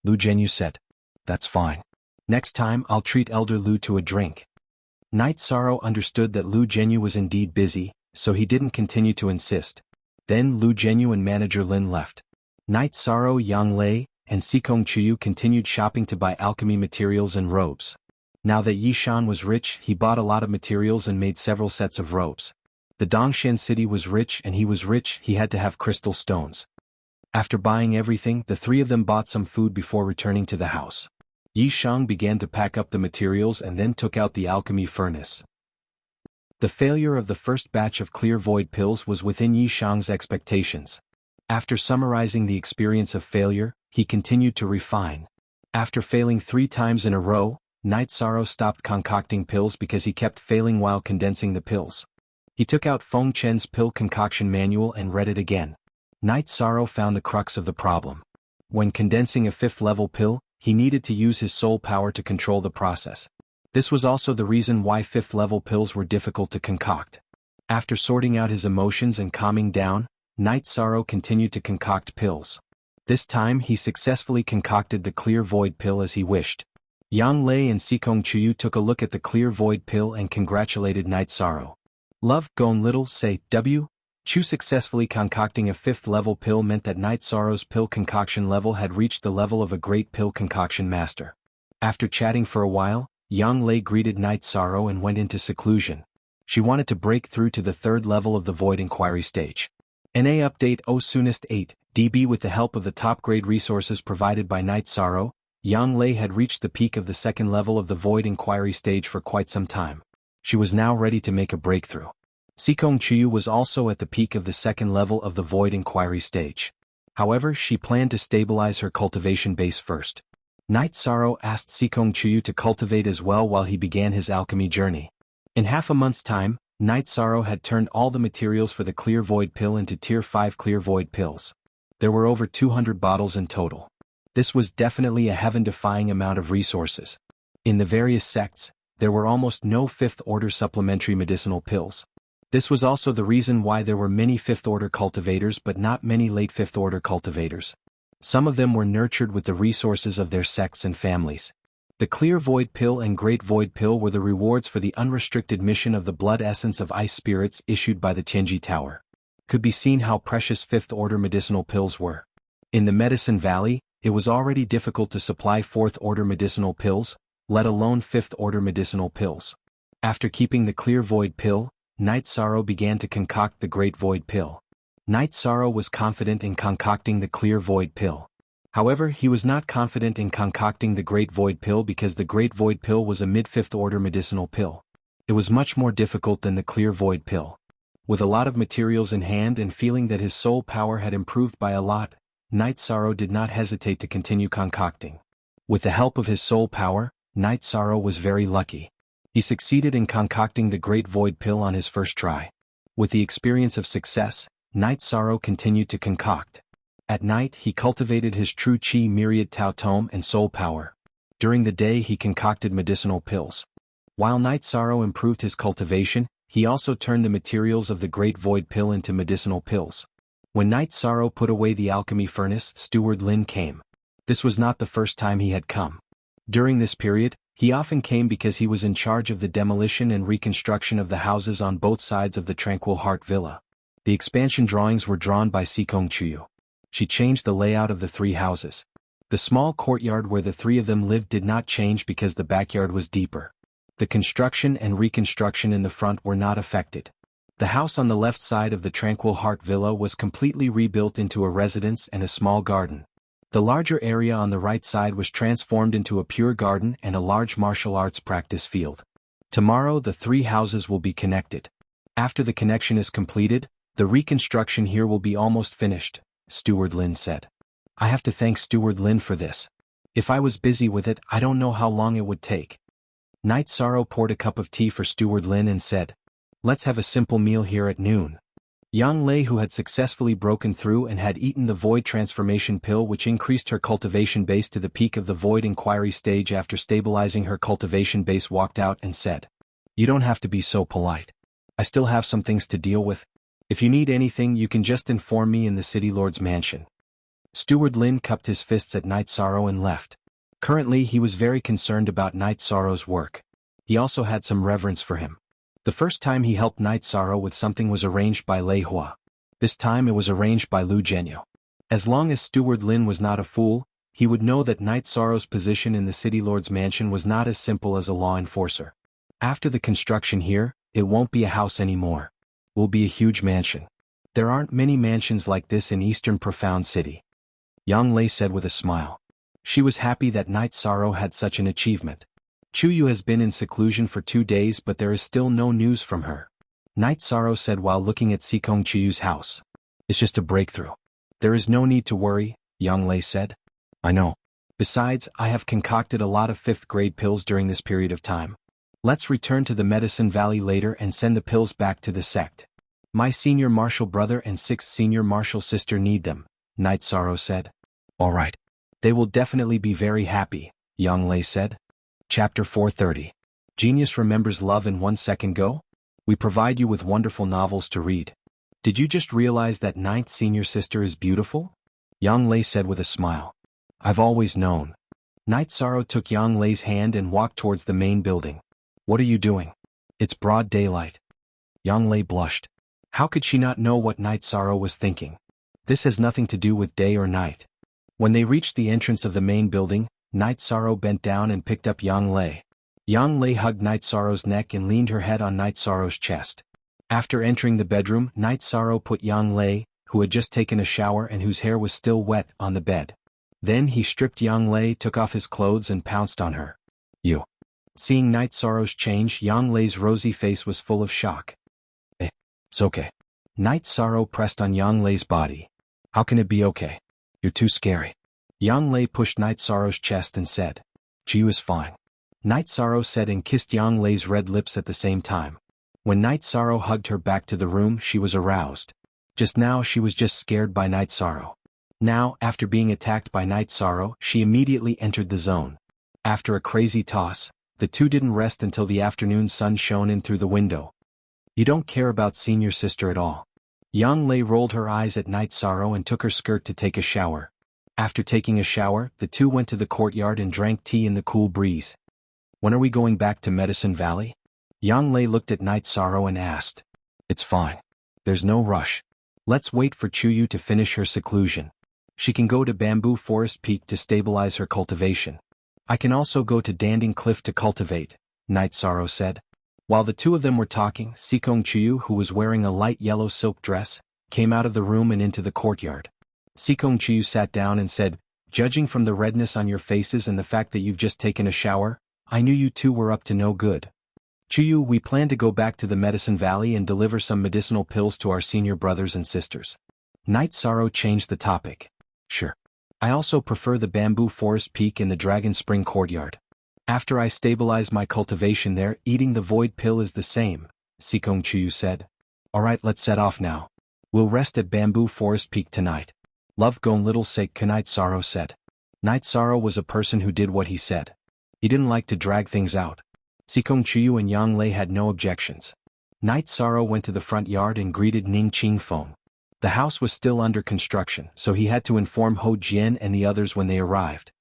Lu Zhenyu said. That's fine. Next time I'll treat Elder Lu to a drink. Night Sorrow understood that Lu Zhenyu was indeed busy, so he didn't continue to insist. Then Lu Zhenyu and Manager Lin left. Night Sorrow, Yang Lei, and Xianxia continued shopping to buy alchemy materials and robes. Now that Yishan was rich, he bought a lot of materials and made several sets of robes. The Dongshan city was rich and he was rich, he had to have crystal stones. After buying everything, the 3 of them bought some food before returning to the house. Yishang began to pack up the materials and then took out the alchemy furnace. The failure of the first batch of clear void pills was within Yi Shang's expectations. After summarizing the experience of failure, he continued to refine. After failing 3 times in a row, Night Sorrow stopped concocting pills because he kept failing while condensing the pills. He took out Feng Chen's pill concoction manual and read it again. Night Sorrow found the crux of the problem. When condensing a 5th level pill, he needed to use his soul power to control the process. This was also the reason why 5th level pills were difficult to concoct. After sorting out his emotions and calming down, Night Sorrow continued to concoct pills. This time he successfully concocted the clear void pill as he wished. Yang Lei and Sikong Chuyu took a look at the clear void pill and congratulated Night Sorrow. Love, Gone Little, say, W. Chu successfully concocting a 5th level pill meant that Night Sorrow's pill concoction level had reached the level of a great pill concoction master. After chatting for a while, Yang Lei greeted Night Sorrow and went into seclusion. She wanted to break through to the 3rd level of the Void Inquiry stage. NA Update O Soonest 8, DB. With the help of the top-grade resources provided by Night Sorrow, Yang Lei had reached the peak of the 2nd level of the Void Inquiry stage for quite some time. She was now ready to make a breakthrough. Sikong Chuyu was also at the peak of the 2nd level of the Void Inquiry stage. However, she planned to stabilize her cultivation base first. Night Sorrow asked Sikong Chuyu to cultivate as well while he began his alchemy journey. In half a month's time, Night Sorrow had turned all the materials for the clear void pill into tier 5 clear void pills. There were over 200 bottles in total. This was definitely a heaven-defying amount of resources. In the various sects, there were almost no 5th order supplementary medicinal pills. This was also the reason why there were many 5th order cultivators but not many late 5th order cultivators. Some of them were nurtured with the resources of their sects and families. The Clear Void Pill and Great Void Pill were the rewards for the unrestricted mission of the blood essence of ice spirits issued by the Tianji Tower. Could be seen how precious 5th order medicinal pills were. In the Medicine Valley, it was already difficult to supply 4th order medicinal pills, let alone 5th order medicinal pills. After keeping the Clear Void Pill, Night Sorrow began to concoct the Great Void Pill. Night Sorrow was confident in concocting the Clear Void Pill. However, he was not confident in concocting the Great Void Pill because the Great Void Pill was a mid-5th order medicinal pill. It was much more difficult than the Clear Void Pill. With a lot of materials in hand and feeling that his soul power had improved by a lot, Night Sorrow did not hesitate to continue concocting. With the help of his soul power, Night Sorrow was very lucky. He succeeded in concocting the Great Void Pill on his first try. With the experience of success, Night Sorrow continued to concoct. At night he cultivated his true chi myriad Tao Tome and soul power. During the day he concocted medicinal pills. While Night Sorrow improved his cultivation, he also turned the materials of the Great Void Pill into medicinal pills. When Night Sorrow put away the alchemy furnace, Steward Lin came. This was not the first time he had come. During this period, he often came because he was in charge of the demolition and reconstruction of the houses on both sides of the Tranquil Heart Villa. The expansion drawings were drawn by Sikong Chuyu. She changed the layout of the 3 houses. The small courtyard where the 3 of them lived did not change because the backyard was deeper. The construction and reconstruction in the front were not affected. The house on the left side of the Tranquil Heart Villa was completely rebuilt into a residence and a small garden. The larger area on the right side was transformed into a pure garden and a large martial arts practice field. Tomorrow the 3 houses will be connected. After the connection is completed, the reconstruction here will be almost finished, Steward Lin said. I have to thank Steward Lin for this. If I was busy with it, I don't know how long it would take. Night Sorrow poured a cup of tea for Steward Lin and said, Let's have a simple meal here at noon. Yang Lei, who had successfully broken through and had eaten the Void Transformation Pill which increased her cultivation base to the peak of the Void Inquiry stage after stabilizing her cultivation base, walked out and said, You don't have to be so polite. I still have some things to deal with. If you need anything you can just inform me in the City Lord's mansion. Steward Lin cupped his fists at Night Sorrow and left. Currently he was very concerned about Night Sorrow's work. He also had some reverence for him. The first time he helped Night Sorrow with something was arranged by Lei Hua. This time it was arranged by Lu Zhenyu. As long as Steward Lin was not a fool, he would know that Night Sorrow's position in the City Lord's mansion was not as simple as a law enforcer. After the construction here, it won't be a house anymore. It will be a huge mansion. There aren't many mansions like this in Eastern Profound City. Yang Lei said with a smile. She was happy that Night Sorrow had such an achievement. Chuyu has been in seclusion for 2 days but there is still no news from her. Night Sorrow said while looking at Xikongqiyu's house. It's just a breakthrough. There is no need to worry, Yanglei said. I know. Besides, I have concocted a lot of 5th grade pills during this period of time. Let's return to the Medicine Valley later and send the pills back to the sect. My senior martial brother and 6th senior martial sister need them, Night Sorrow said. All right. They will definitely be very happy, Yanglei said. Chapter 430. Genius remembers love in 1 second go? We provide you with wonderful novels to read. Did you just realize that 9th senior sister is beautiful? Yanglei said with a smile. I've always known. Night Sorrow took Yanglei's hand and walked towards the main building. What are you doing? It's broad daylight. Yanglei blushed. How could she not know what Night Sorrow was thinking? This has nothing to do with day or night. When they reached the entrance of the main building, Night Sorrow bent down and picked up Yanglei. Yanglei hugged Night Sorrow's neck and leaned her head on Night Sorrow's chest. After entering the bedroom, Night Sorrow put Yanglei, who had just taken a shower and whose hair was still wet, on the bed. Then he stripped Yanglei, took off his clothes and pounced on her. You. Seeing Night Sorrow's change, Yanglei's rosy face was full of shock. It's okay. Night Sorrow pressed on Yanglei's body. How can it be okay? You're too scary. Yanglei pushed Night Sorrow's chest and said. Jiu is fine. Night Sorrow said and kissed Yanglei's red lips at the same time. When Night Sorrow hugged her back to the room, she was aroused. Just now she was just scared by Night Sorrow. Now, after being attacked by Night Sorrow, she immediately entered the zone. After a crazy toss, the two didn't rest until the afternoon sun shone in through the window. You don't care about senior sister at all. Yanglei rolled her eyes at Night Sorrow and took her skirt to take a shower. After taking a shower, the two went to the courtyard and drank tea in the cool breeze. When are we going back to Medicine Valley? Yanglei looked at Night Sorrow and asked. It's fine. There's no rush. Let's wait for Chuyu to finish her seclusion. She can go to Bamboo Forest Peak to stabilize her cultivation. I can also go to Danding Cliff to cultivate, Night Sorrow said. While the two of them were talking, Xikongqiyu, who was wearing a light yellow silk dress, came out of the room and into the courtyard. Xikongqiyu sat down and said, judging from the redness on your faces and the fact that you've just taken a shower, I knew you two were up to no good. Chuyu, we plan to go back to the Medicine Valley and deliver some medicinal pills to our senior brothers and sisters. Night Sorrow changed the topic. Sure. I also prefer the Bamboo Forest Peak and the Dragon Spring Courtyard. After I stabilize my cultivation there, eating the void pill is the same, Xikongqiyu said. Alright, let's set off now. We'll rest at Bamboo Forest Peak tonight. Love gon little sake, Night Sorrow said. Night Sorrow was a person who did what he said. He didn't like to drag things out. Xikongqiyu and Yanglei had no objections. Night Sorrow went to the front yard and greeted Ning Qingfeng. The house was still under construction, so he had to inform Ho Jian and the others when they arrived.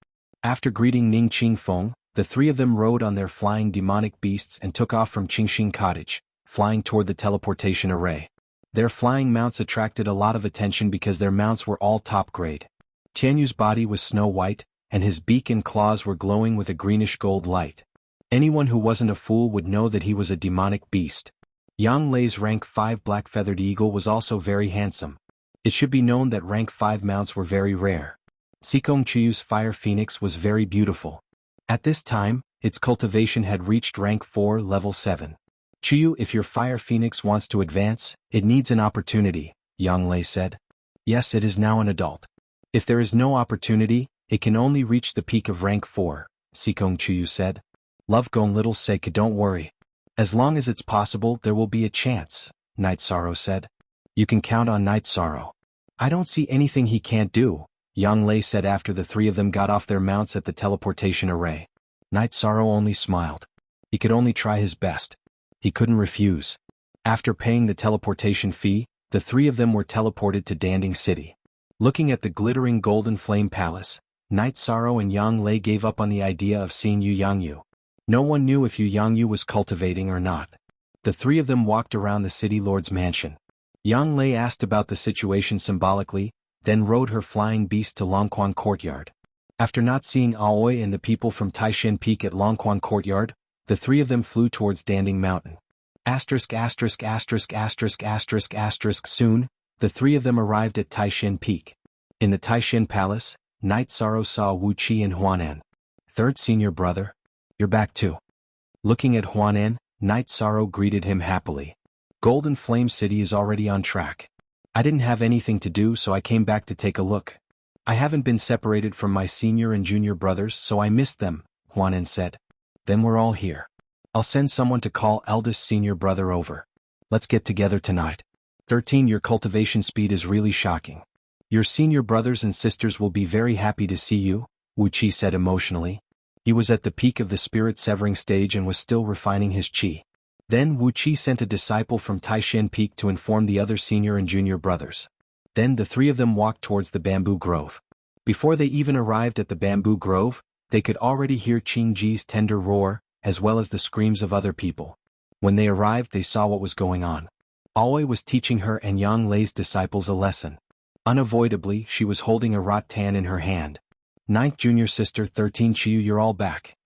After greeting Ning Qingfeng, the three of them rode on their flying demonic beasts and took off from Qingxing Cottage, flying toward the teleportation array. Their flying mounts attracted a lot of attention because their mounts were all top grade. Tianyu's body was snow white, and his beak and claws were glowing with a greenish gold light. Anyone who wasn't a fool would know that he was a demonic beast. Yanglei's rank 5 black-feathered eagle was also very handsome. It should be known that rank 5 mounts were very rare. Xikongqiyu's fire phoenix was very beautiful. At this time, its cultivation had reached rank 4 level 7. Chuyu, if your fire phoenix wants to advance, it needs an opportunity, Yanglei said. Yes, it is now an adult. If there is no opportunity, it can only reach the peak of rank 4, Xikongqiyu said. Love gon little sake, don't worry. As long as it's possible, there will be a chance, Night Sorrow said. You can count on Night Sorrow. I don't see anything he can't do, Yanglei said after the three of them got off their mounts at the teleportation array. Night Sorrow only smiled. He could only try his best. He couldn't refuse. After paying the teleportation fee, the three of them were teleported to Danding City. Looking at the glittering golden flame palace, Night Sorrow and Yanglei gave up on the idea of seeing Yu Yangyu. No one knew if Yu Yangyu was cultivating or not. The three of them walked around the city lord's mansion. Yanglei asked about the situation symbolically, then rode her flying beast to Longquan Courtyard. After not seeing Aoi and the people from Taishan Peak at Longquan Courtyard, the three of them flew towards Danding Mountain. Soon, the three of them arrived at Taishan Peak. In the Taishan Palace, Night Sorrow saw Wuxi and Xuanhuan. Third senior brother? You're back too. Looking at Xuanhuan, Night Sorrow greeted him happily. Golden Flame City is already on track. I didn't have anything to do, so I came back to take a look. I haven't been separated from my senior and junior brothers, so I missed them, Xuanhuan said. Then we're all here. I'll send someone to call eldest senior brother over. Let's get together tonight. 13. Your cultivation speed is really shocking. Your senior brothers and sisters will be very happy to see you, Wuxia said emotionally. He was at the peak of the spirit-severing stage and was still refining his qi. Then Wuxia sent a disciple from Taishan Peak to inform the other senior and junior brothers. Then the three of them walked towards the bamboo grove. Before they even arrived at the bamboo grove, they could already hear Qingji's tender roar, as well as the screams of other people. When they arrived, they saw what was going on. Aoi was teaching her and Yang Lei's disciples a lesson. Unavoidably, she was holding a rattan in her hand. Ninth junior sister 13 Chiyu, you're all back.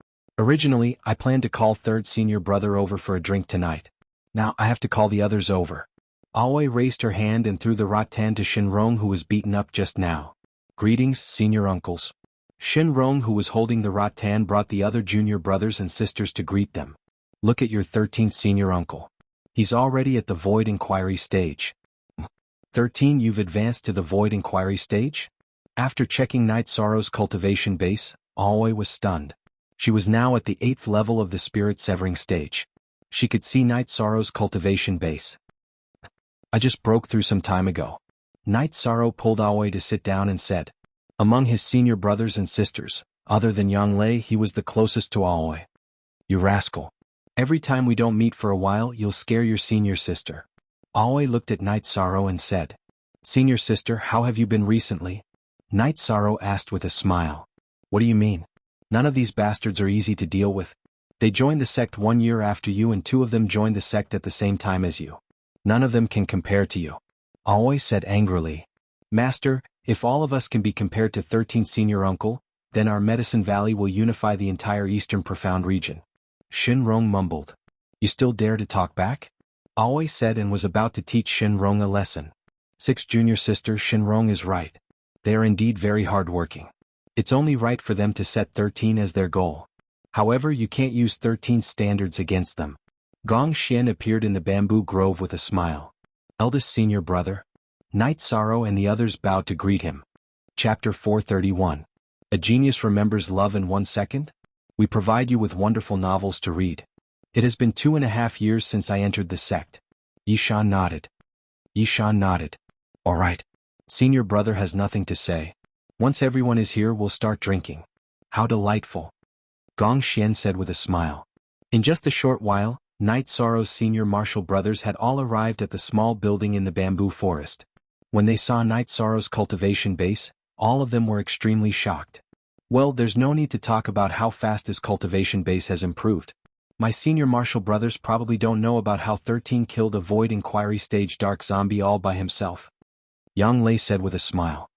Originally, I planned to call third senior brother over for a drink tonight. Now I have to call the others over. Aoi raised her hand and threw the rattan to Shinrong, who was beaten up just now. Greetings, senior uncles. Shinrong, who was holding the rattan, brought the other junior brothers and sisters to greet them. Look at your 13th senior uncle. He's already at the Void Inquiry stage. 13. You've advanced to the Void Inquiry stage? After checking Night Sorrow's cultivation base, Aoi was stunned. She was now at the 8th level of the spirit-severing stage. She could see Night Sorrow's cultivation base. I just broke through some time ago. Night Sorrow pulled Aoi to sit down and said. Among his senior brothers and sisters, other than Yang Lei, he was the closest to Aoi. You rascal. Every time we don't meet for a while, you'll scare your senior sister. Aoi looked at Night Sorrow and said. Senior sister, how have you been recently? Night Sorrow asked with a smile. What do you mean? None of these bastards are easy to deal with. They joined the sect 1 year after you, and 2 of them joined the sect at the same time as you. None of them can compare to you. Aoi said angrily. Master, if all of us can be compared to 13th senior uncle, then our Medicine Valley will unify the entire Eastern Profound region. Shinrong mumbled. You still dare to talk back? Aoi said and was about to teach Shinrong a lesson. 6th junior sister, Shinrong is right. They are indeed very hard-working. It's only right for them to set 13 as their goal. However, you can't use 13's standards against them. Gong Xian appeared in the bamboo grove with a smile. Eldest senior brother. Night Sorrow and the others bowed to greet him. Chapter 431. A Genius Remembers Love in 1 Second? We provide you with wonderful novels to read. It has been 2.5 years since I entered the sect. Yishan nodded. All right. Senior brother has nothing to say. Once everyone is here, we'll start drinking. How delightful. Gong Xian said with a smile. In just a short while, Night Sorrow's senior martial brothers had all arrived at the small building in the bamboo forest. When they saw Night Sorrow's cultivation base, all of them were extremely shocked. Well, there's no need to talk about how fast his cultivation base has improved. My senior martial brothers probably don't know about how 13 killed a Void Inquiry stage dark zombie all by himself. Yang Lei said with a smile.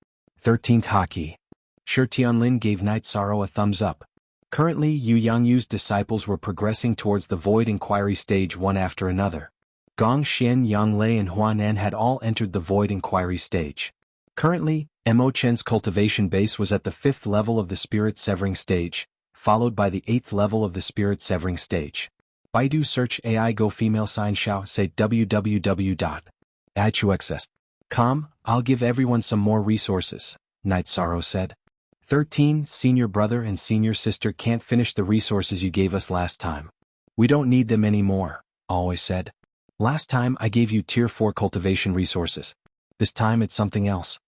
13th Haki. Shi Tianlin gave Night Sorrow a thumbs up. Currently, Yu Yangyu's disciples were progressing towards the Void Inquiry stage one after another. Gong Xian, Yang Lei and Xuanhuan had all entered the Void Inquiry stage. Currently, Mo Chen's cultivation base was at the 5th level of the spirit-severing stage, followed by the 8th level of the spirit-severing stage. Baidu search AI Go female xianxia, say www.ichuxs.com. I'll give everyone some more resources, Night Sorrow said. 13, senior brother and senior sister can't finish the resources you gave us last time. We don't need them anymore, Aoi said. Last time I gave you tier 4 cultivation resources. This time it's something else.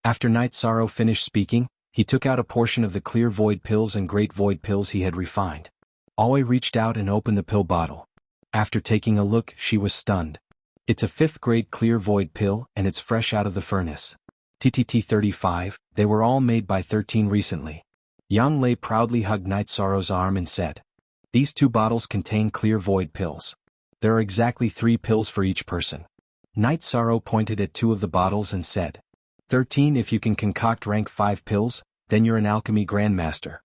After Night Sorrow finished speaking, he took out a portion of the clear void pills and great void pills he had refined. Aoi reached out and opened the pill bottle. After taking a look, she was stunned. It's a 5th grade clear void pill and it's fresh out of the furnace. TTT 35, they were all made by 13 recently. Yang Lei proudly hugged Night Sorrow's arm and said. These 2 bottles contain clear void pills. There are exactly 3 pills for each person. Night Sorrow pointed at 2 of the bottles and said. 13, if you can concoct rank 5 pills, then you're an alchemy grandmaster.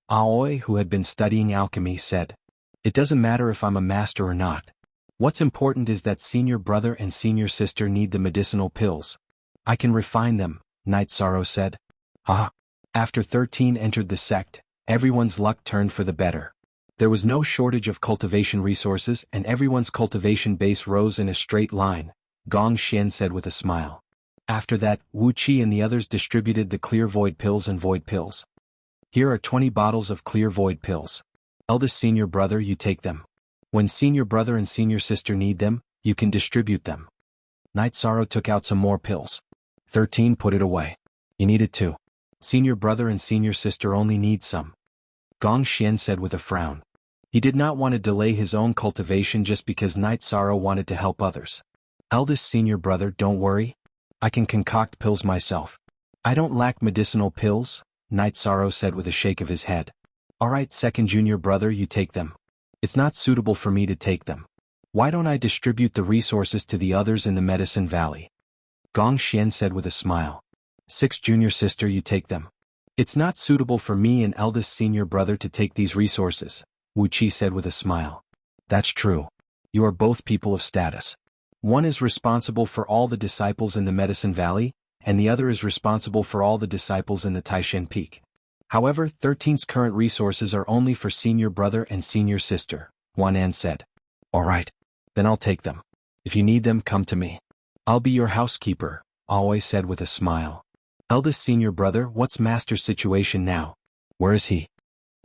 Aoi, who had been studying alchemy, said. It doesn't matter if I'm a master or not. What's important is that senior brother and senior sister need the medicinal pills. I can refine them, Night Sorrow said. After 13 entered the sect, everyone's luck turned for the better. There was no shortage of cultivation resources and everyone's cultivation base rose in a straight line, Gong Xian said with a smile. After that, Wu Qi and the others distributed the clear void pills and void pills. Here are 20 bottles of clear void pills. Eldest senior brother, you take them. When senior brother and senior sister need them, you can distribute them. Night Sorrow took out some more pills. 13 put it away. You need it too. Senior brother and senior sister only need some. Gong Xian said with a frown. He did not want to delay his own cultivation just because Night Sorrow wanted to help others. Eldest senior brother, don't worry. I can concoct pills myself. I don't lack medicinal pills, Night Sorrow said with a shake of his head. Alright, second junior brother, you take them. It's not suitable for me to take them. Why don't I distribute the resources to the others in the Medicine Valley? Gong Xian said with a smile. Sixth junior sister, you take them. It's not suitable for me and eldest senior brother to take these resources, Wu Qi said with a smile. That's true. You are both people of status. One is responsible for all the disciples in the Medicine Valley, and the other is responsible for all the disciples in the Taishan Peak. However, 13's current resources are only for senior brother and senior sister, Xuanhuan said. Alright. Then I'll take them. If you need them, come to me. I'll be your housekeeper, Always said with a smile. Eldest senior brother, what's Master's situation now? Where is he?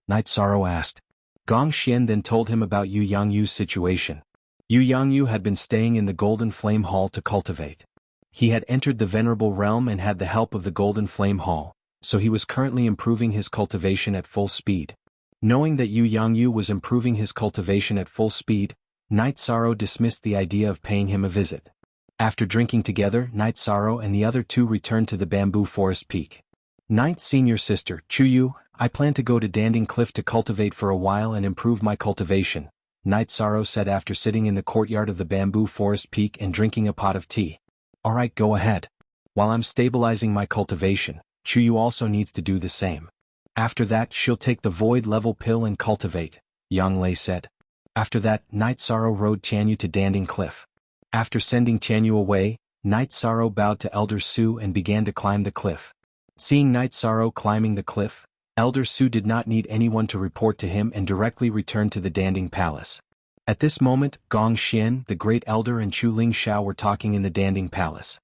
Night Sorrow asked. Gong Xian then told him about Yu Yangyu's situation. Yu Yangyu had been staying in the Golden Flame Hall to cultivate. He had entered the Venerable Realm and had the help of the Golden Flame Hall, so he was currently improving his cultivation at full speed. Knowing that Yu Yangyu was improving his cultivation at full speed, Night Sorrow dismissed the idea of paying him a visit. After drinking together, Night Sorrow and the other two returned to the Bamboo Forest Peak. Ninth senior sister, Chuyu, I plan to go to Danding Cliff to cultivate for a while and improve my cultivation, Night Sorrow said after sitting in the courtyard of the Bamboo Forest Peak and drinking a pot of tea. Alright, go ahead. While I'm stabilizing my cultivation, Chuyu also needs to do the same. After that, she'll take the void level pill and cultivate, Yang Lei said. After that, Night Sorrow rode Tianyu to Danding Cliff. After sending Tianyu away, Night Sorrow bowed to Elder Su and began to climb the cliff. Seeing Night Sorrow climbing the cliff, Elder Su did not need anyone to report to him and directly returned to the Danding Palace. At this moment, Gong Xian, the Great Elder and Chu Ling Xiao were talking in the Danding Palace.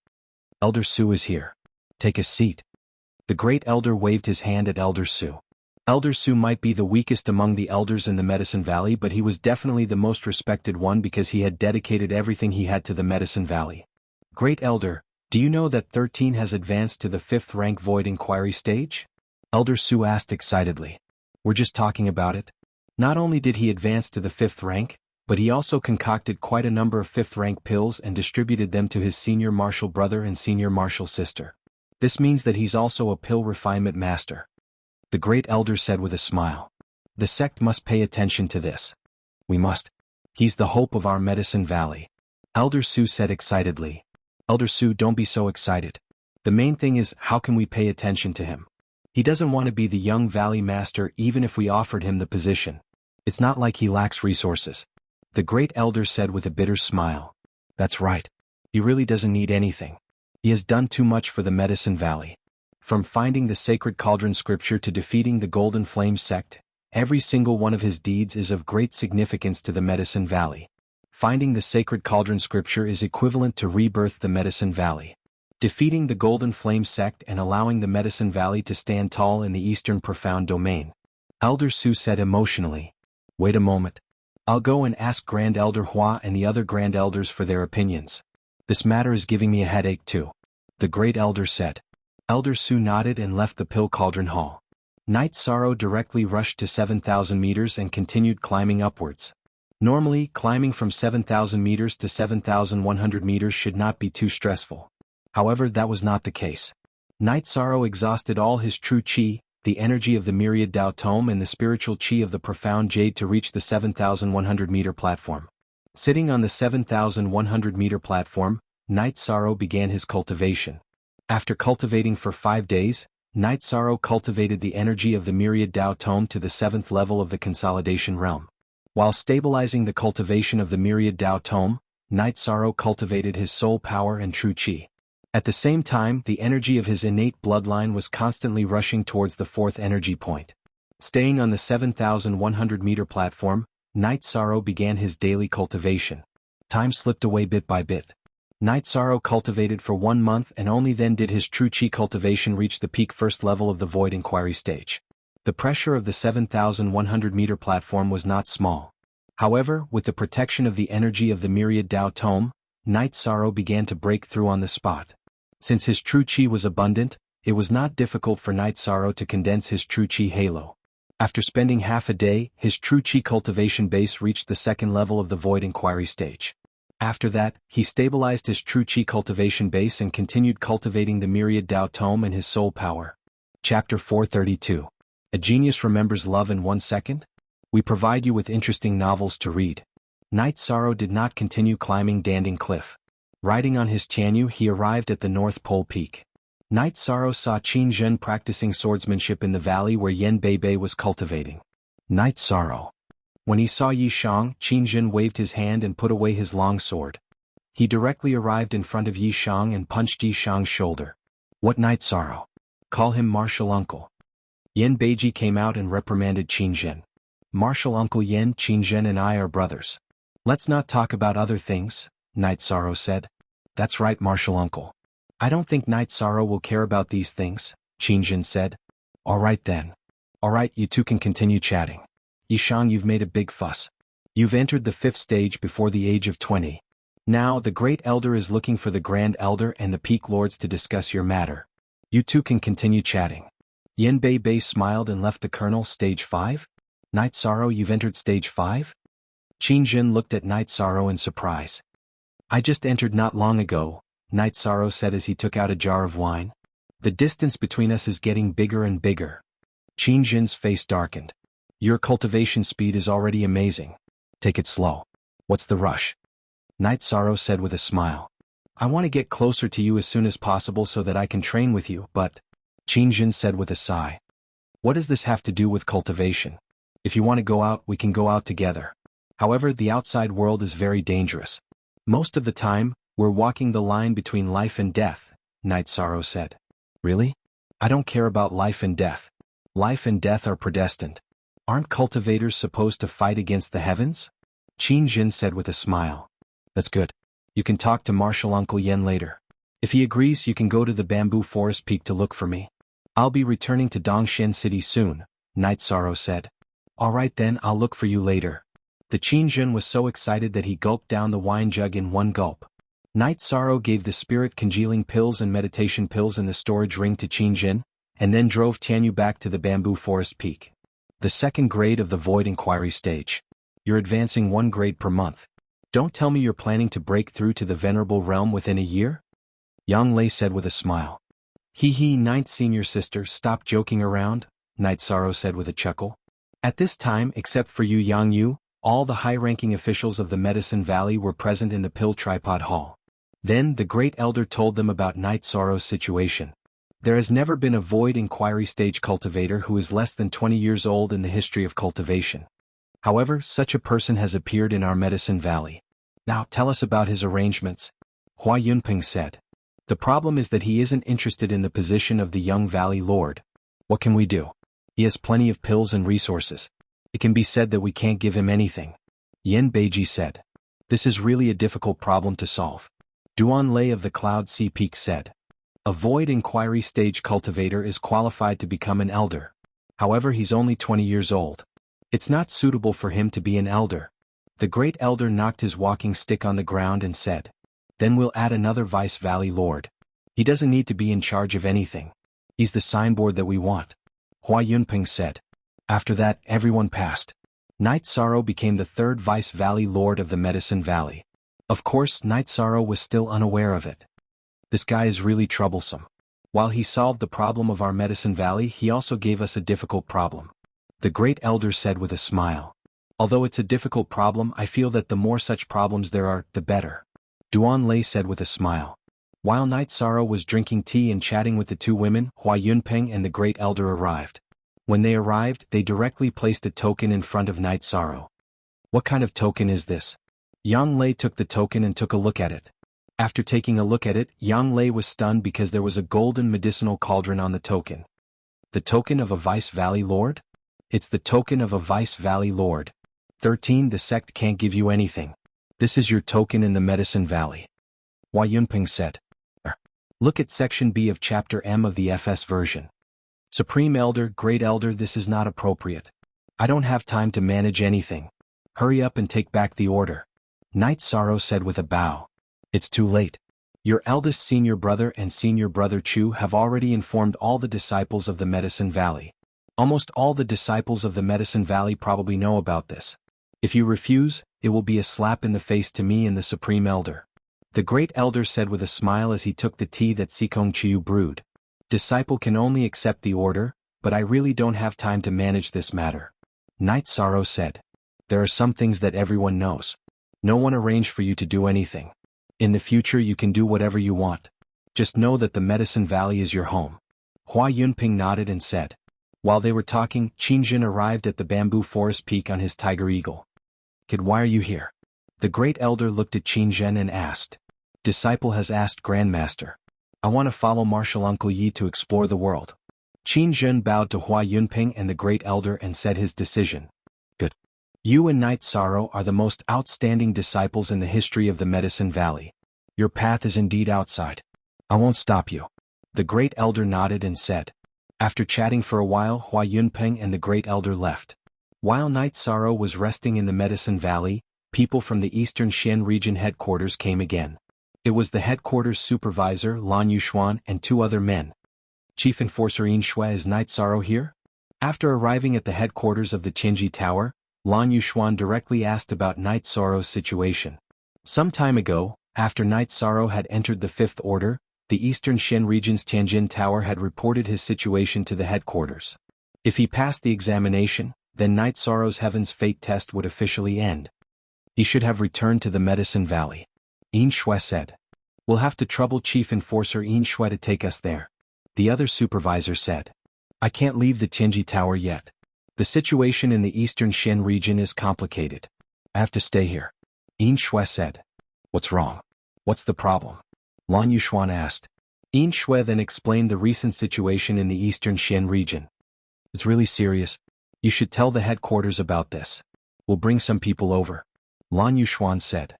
Elder Su is here. Take a seat. The Great Elder waved his hand at Elder Su. Elder Su might be the weakest among the elders in the Medicine Valley, but he was definitely the most respected one because he had dedicated everything he had to the Medicine Valley. Great Elder, do you know that 13 has advanced to the 5th rank Void Inquiry stage? Elder Su asked excitedly. We're just talking about it. Not only did he advance to the 5th rank, but he also concocted quite a number of 5th rank pills and distributed them to his senior martial brother and senior martial sister. This means that he's also a pill refinement master. The Great Elder said with a smile. The sect must pay attention to this. We must. He's the hope of our Medicine Valley. Elder Su said excitedly. Elder Su, don't be so excited. The main thing is, how can we pay attention to him? He doesn't want to be the young valley master even if we offered him the position. It's not like he lacks resources. The Great Elder said with a bitter smile. That's right. He really doesn't need anything. He has done too much for the Medicine Valley. From finding the Sacred Cauldron Scripture to defeating the Golden Flame sect, every single one of his deeds is of great significance to the Medicine Valley. Finding the Sacred Cauldron Scripture is equivalent to rebirth the Medicine Valley. Defeating the Golden Flame sect and allowing the Medicine Valley to stand tall in the Eastern Profound Domain. Elder Su said emotionally. Wait a moment. I'll go and ask Grand Elder Hua and the other Grand Elders for their opinions. This matter is giving me a headache too. The Great Elder said. Elder Su nodded and left the Pill Cauldron Hall. Night Sorrow directly rushed to 7,000 meters and continued climbing upwards. Normally, climbing from 7,000 meters to 7,100 meters should not be too stressful. However, that was not the case. Night Sorrow exhausted all his true chi, the energy of the myriad Dao Tome and the spiritual chi of the profound jade to reach the 7,100-meter platform. Sitting on the 7,100-meter platform, Night Sorrow began his cultivation. After cultivating for 5 days, Night Sorrow cultivated the energy of the myriad Dao Tome to the 7th level of the consolidation realm. While stabilizing the cultivation of the myriad Dao Tome, Night Sorrow cultivated his soul power and true chi. At the same time, the energy of his innate bloodline was constantly rushing towards the 4th energy point. Staying on the 7,100-meter platform, Night Sorrow began his daily cultivation. Time slipped away bit by bit. Night Sorrow cultivated for 1 month, and only then did his true chi cultivation reach the peak first level of the Void Inquiry stage. The pressure of the 7,100-meter platform was not small. However, with the protection of the energy of the Myriad Dao Tome, Night Sorrow began to break through on the spot. Since his true chi was abundant, it was not difficult for Night Sorrow to condense his true chi halo. After spending half a day, his true chi cultivation base reached the second level of the Void Inquiry stage. After that, he stabilized his true chi cultivation base and continued cultivating the Myriad Dao Tome and his soul power. Chapter 432. A Genius Remembers Love in 1 Second? We provide you with interesting novels to read. Night Sorrow did not continue climbing Danding Cliff. Riding on his Xianxia, he arrived at the North Pole Peak. Night Sorrow saw Qin practicing swordsmanship in the valley where Yan Bei was cultivating. Night Sorrow. When he saw Yi Shang, Qin waved his hand and put away his long sword. He directly arrived in front of Yi Shang and punched Yi Shang's shoulder. What Night Sorrow? Call him Martial Uncle. Yan Beiji came out and reprimanded Qin. Martial Uncle Yan, Qin and I are brothers. Let's not talk about other things, Night Sorrow said. That's right, Martial Uncle. I don't think Night Sorrow will care about these things, Qin said. All right then. All right, you two can continue chatting. Yi Shang, you've made a big fuss. You've entered the 5th stage before the age of 20. Now the Great Elder is looking for the Grand Elder and the Peak Lords to discuss your matter. You two can continue chatting. Yan Bei smiled and left the Colonel. Stage 5? Night Sorrow, you've entered stage 5? Qin looked at Night Sorrow in surprise. I just entered not long ago, Night Sorrow said as he took out a jar of wine. The distance between us is getting bigger and bigger. Qin's face darkened. Your cultivation speed is already amazing. Take it slow. What's the rush? Night Sorrow said with a smile. I want to get closer to you as soon as possible so that I can train with you, but... Qin said with a sigh. What does this have to do with cultivation? If you want to go out, we can go out together. However, the outside world is very dangerous. Most of the time, we're walking the line between life and death, Night Sorrow said. Really? I don't care about life and death. Life and death are predestined. Aren't cultivators supposed to fight against the heavens? Qin said with a smile. That's good. You can talk to Martial Uncle Yan later. If he agrees, you can go to the Bamboo Forest Peak to look for me. I'll be returning to Dongshan City soon, Night Sorrow said. All right then, I'll look for you later. The Qin was so excited that he gulped down the wine jug in one gulp. Night Sorrow gave the spirit congealing pills and meditation pills in the storage ring to Qin, and then drove Tianyu back to the Bamboo Forest Peak. The 2nd grade of the Void Inquiry stage. You're advancing 1 grade per month. Don't tell me you're planning to break through to the Venerable Realm within a year? Yang Lei said with a smile. Hee, Ninth Senior Sister, stop joking around, Night Sorrow said with a chuckle. At this time, except for you Yang Yu, all the high-ranking officials of the Medicine Valley were present in the Pill Tripod Hall. Then the Great Elder told them about Night Sorrow's situation. There has never been a Void Inquiry stage cultivator who is less than 20 years old in the history of cultivation. However, such a person has appeared in our Medicine Valley. Now tell us about his arrangements, Hua Yunping said. The problem is that he isn't interested in the position of the young Valley Lord. What can we do? He has plenty of pills and resources. It can be said that we can't give him anything. Yan Beiji said. This is really a difficult problem to solve. Duan Lei of the Cloud Sea Peak said. A Void Inquiry stage cultivator is qualified to become an elder. However, he's only 20 years old. It's not suitable for him to be an elder. The Great Elder knocked his walking stick on the ground and said. Then we'll add another Vice Valley Lord. He doesn't need to be in charge of anything. He's the signboard that we want. Hua Yunping said. After that, everyone passed. Night Sorrow became the 3rd Vice Valley Lord of the Medicine Valley. Of course, Night Sorrow was still unaware of it. This guy is really troublesome. While he solved the problem of our Medicine Valley, he also gave us a difficult problem. The Great Elder said with a smile. Although it's a difficult problem, I feel that the more such problems there are, the better. Duan Lei said with a smile. While Night Sorrow was drinking tea and chatting with the 2 women, Hua Yunping and the Great Elder arrived. When they arrived, they directly placed a token in front of Night Sorrow. What kind of token is this? Yang Lei took the token and took a look at it. After taking a look at it, Yang Lei was stunned because there was a golden medicinal cauldron on the token. The token of a Vice Valley Lord? It's the token of a Vice Valley Lord. 13. The sect can't give you anything. This is your token in the Medicine Valley. Hua Yunping said. Look at Section B of Chapter M of the FS version. Supreme Elder, Great Elder, this is not appropriate. I don't have time to manage anything. Hurry up and take back the order. Knight Sorrow said with a bow. It's too late. Your eldest senior brother and senior brother Chu have already informed all the disciples of the Medicine Valley. Almost all the disciples of the Medicine Valley probably know about this. If you refuse, it will be a slap in the face to me and the Supreme Elder. The Great Elder said with a smile as he took the tea that Sikong Chiu brewed. Disciple can only accept the order, but I really don't have time to manage this matter. Knight Sorrow said. There are some things that everyone knows. No one arranged for you to do anything. In the future you can do whatever you want. Just know that the Medicine Valley is your home. Hua Yunping nodded and said. While they were talking, Qingjin arrived at the bamboo forest peak on his tiger eagle. Kid, why are you here? The Great Elder looked at Qingjin and asked. Disciple has asked Grandmaster. I want to follow Martial Uncle Yi to explore the world. Qingjin bowed to Hua Yunping and the Great Elder and said his decision. Good. You and Knight Sorrow are the most outstanding disciples in the history of the Medicine Valley. Your path is indeed outside. I won't stop you. The Great Elder nodded and said. After chatting for a while, Hua Yunping and the Great Elder left. While Knight Sorrow was resting in the Medicine Valley, people from the Eastern Xian region headquarters came again. It was the headquarters supervisor, Lan Yuxuan, and 2 other men. Chief Enforcer Yinxue, is Knight Sorrow here? After arriving at the headquarters of the Qinji Tower, Lan Yuxuan directly asked about Knight Sorrow's situation. Some time ago, after Knight Sorrow had entered the Fifth Order, the Eastern Xian region's Tianjin Tower had reported his situation to the headquarters. If he passed the examination, then Knight Sorrow's Heaven's Fate test would officially end. He should have returned to the Medicine Valley. Yinxue said. We'll have to trouble Chief Enforcer Yinxue to take us there. The other supervisor said. I can't leave the Tianji Tower yet. The situation in the Eastern Xian region is complicated. I have to stay here. Yinxue said. What's wrong? What's the problem? Lan Yuxuan asked. Yinxue then explained the recent situation in the Eastern Xian region. It's really serious. You should tell the headquarters about this. We'll bring some people over. Lan Yuxuan said.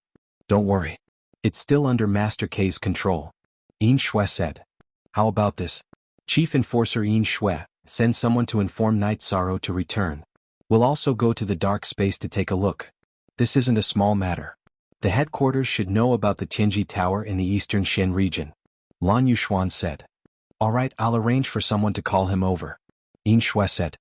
Don't worry. It's still under Master K's control. Yinxue said. How about this? Chief Enforcer Yinxue, send someone to inform Knight Sorrow to return. We'll also go to the dark space to take a look. This isn't a small matter. The headquarters should know about the Tianji Tower in the Eastern Xian region. Lan Yuxuan said. All right, I'll arrange for someone to call him over. Yinxue said.